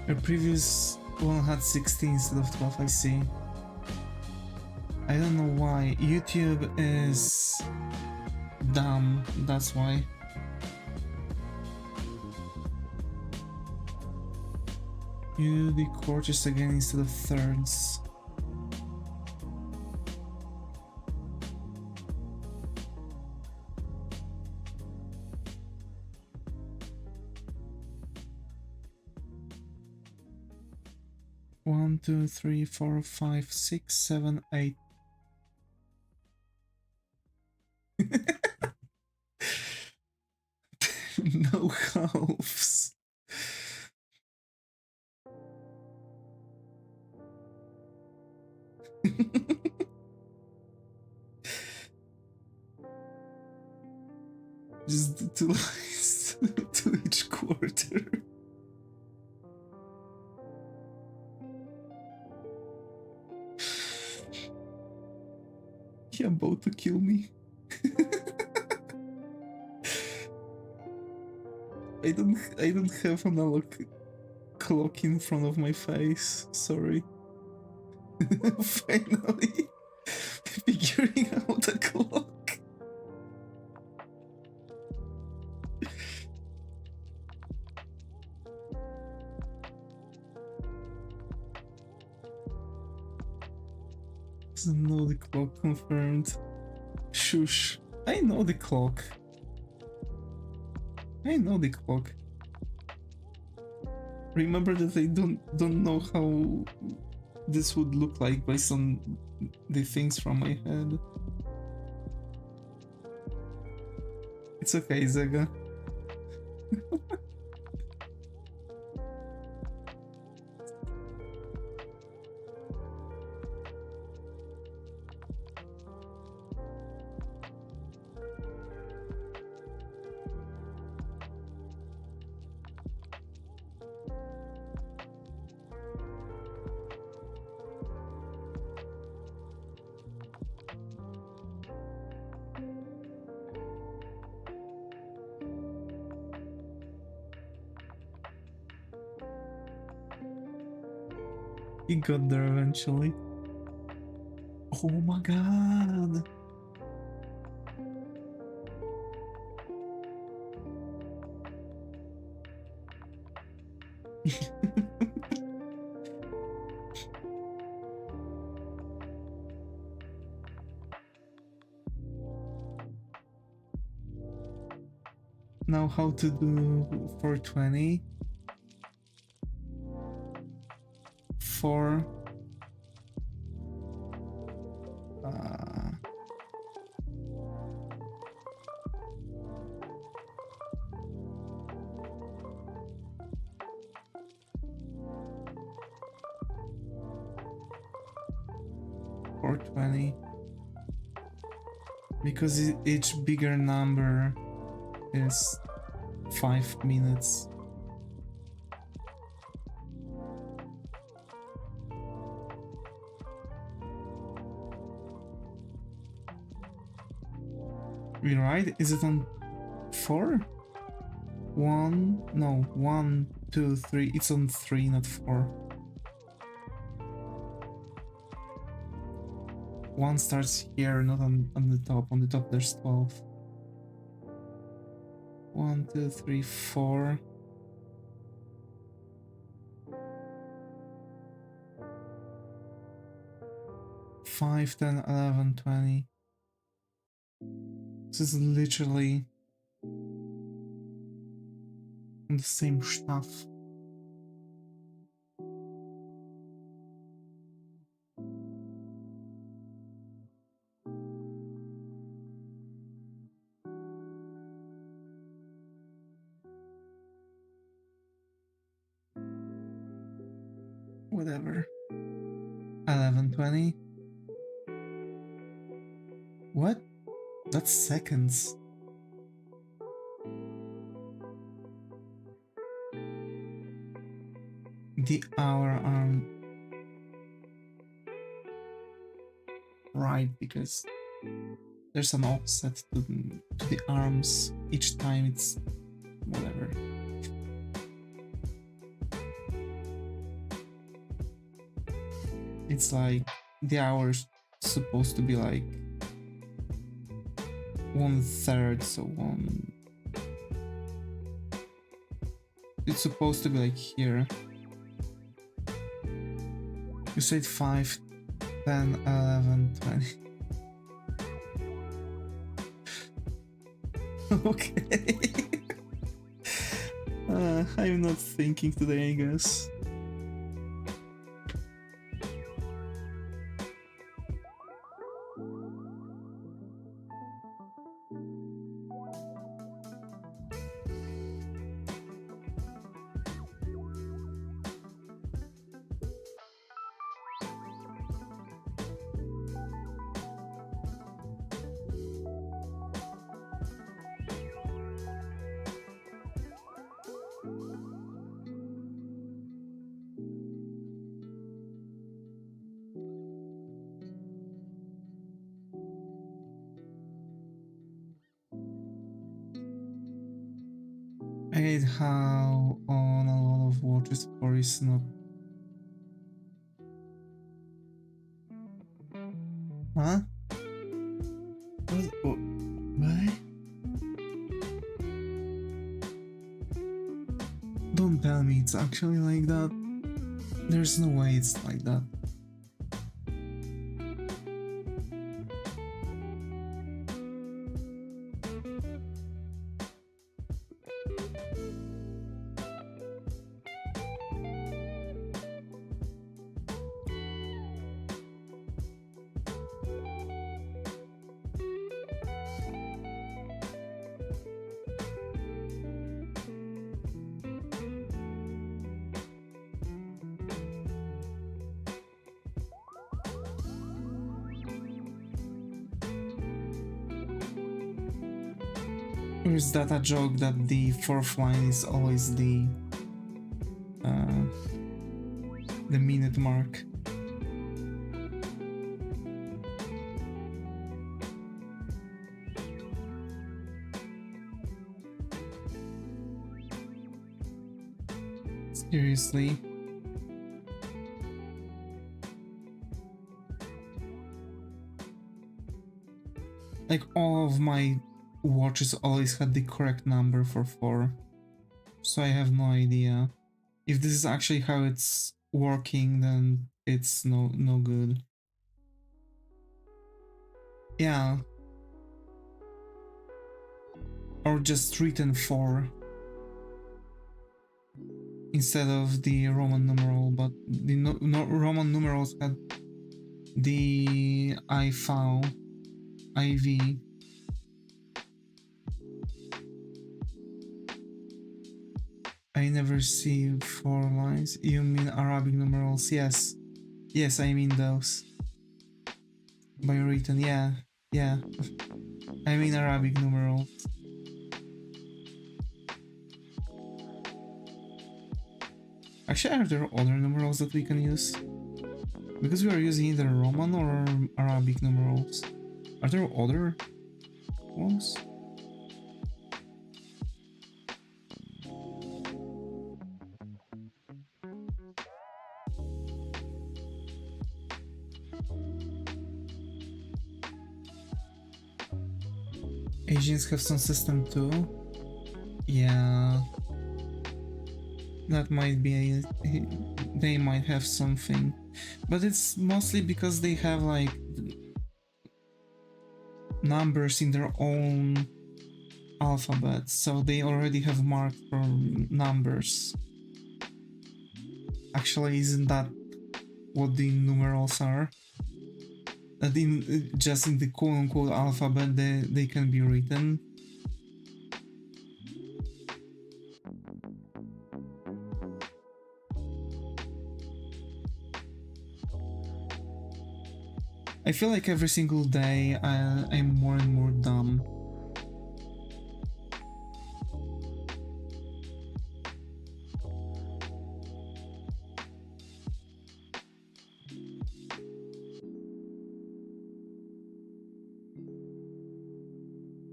Your previous one had 16 instead of 12, I see. I don't know why. YouTube is dumb, that's why. You do the quarters again instead of thirds. One, two, three, four, five, 6, 7, 8. No halves. Just do 2 lines to each quarter. You're about to kill me. I don't have analog clock in front of my face. Sorry. Finally figuring out a clock. Doesn't know the clock confirmed. Shush. I know the clock. I know the clock. Remember that I don't know how this would look like based on the things from my head. It's okay, Zega. He got there eventually. Oh my god! Now how to do 420? 4 420, because each bigger number is 5 minutes. We right? Is it on 4? 1? No, 1, 2, 3. It's on 3, not 4. 1 starts here, not on the top. On the top there's 12. 1, 2, 3, 4. 5, 10, 11, 20. This is literally the same stuff. Whatever. 11:20. What? That's seconds. The hour arm. Right, because there's an offset to the arms each time. It's whatever. It's like the hour's supposed to be like 1/3, so one. It's supposed to be like here. You said 5, 10, 11, 20. Okay. I'm not thinking today, I guess. I hate how on a lot of watches for is not. Huh? What? Don't tell me it's actually like that. There's no way it's like that. Or is that a joke that the fourth line is always the minute mark? Seriously? Like all of my watches always had the correct number for 4, so I have no idea. If this is actually how it's working, then it's no good. Yeah. Or just written 4 instead of the Roman numeral, but the Roman numerals had the IV. I never see 4 lines. You mean Arabic numerals? Yes. Yes, I mean those. By written, yeah. I mean Arabic numerals. Actually, are there other numerals that we can use? Because we are using either Roman or Arabic numerals. Are there other ones? Asians have some system too. Yeah. That might be they might have something, but it's mostly because they have like numbers in their own alphabet, so they already have marked for numbers. Actually, isn't that what the numerals are? That in just in the quote-unquote alphabet they can be written. I feel like every single day I'm more and more dumb.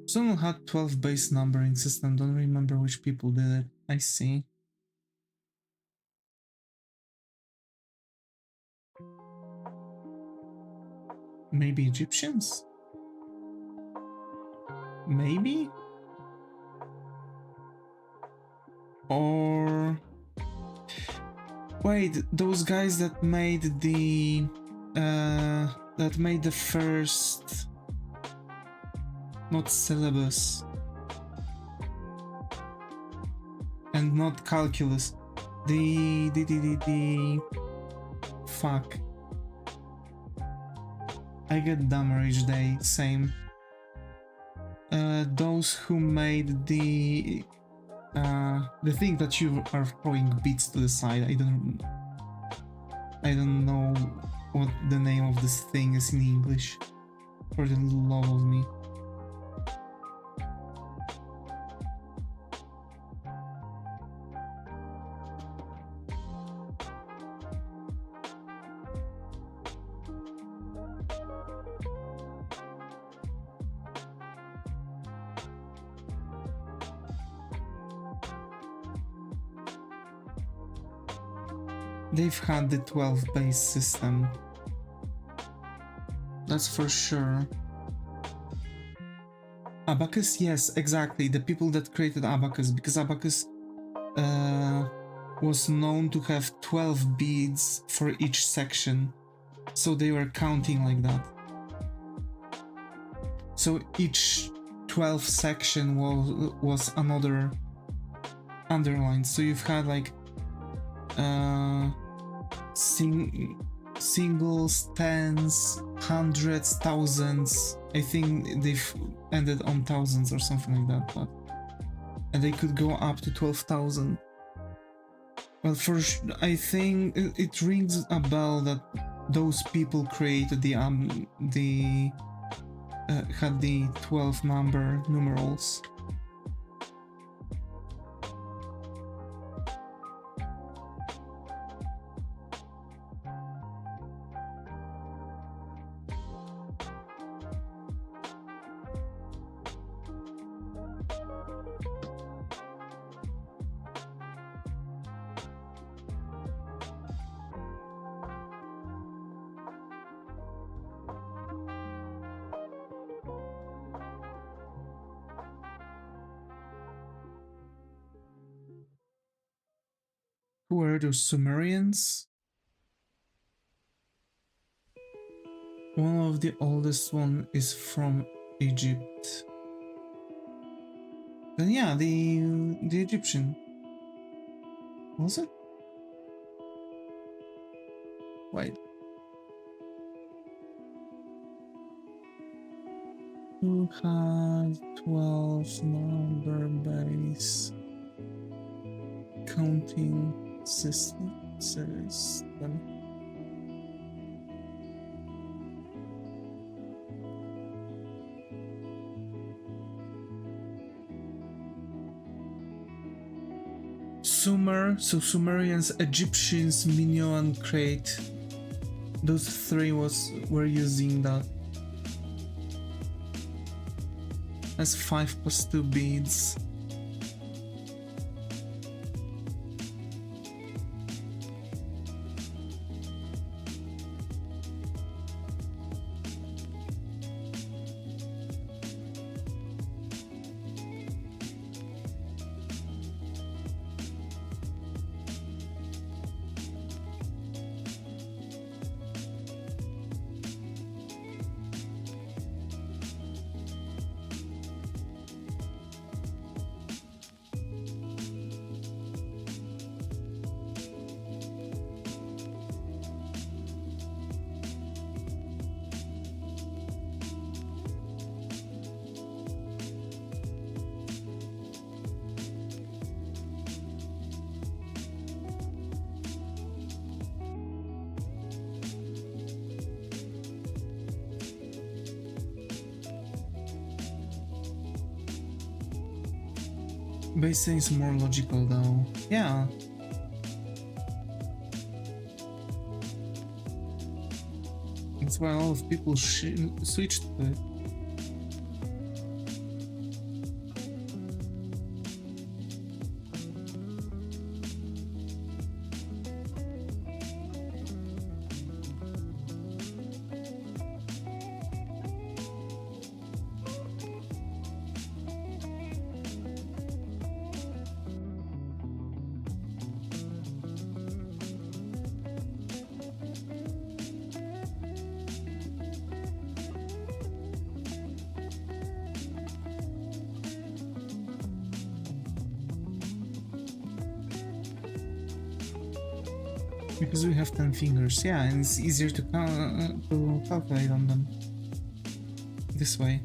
Someone had 12 base numbering system, don't remember which people did it. I see. Maybe Egyptians? Maybe? Or... Wait, those guys that made the... first... Not syllabus. And not calculus. Fuck. I get dumber each day, same. Those who made the thing that you are throwing beats to the side, I don't know what the name of this thing is in English, for the love of me. they've had the 12 base system. That's for sure. Abacus, yes, exactly. The people that created Abacus, because Abacus was known to have 12 beads for each section, so they were counting like that. So each 12th section was another underline. So you've had like singles, tens, hundreds, thousands. I think they've ended on thousands or something like that, but and they could go up to 12,000. Well, I think it rings a bell that those people created had the 12 number numerals. Who are those Sumerians? One of the oldest one is from Egypt. Then yeah, the Egyptian. Was it? Wait. Who has 12 number base counting system? So Sumerians, Egyptians, Minoan, and Crete. Those three were using that as 5+2 beads. Basing is more logical though. Yeah. That's why a lot of people switched to it. Because we have 10 fingers, yeah, and it's easier to calculate on them this way.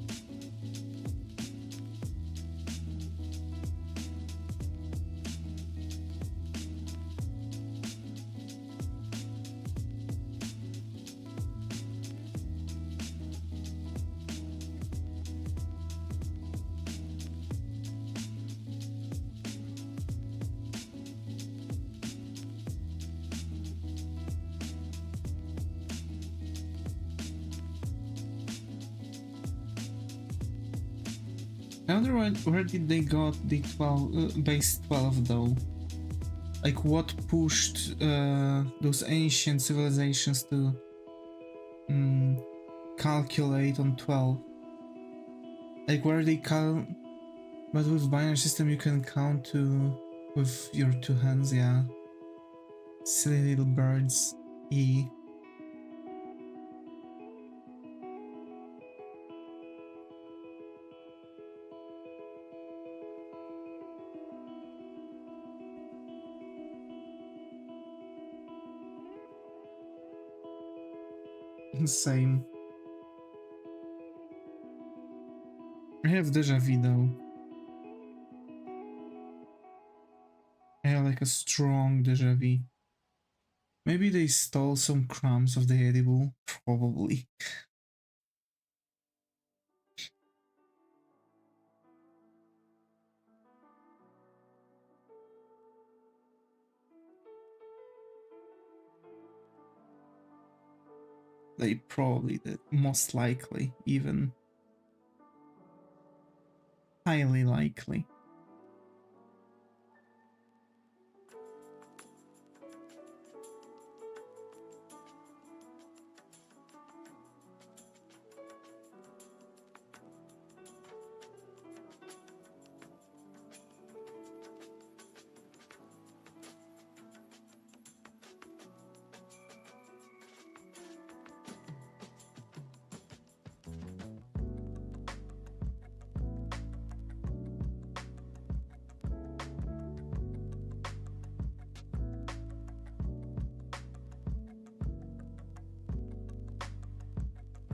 I wonder where did they got the base 12 though? like what pushed those ancient civilizations to calculate on 12. Like where they count, but with binary system you can count to with your two hands, yeah. Silly little birds. E. Same. I have deja vu though. I have like a strong deja vu. Maybe they stole some crumbs of the edible. Probably. They probably did. Most likely, even. Highly likely.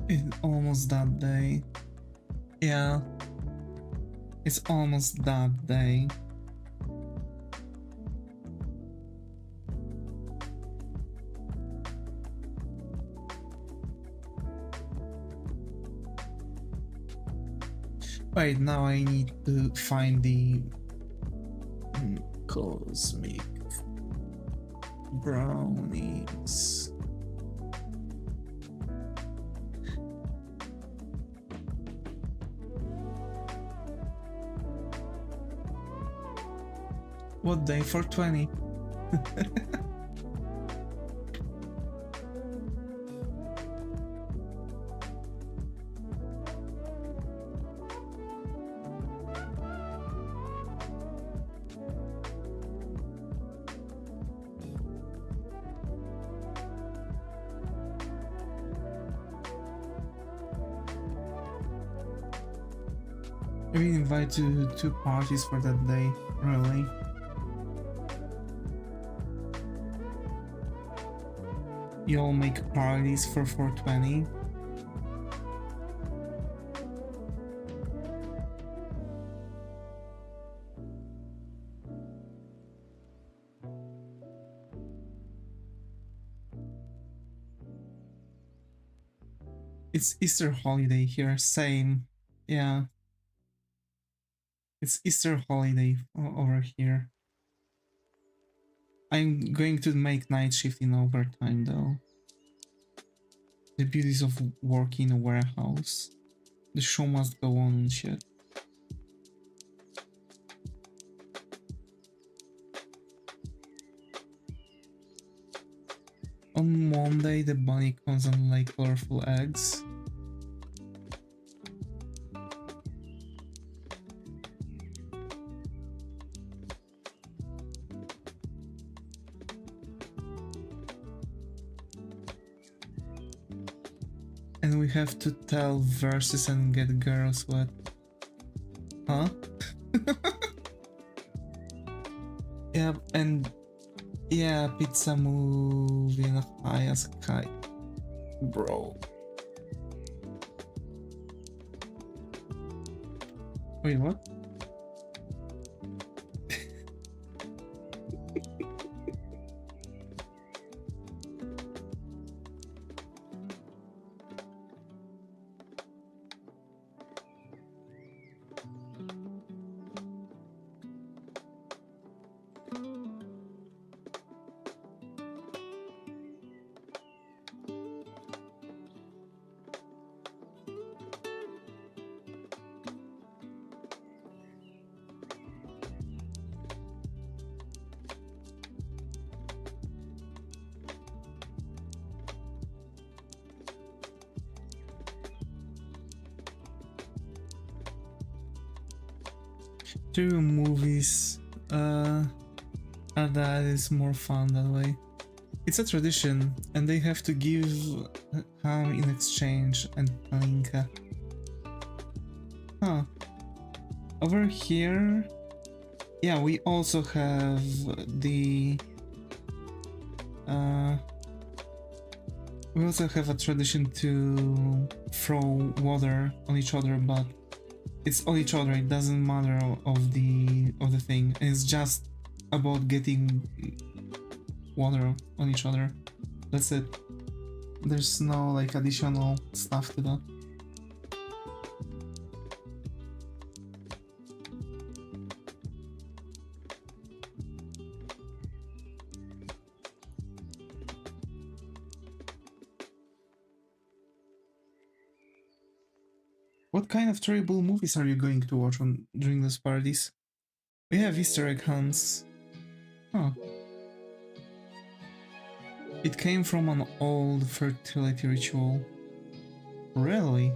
It's almost that day. Yeah. It's almost that day. Wait, now I need to find the cosmic brownies. What day? 420. We invite to two parties for that day, really. You all make parties for 420. It's Easter holiday here, same. Yeah. It's Easter holiday over here. I'm going to make night shift in overtime though. The beauties of working in a warehouse. The show must go on and shit. On Monday the bunny comes and lay colorful eggs. And we have to tell verses and get girls wet. Huh? Yeah, and yeah, pizza movie in a high as a kite. Bro. Wait, what? Two movies. That is more fun that way. It's a tradition, and they have to give ham in exchange and palinka. Huh. Over here, yeah, we also have the. We also have a tradition to throw water on each other, but it's on each other. It doesn't matter of the thing. It's just about getting water on each other. That's it. There's no like additional stuff to that. What kind of terrible movies are you going to watch during those parties? We have Easter egg hunts. Huh. It came from an old fertility ritual. Really?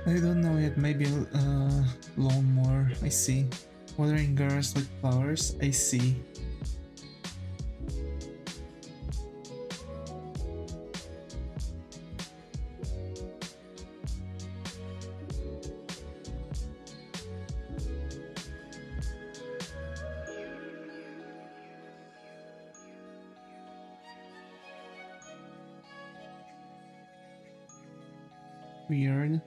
I don't know yet, maybe lawnmower, I see. Watering girls with flowers, I see. Weird.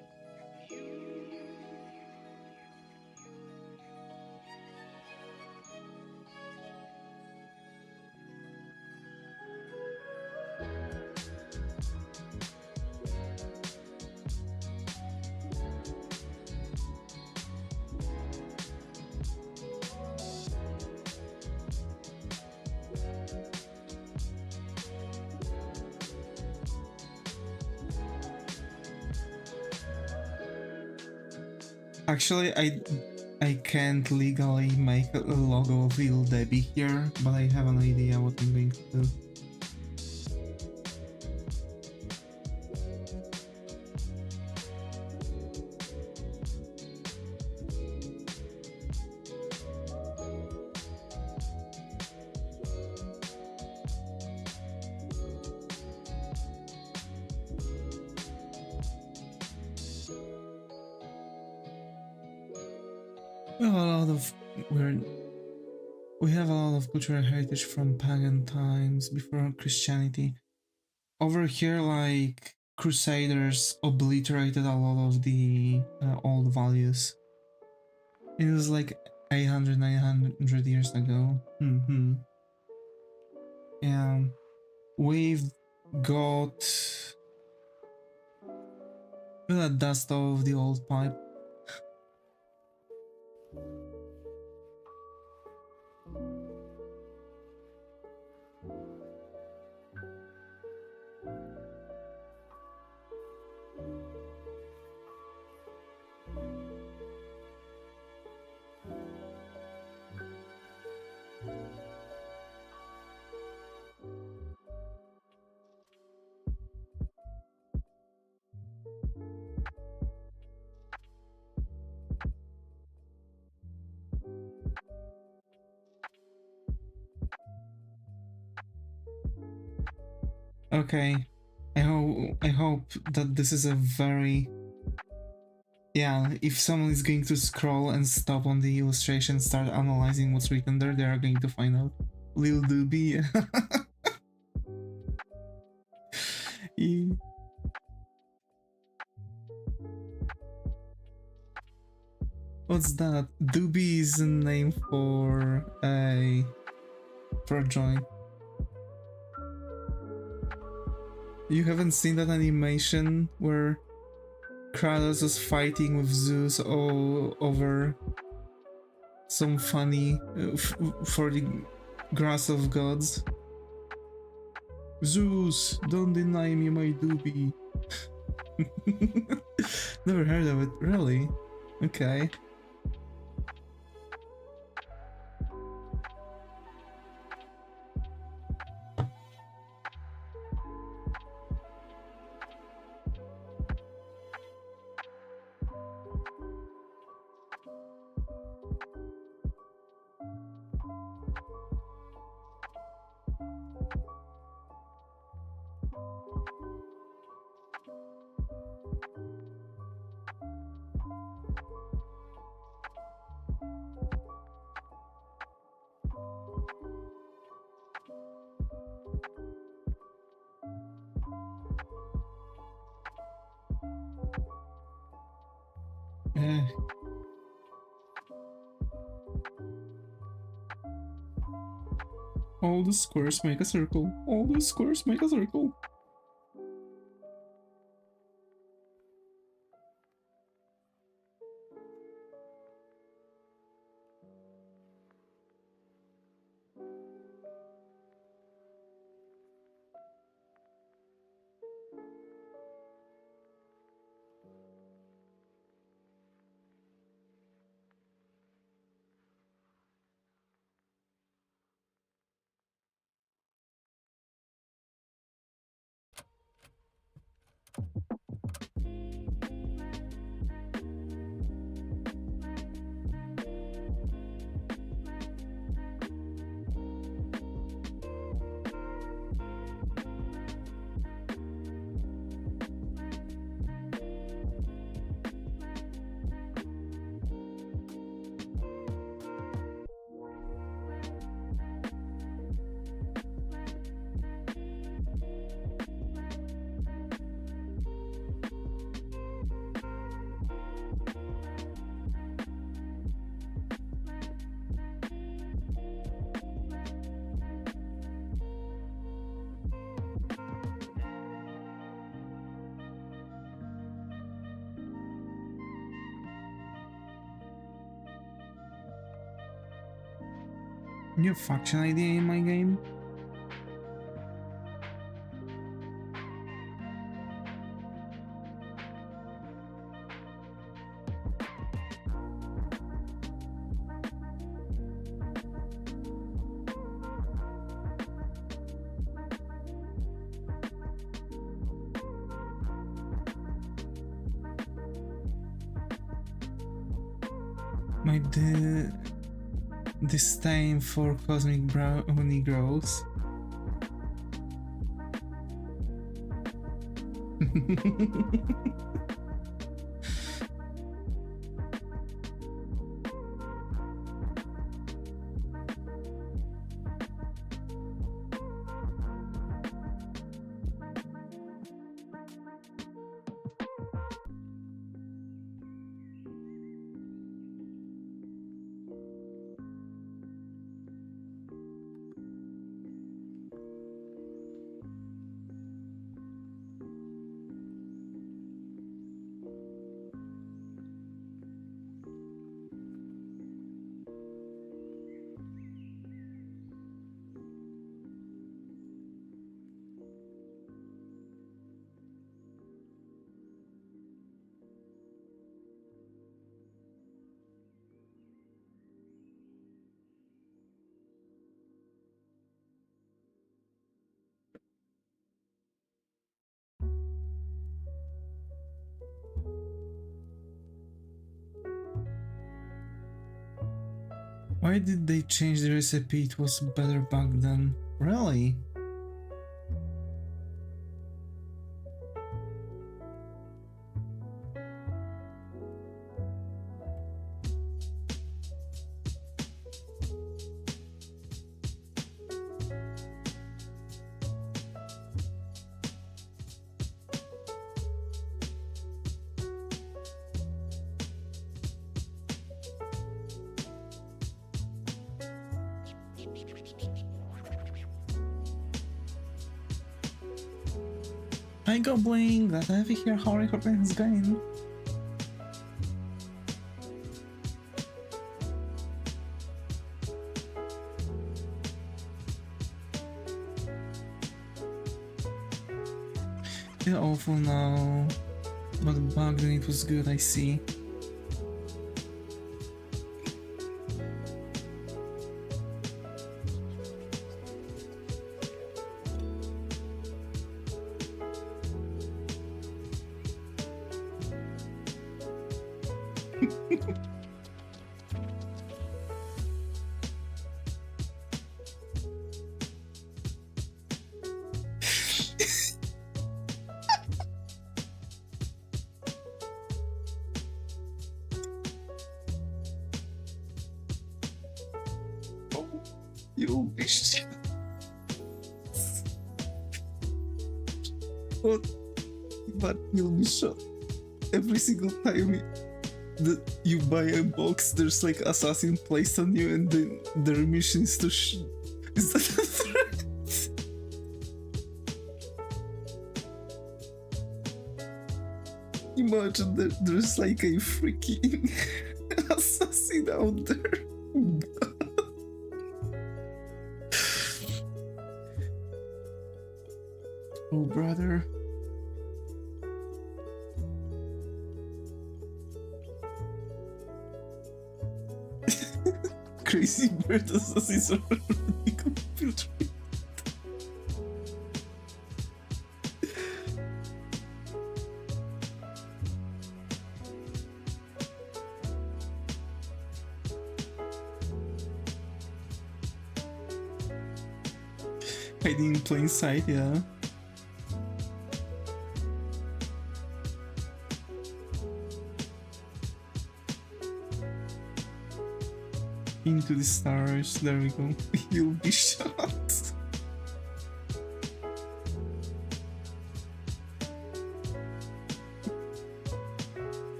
Actually, I can't legally make a logo of Little Debbie here, but I have an idea what I'm going to do. We have a lot of cultural heritage from pagan times before Christianity. Over here, like Crusaders obliterated a lot of the old values. It was like 800, 900 years ago. Yeah, we've got the dust of the old pipe. Okay, I hope that this is a very... Yeah, if someone is going to scroll and stop on the illustration, start analyzing what's written there, they are going to find out. Lil Doobie. Yeah. What's that? Doobie is a name for a joint. You haven't seen that animation where Kratos was fighting with Zeus all over some funny for the grass of gods. Zeus, don't deny me my doobie. Never heard of it, really? Okay. All the squares make a circle. All the squares make a circle. New faction idea in my game? My disdain for cosmic brownie grows. Why did they change the recipe? It was better back then. Really? Hi Goblin, glad to have you here. How recording is going? Yeah, awful now. But back then it was good, I see. You wish. What? But you'll be shot every single time you buy a box. There's like assassin placed on you, and then their mission is to is that a threat? Imagine that there's like a freaking assassin out there. Oh, brother. Crazy bird assassins are already computer. Hiding in plain sight, yeah. Into the stars, there we go. You'll be shot.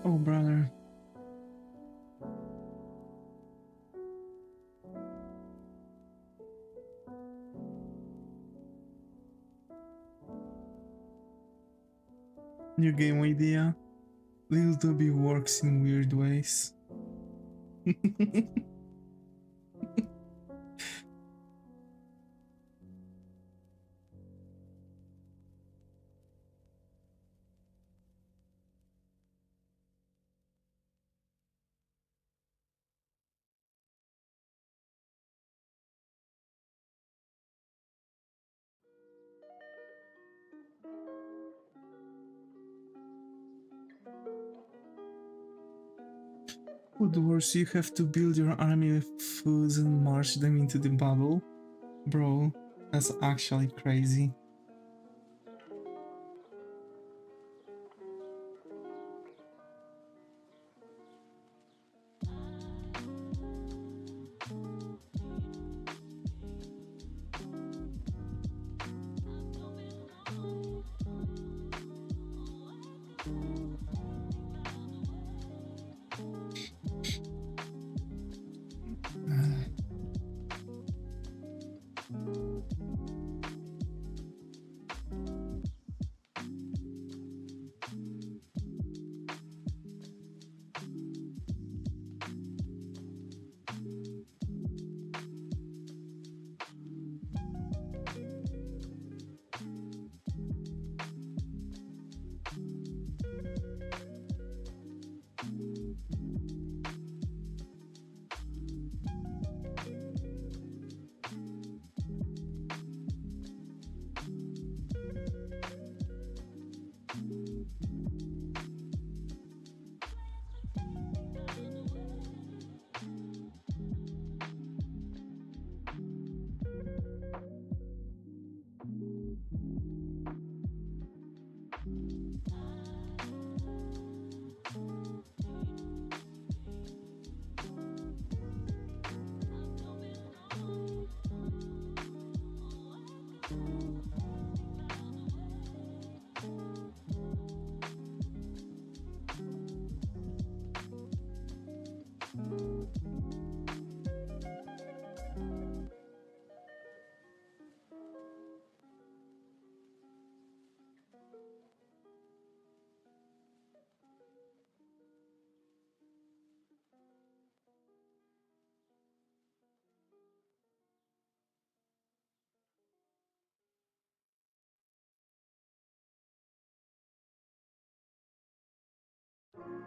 Oh, brother. New game idea. Little Toby works in weird ways. Food wars, you have to build your army with foods and march them into the bubble? Bro, that's actually crazy.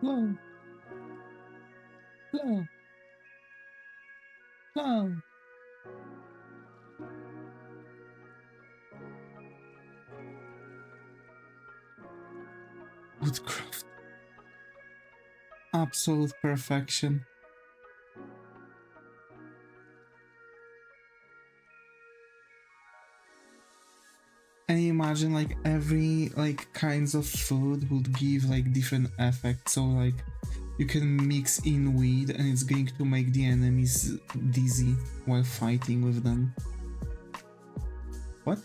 Flow. Flow. Flow. Woodcraft. Absolute perfection. And imagine like every like kinds of food would give like different effects. So like you can mix in weed and it's going to make the enemies dizzy while fighting with them. What?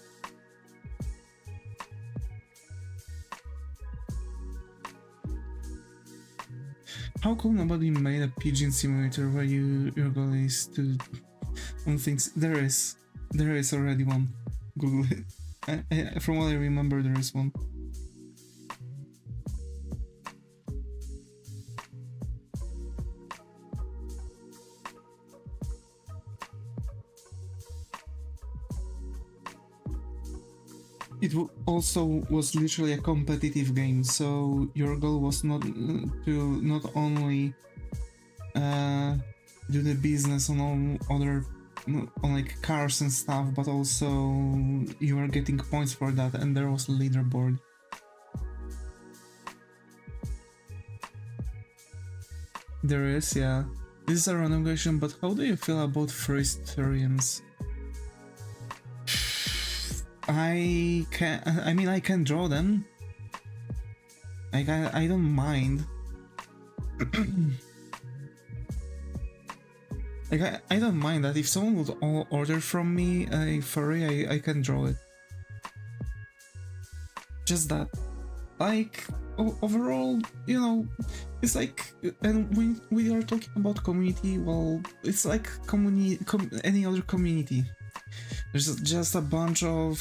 How come nobody made a pigeon simulator where your goal is to on things? There is already one. Google it. From what I remember, there is one. It also was literally a competitive game, so your goal was not to not only do the business on all other on like cars and stuff, but also you are getting points for that, and there was a leaderboard. There is, yeah. This is a random question, but how do you feel about Frysturians? I can draw them. I don't mind. Like I don't mind that. If someone would order from me a furry, I can draw it. Just that. Like overall, you know, it's like, and when we are talking about community, well, it's like any other community. There's just a bunch of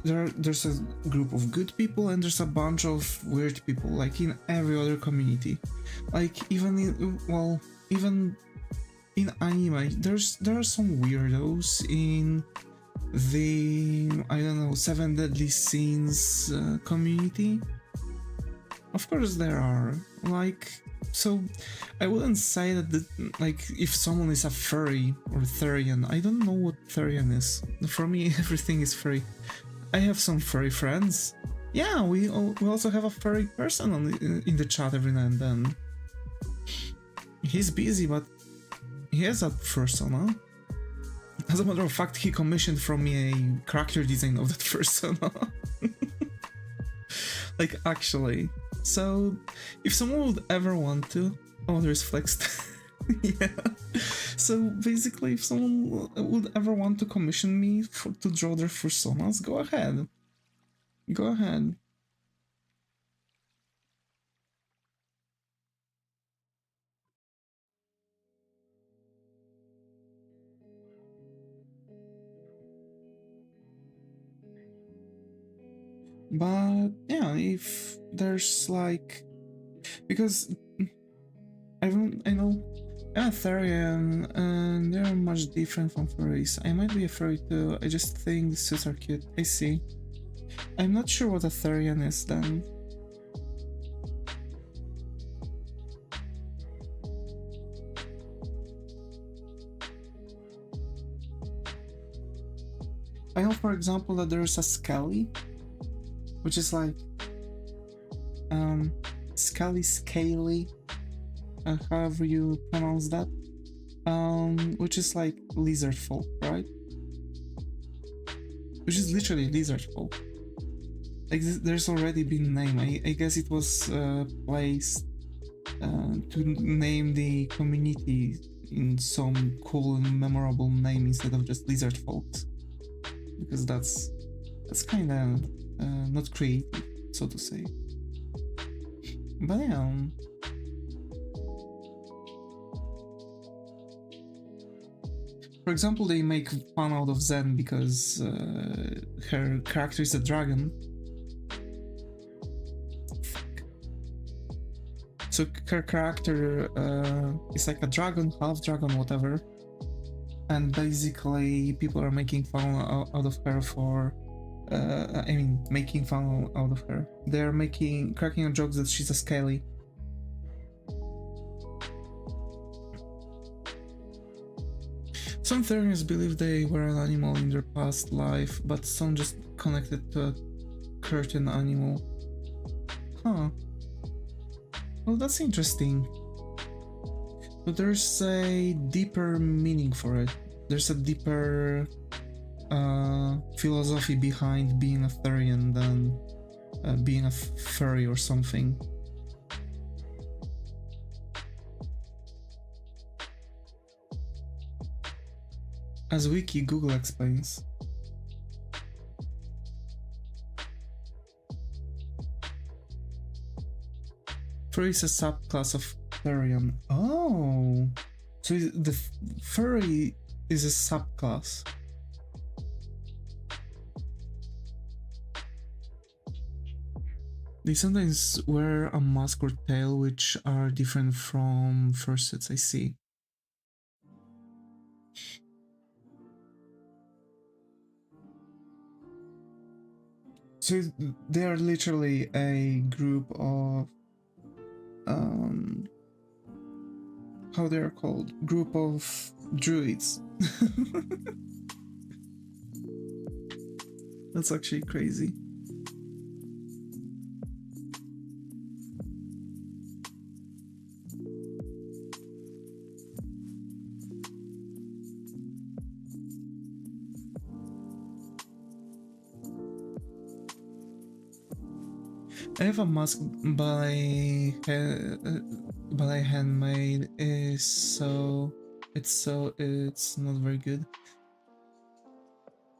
there's a group of good people and there's a bunch of weird people, like in every other community. Like even in anime, there are some weirdos in the, I don't know, 7 Deadly Sins community. Of course there are, like, so I wouldn't say that like if someone is a furry or Therian. I don't know what Therian is. For me, everything is furry. I have some furry friends. Yeah, we also have a furry person in the chat every now and then. He's busy, but he has a persona. As a matter of fact, he commissioned from me a character design of that persona. Like, actually. So, if someone would ever want to... Oh, there's Flex. Yeah. So, basically, if someone would ever want to commission me to draw their personas, go ahead. Go ahead. But yeah, if there's like, because I know I'm a Therian and they're much different from furries. I might be a furry too. I just think the suits are cute. I see. I'm not sure what a Therian is then. I know, for example, that there's a Skelly, which is like scaly, however you pronounce that, which is like lizard folk, right? Which is literally lizard folk. Like there's already been a name. I guess it was placed to name the community in some cool and memorable name instead of just lizard folks, because that's kind of not creative, so to say. But yeah. For example, they make fun out of Zen because her character is a dragon. So her character is like a dragon, half dragon, whatever. And basically people are making fun out of her for... making fun out of her. They're cracking jokes that she's a scaly. Some theories believe they were an animal in their past life, but some just connected to a certain animal. Huh. Well, that's interesting. But there's a deeper meaning for it. There's a deeper philosophy behind being a Therian than being a furry or something. As Wiki Google explains. Furry is a subclass of Therian. Oh! So the furry is a subclass. They sometimes wear a mask or tail which are different from fursets, I see. So they are literally a group of how they are called? Group of druids. That's actually crazy. I have a mask by handmade, so it's not very good.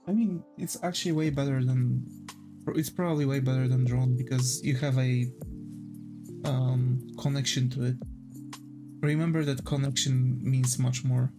I mean, it's actually way better than, it's probably way better than drawn because you have a connection to it. Remember that connection means much more.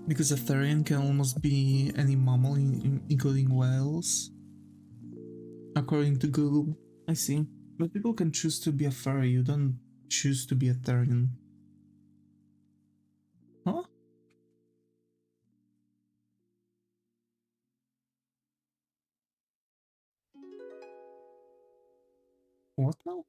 Because a Therian can almost be any mammal, including whales. According to Google, I see. But people can choose to be a furry, you don't choose to be a Therian. Huh? What now?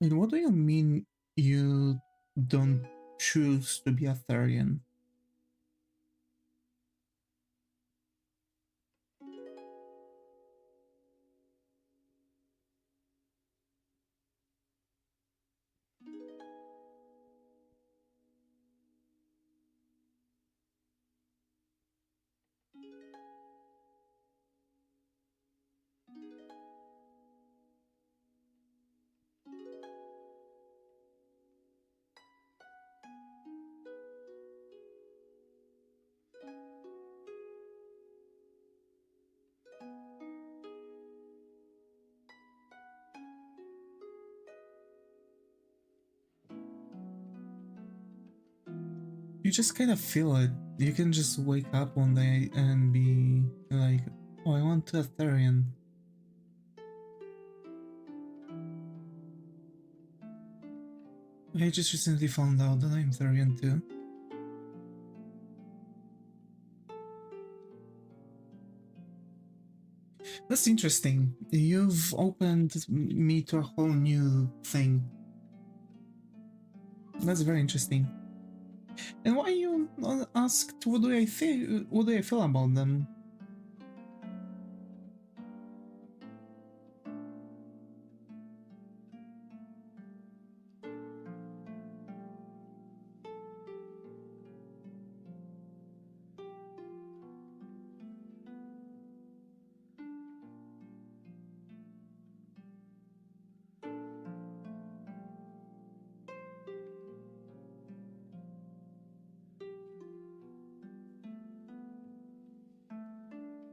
Wait, what do you mean you don't choose to be a Therian? You just kind of feel it. You can just wake up one day and be like, oh, I want to a Therian. I just recently found out that I'm Therian too. That's interesting. You've opened me to a whole new thing. That's very interesting. And why you asked what do I feel? What do I feel about them?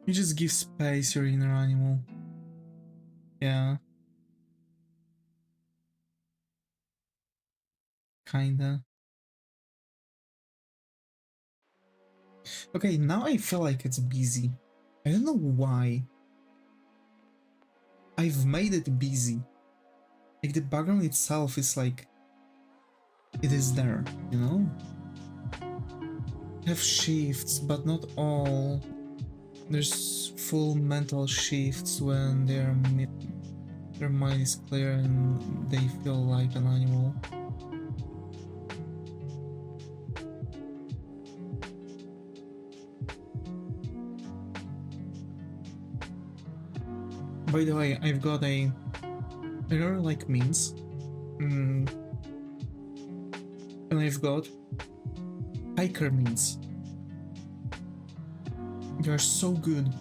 You just give space your inner animal. Yeah. Kinda. Okay, now I feel like it's busy. I don't know why. I've made it busy. Like the background itself is like, it is there, you know? Have shifts, but not all. There's full mental shifts when their mind is clear and they feel like an animal. By the way, I've got I really like memes. And I've got hiker memes. They're so good.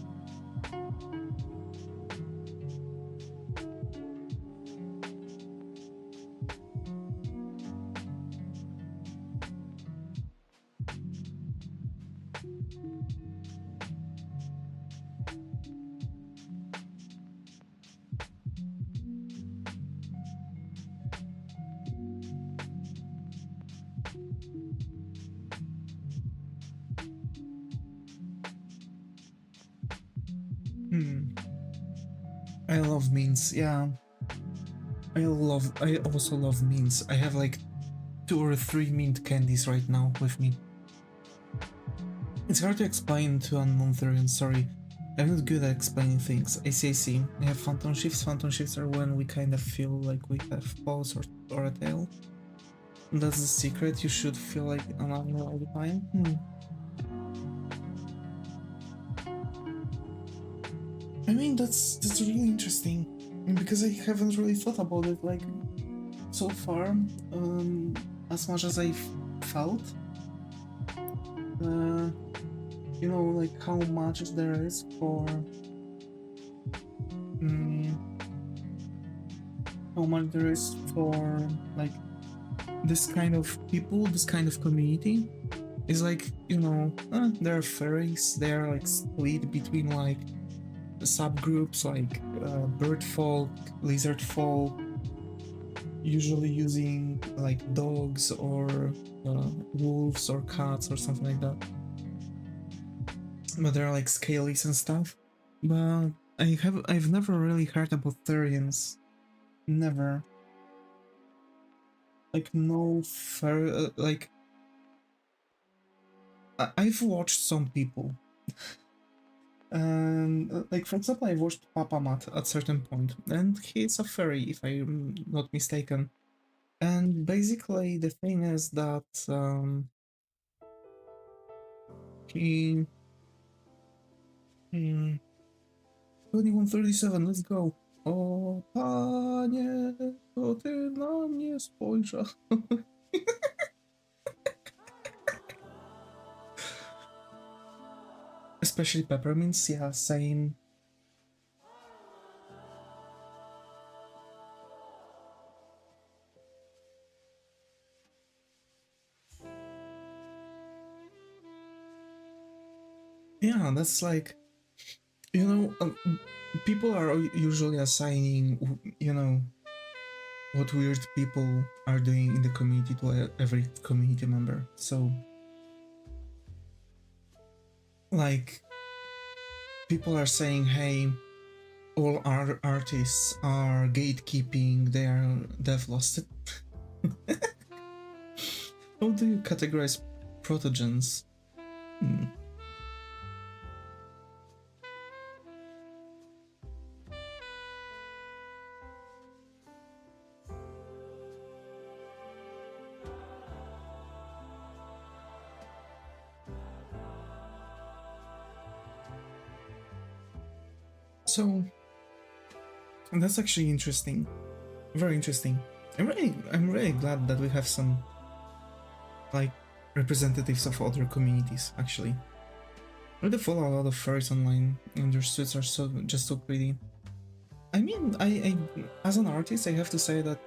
I love memes, yeah. I also love memes. I have like 2 or 3 mint candies right now with me. It's hard to explain to a non-Therian, sorry. I'm not good at explaining things. I see. I have phantom shifts. Phantom shifts are when we kind of feel like we have paws or a tail. That's the secret, you should feel like an animal all the time. I mean, that's really interesting. Because I haven't really thought about it like so far, as much as I've felt. You know, like how much there is for how much there is for like this kind of people, this kind of community. Is like, you know, there are furries, they are like split between like subgroups like bird folk, lizard folk, usually using like dogs or wolves or cats or something like that. But they're like scalies and stuff. But I've never really heard about Therians. Never. Like no like I've watched some people. And like for example, I watched Papa Matt at certain point, and he's a furry if I'm not mistaken. And basically the thing is that he 2137, let's go. O panie, to ty na mnie spojrzał. Especially peppermints, yeah, same. Yeah, that's like, you know, people are usually assigning, you know, what weird people are doing in the community to every community member. So, like, people are saying, hey, all our artists are gatekeeping, they are death lost. How do you categorize protogens? So that's actually interesting, very interesting. I'm really glad that we have some like representatives of other communities. Actually, I really follow a lot of furries online, and their suits are just so pretty. I mean, I as an artist, I have to say that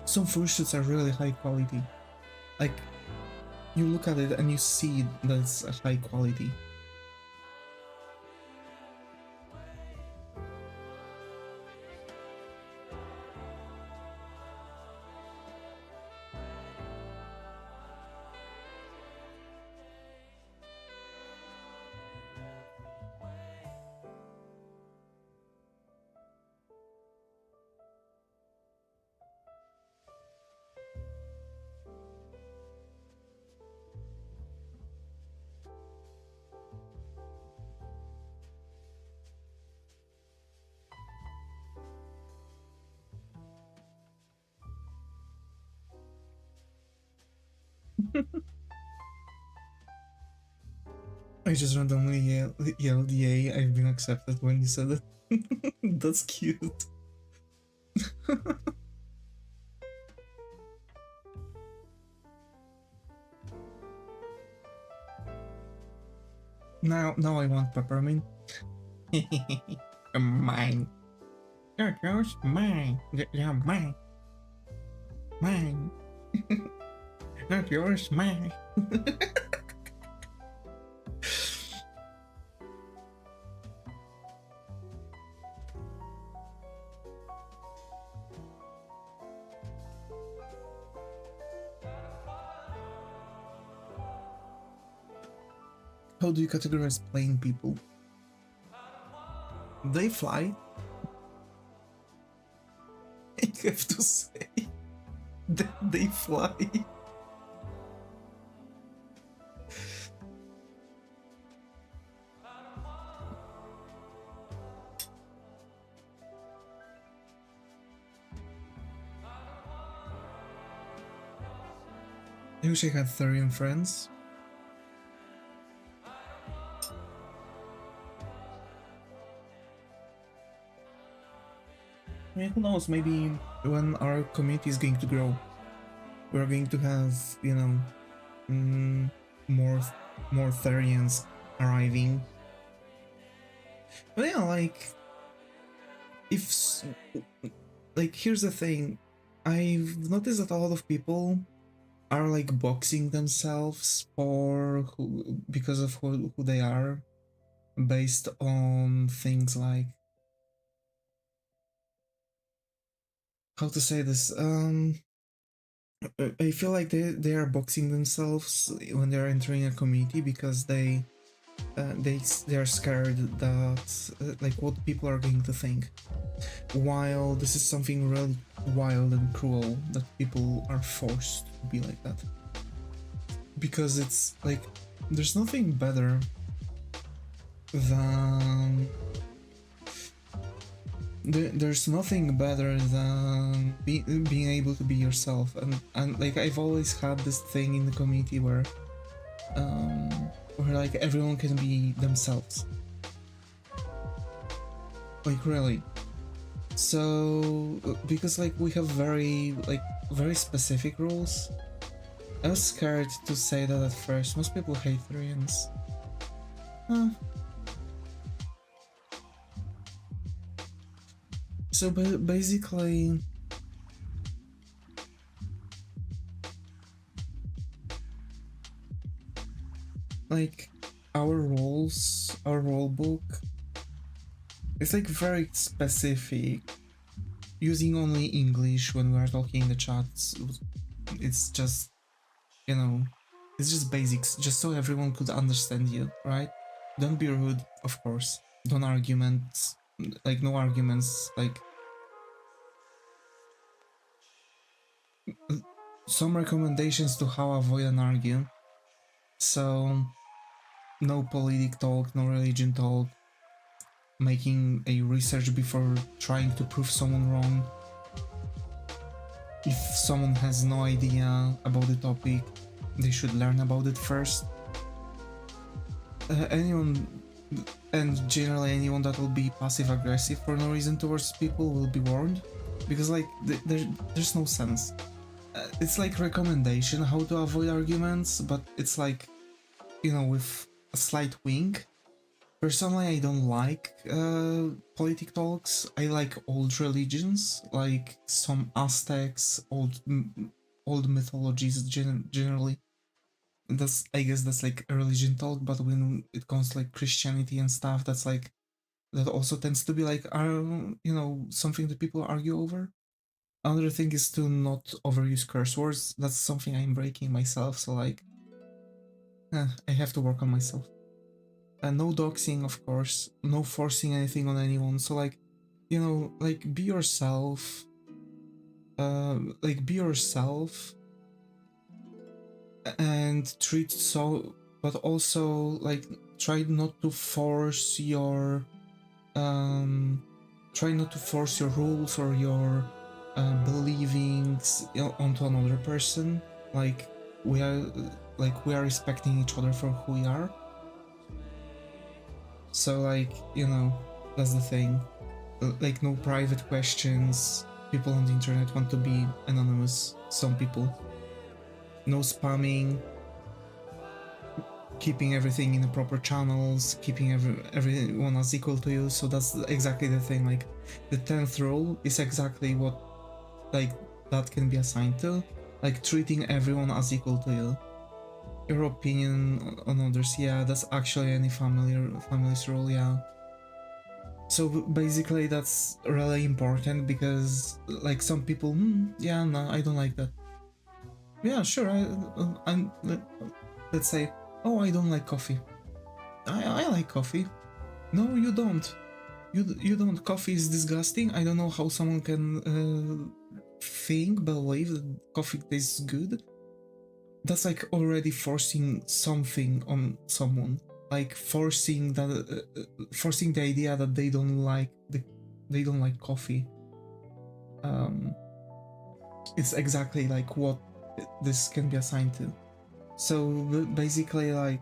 some furry suits are really high quality. Like, you look at it and you see that's a high quality. I just randomly yelled yay, I've been accepted when you said it. That's cute. Now I want peppermint. Mine. You're yours, mine. Yeah, mine. Mine. Not yours, mine. How do you categorize plane people? They fly. I have to say that they fly. I wish I had Therian friends. I mean, who knows, maybe when our community is going to grow, we're going to have, you know, more Therians arriving. But yeah, like, like, here's the thing, I've noticed that a lot of people are like boxing themselves because of who they are, based on things like, how to say this, I feel like they are boxing themselves when they're entering a community because they are scared that like what people are going to think, while this is something really wild and cruel that people are forced to be like that, because it's like there's nothing better than there's nothing better than being able to be yourself, and like I've always had this thing in the community where like everyone can be themselves, like really. So because like we have very specific rules, I was scared to say that at first. Most people hate Therians. So basically, like our roles, our role book, it's like very specific, using only English when we are talking in the chats. It's just, you know, it's just basics, just so everyone could understand you, right? Don't be rude, of course. Don't argument, like no arguments, like some recommendations to how avoid an argue. So no politic talk, no religion talk, making a research before trying to prove someone wrong. If someone has no idea about the topic, they should learn about it first. Anyone, and generally anyone that will be passive-aggressive for no reason towards people will be warned, because like there's no sense. It's like recommendation how to avoid arguments, but it's like, you know, with a slight wink. Personally, I don't like politic talks. I like old religions, like some Aztecs, old mythologies generally. I guess that's like a religion talk, but when it comes to like Christianity and stuff, that's like, that also tends to be like, you know, something that people argue over. Another thing is to not overuse curse words. That's something I'm breaking myself, so like, I have to work on myself. No doxing, of course, no forcing anything on anyone, so like, you know, like be yourself, and treat so, but also like try not to force your rules or your believings onto another person. Like we are we are respecting each other for who we are. So like, you know, that's the thing. Like no private questions. People on the internet want to be anonymous. Some people. No spamming. Keeping everything in the proper channels. Keeping everyone as equal to you. So that's exactly the thing. Like the 10th rule is exactly what like that can be assigned to. Like treating everyone as equal to you. Your opinion on others, yeah, that's actually any family's rule, yeah. So basically that's really important because like some people, yeah, no, I don't like that. Yeah, sure, let's say, oh, I don't like coffee. I like coffee. No, you don't. You don't. Coffee is disgusting. I don't know how someone can believe that coffee tastes good. That's like already forcing something on someone, like forcing the idea that they don't like coffee. It's exactly like what this can be assigned to. So basically, like,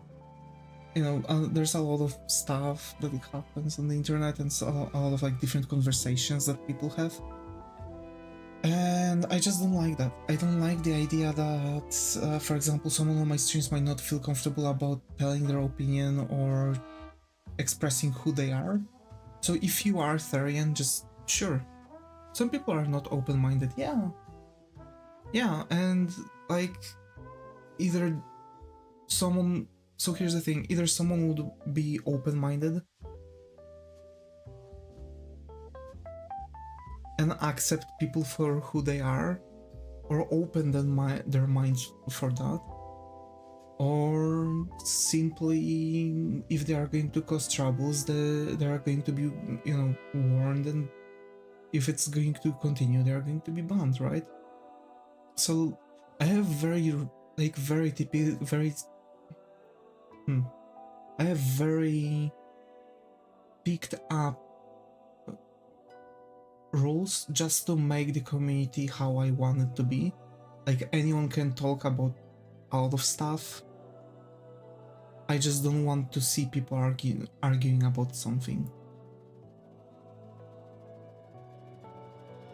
you know, there's a lot of stuff that happens on the internet and so a lot of like different conversations that people have. And I just don't like that. I don't like the idea that, for example, someone on my streams might not feel comfortable about telling their opinion or expressing who they are. So if you are Therian, just sure. Some people are not open-minded, yeah. Yeah, and like either someone... So here's the thing, either someone would be open-minded and accept people for who they are, or open their minds for that, or simply, if they are going to cause troubles, they are going to be, you know, warned, and if it's going to continue, they are going to be banned, right? So I have very picked up rules just to make the community how I want it to be. Like anyone can talk about a lot of stuff. I just don't want to see people arguing about something.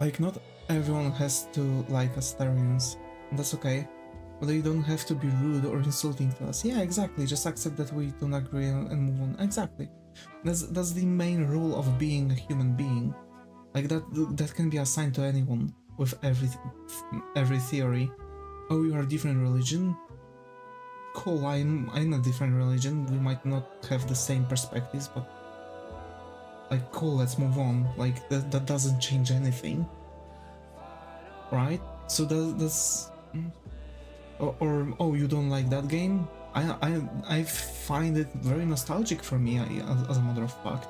Like not everyone has to like Astarians, and that's okay. But they don't have to be rude or insulting to us. Yeah, exactly. Just accept that we don't agree and move on. Exactly. That's the main rule of being a human being. Like that can be assigned to anyone with every theory. Oh, you are a different religion? Cool, I'm a different religion. We might not have the same perspectives, but like cool, let's move on. Like that doesn't change anything. Right? So that's or oh, you don't like that game? I find it very nostalgic for me as a matter of fact.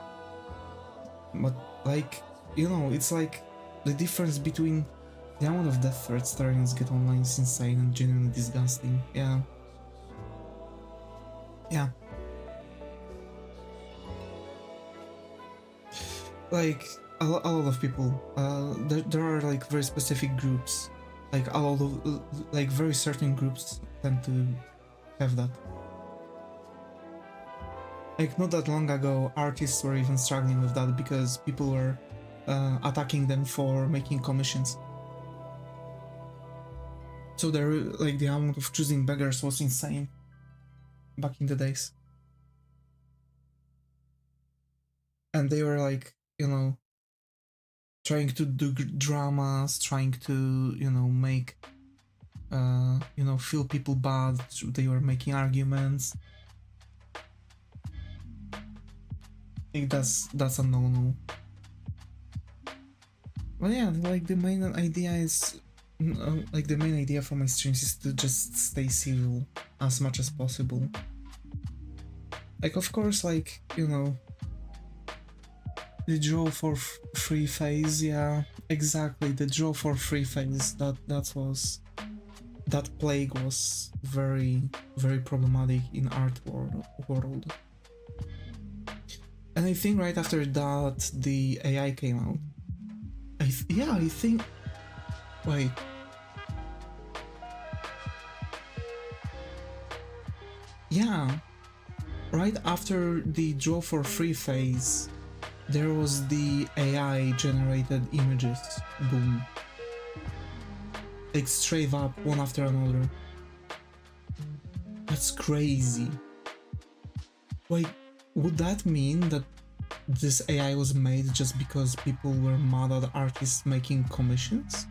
But like, you know, it's like the difference between the amount of death threats Therians get online is insane and genuinely disgusting. Yeah. Yeah. Like a lot of people, there are like very specific groups, like a lot of like very certain groups tend to have that. Like not that long ago, artists were even struggling with that because people were attacking them for making commissions. So there, like the amount of choosing beggars was insane back in the days, and they were like, you know, trying to do dramas, trying to, you know, make, you know, feel people bad. They were making arguments. I think that's a no-no. But yeah, like the main idea is, like the main idea for my streams is to just stay civil as much as possible. Like of course, like, you know, the draw for free phase, yeah, exactly, the draw for free phase, that plague was very, very problematic in art world. And I think right after that, the AI came out. I think... Wait. yeah, right after the draw for free phase, there was the AI generated images boom. Like straight up, one after another. That's crazy. Wait, would that mean that this AI was made just because people were mad at artists making commissions?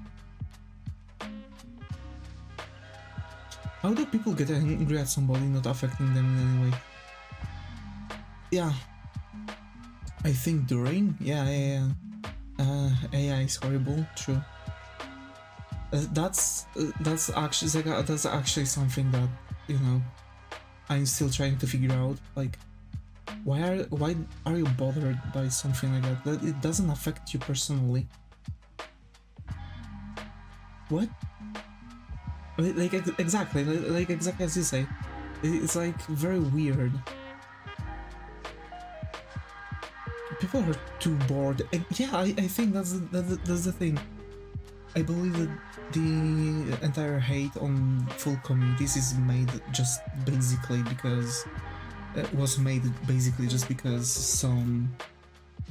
How do people get angry at somebody not affecting them in any way? Yeah, I think during, yeah. AI is horrible, true. That's actually something that, you know, I'm still trying to figure out. Like, why are you bothered by something like that? That it doesn't affect you personally. What? Like exactly, like exactly as you say. It's like very weird. People are too bored. And yeah, I think that's the thing. I believe that the entire hate on full communities is made just basically because some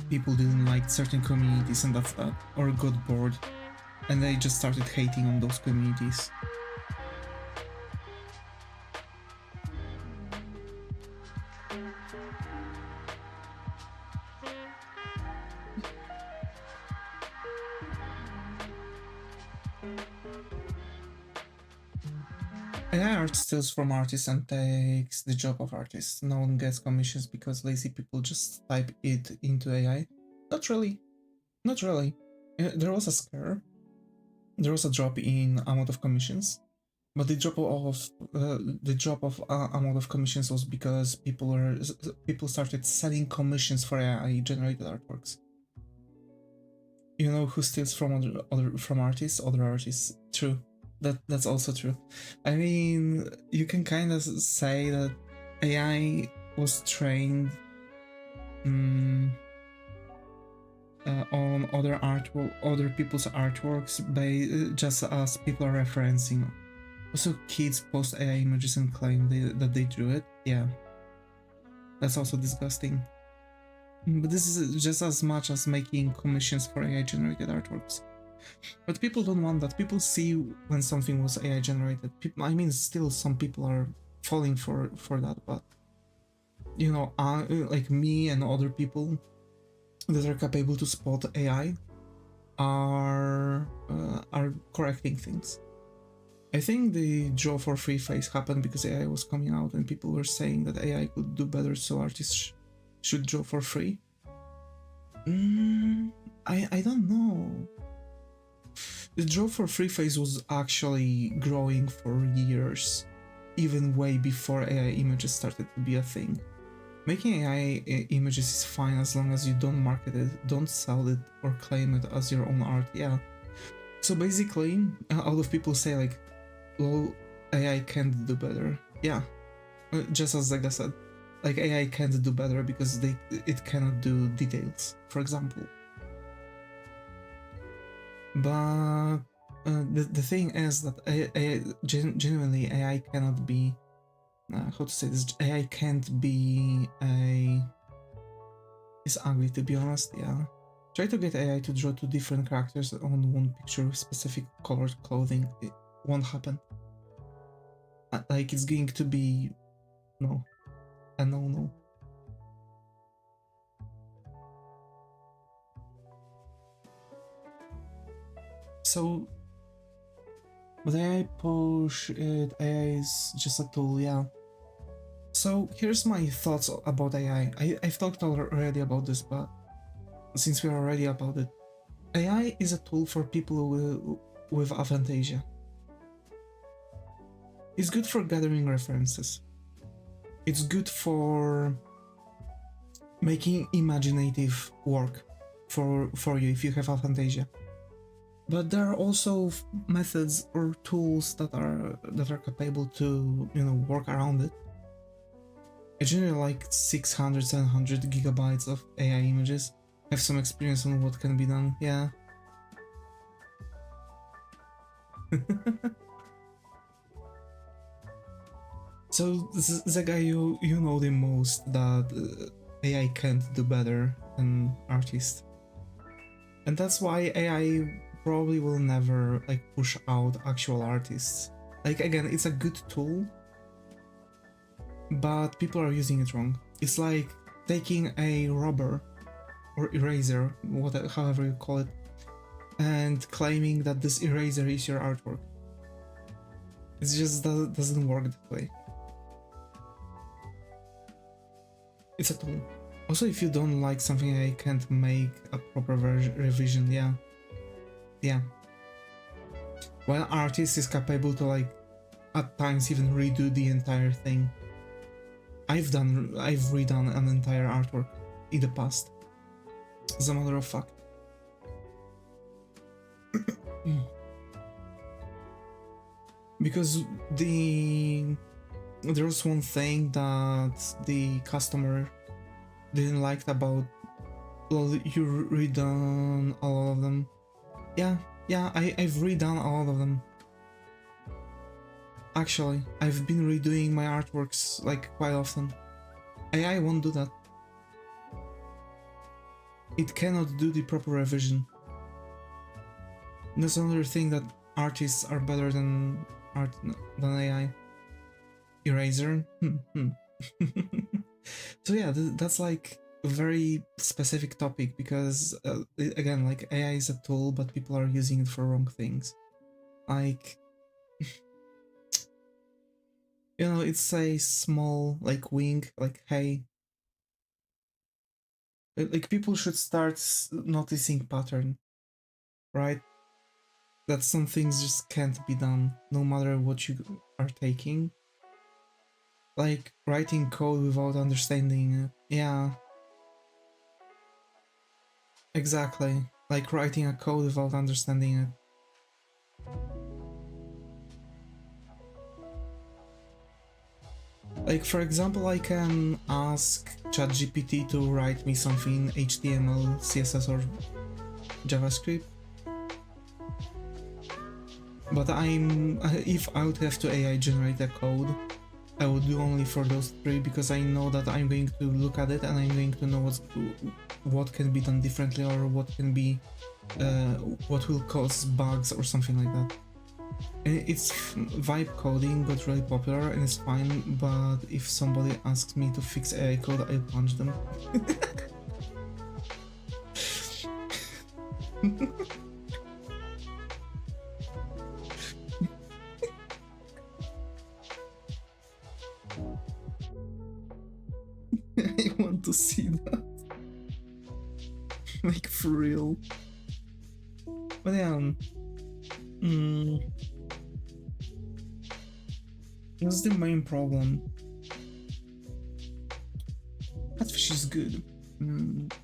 people didn't like certain communities and that's that, or got bored, and they just started hating on those communities. AI art steals from artists and takes the job of artists. No one gets commissions because lazy people just type it into AI. Not really. Not really. There was a scare. There was a drop in amount of commissions, but the drop of amount of commissions was because people started selling commissions for AI generated artworks. You know who steals from from artists? Other artists. True. That's also true. I mean, you can kind of say that AI was trained on other people's artworks by just as people are referencing. Also, kids post AI images and claim that they drew it. Yeah, that's also disgusting. But this is just as much as making commissions for AI generated artworks. But people don't want that. People see when something was AI generated. I mean, still some people are falling for that, but you know, like me and other people that are capable to spot AI are correcting things. I think the draw for free phase happened because AI was coming out and people were saying that AI could do better, so artists should draw for free. I don't know. The draw for free phase was actually growing for years, even way before AI images started to be a thing. Making AI images is fine as long as you don't market it, don't sell it, or claim it as your own art, yeah. So basically, a lot of people say like, well, AI can't do better. Yeah, just as Zega said, like AI can't do better because it cannot do details, for example. But the thing is that genuinely AI cannot be, how to say this, AI can't be it's ugly, to be honest, yeah. Try to get AI to draw two different characters on one picture with specific colored clothing. It won't happen. Like, it's going to be no. A no. So, but AI push it, AI is just a tool, yeah. So here's my thoughts about AI. I've talked already about this, but since we're already about it, AI is a tool for people with aphantasia. It's good for gathering references. It's good for making imaginative work for you if you have aphantasia. But there are also methods or tools that are capable to, you know, work around it. I generally like 600, 700 gigabytes of AI images. Have some experience on what can be done, yeah. So the guy you know the most that AI can't do better than artists, and that's why AI probably will never like push out actual artists. Like again, it's a good tool, but people are using it wrong. It's like taking a rubber or eraser, whatever, however you call it, and claiming that this eraser is your artwork. It just doesn't work that way. It's a tool. Also, if you don't like something, I can't make a proper revision. Yeah. While an artist is capable to like at times even redo the entire thing. I've redone an entire artwork in the past, as a matter of fact. Because there was one thing that the customer didn't like about, well, you redone all of them. Yeah, I've redone all of them. Actually, I've been redoing my artworks like quite often. AI won't do that. It cannot do the proper revision. That's another thing that artists are better than AI. Eraser. So yeah, that's like a very specific topic because again, like AI is a tool, but people are using it for wrong things. Like, you know, it's a small like wink, like hey. Like people should start noticing pattern, right? That some things just can't be done, no matter what you are taking. Like writing code without understanding it. Yeah. Exactly. Like writing a code without understanding it. Like for example, I can ask ChatGPT to write me something in HTML, CSS or JavaScript. But if I would have to AI generate a code, I would do only for those three because I know that I'm going to look at it and I'm going to know what can be done differently or what can be what will cause bugs or something like that. And it's vibe coding got really popular and it's fine, but if somebody asks me to fix AI code, I'll punch them. I want to see that. Like for real. But yeah, what's the main problem? Catfish is good.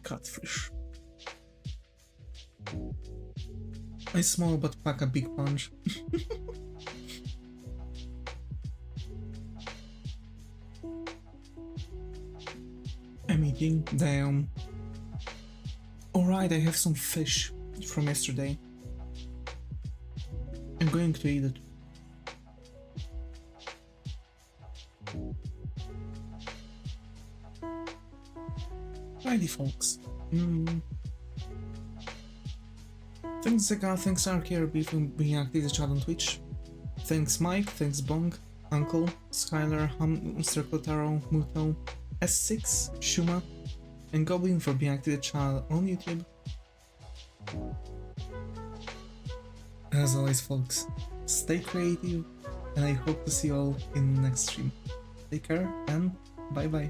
Catfish. It's small but pack a big punch. I'm eating. Damn. Alright, I have some fish from yesterday. I'm going to eat it. Righty, folks. Thanks Zeka, thanks RKRB for being active in the chat on Twitch. Thanks Mike, thanks Bong, Uncle, Skylar, Circle Taro, Muto, S6, Shuma, and Goblin for being active in the chat on YouTube. As always, folks, stay creative, and I hope to see you all in the next stream. Take care, and bye bye.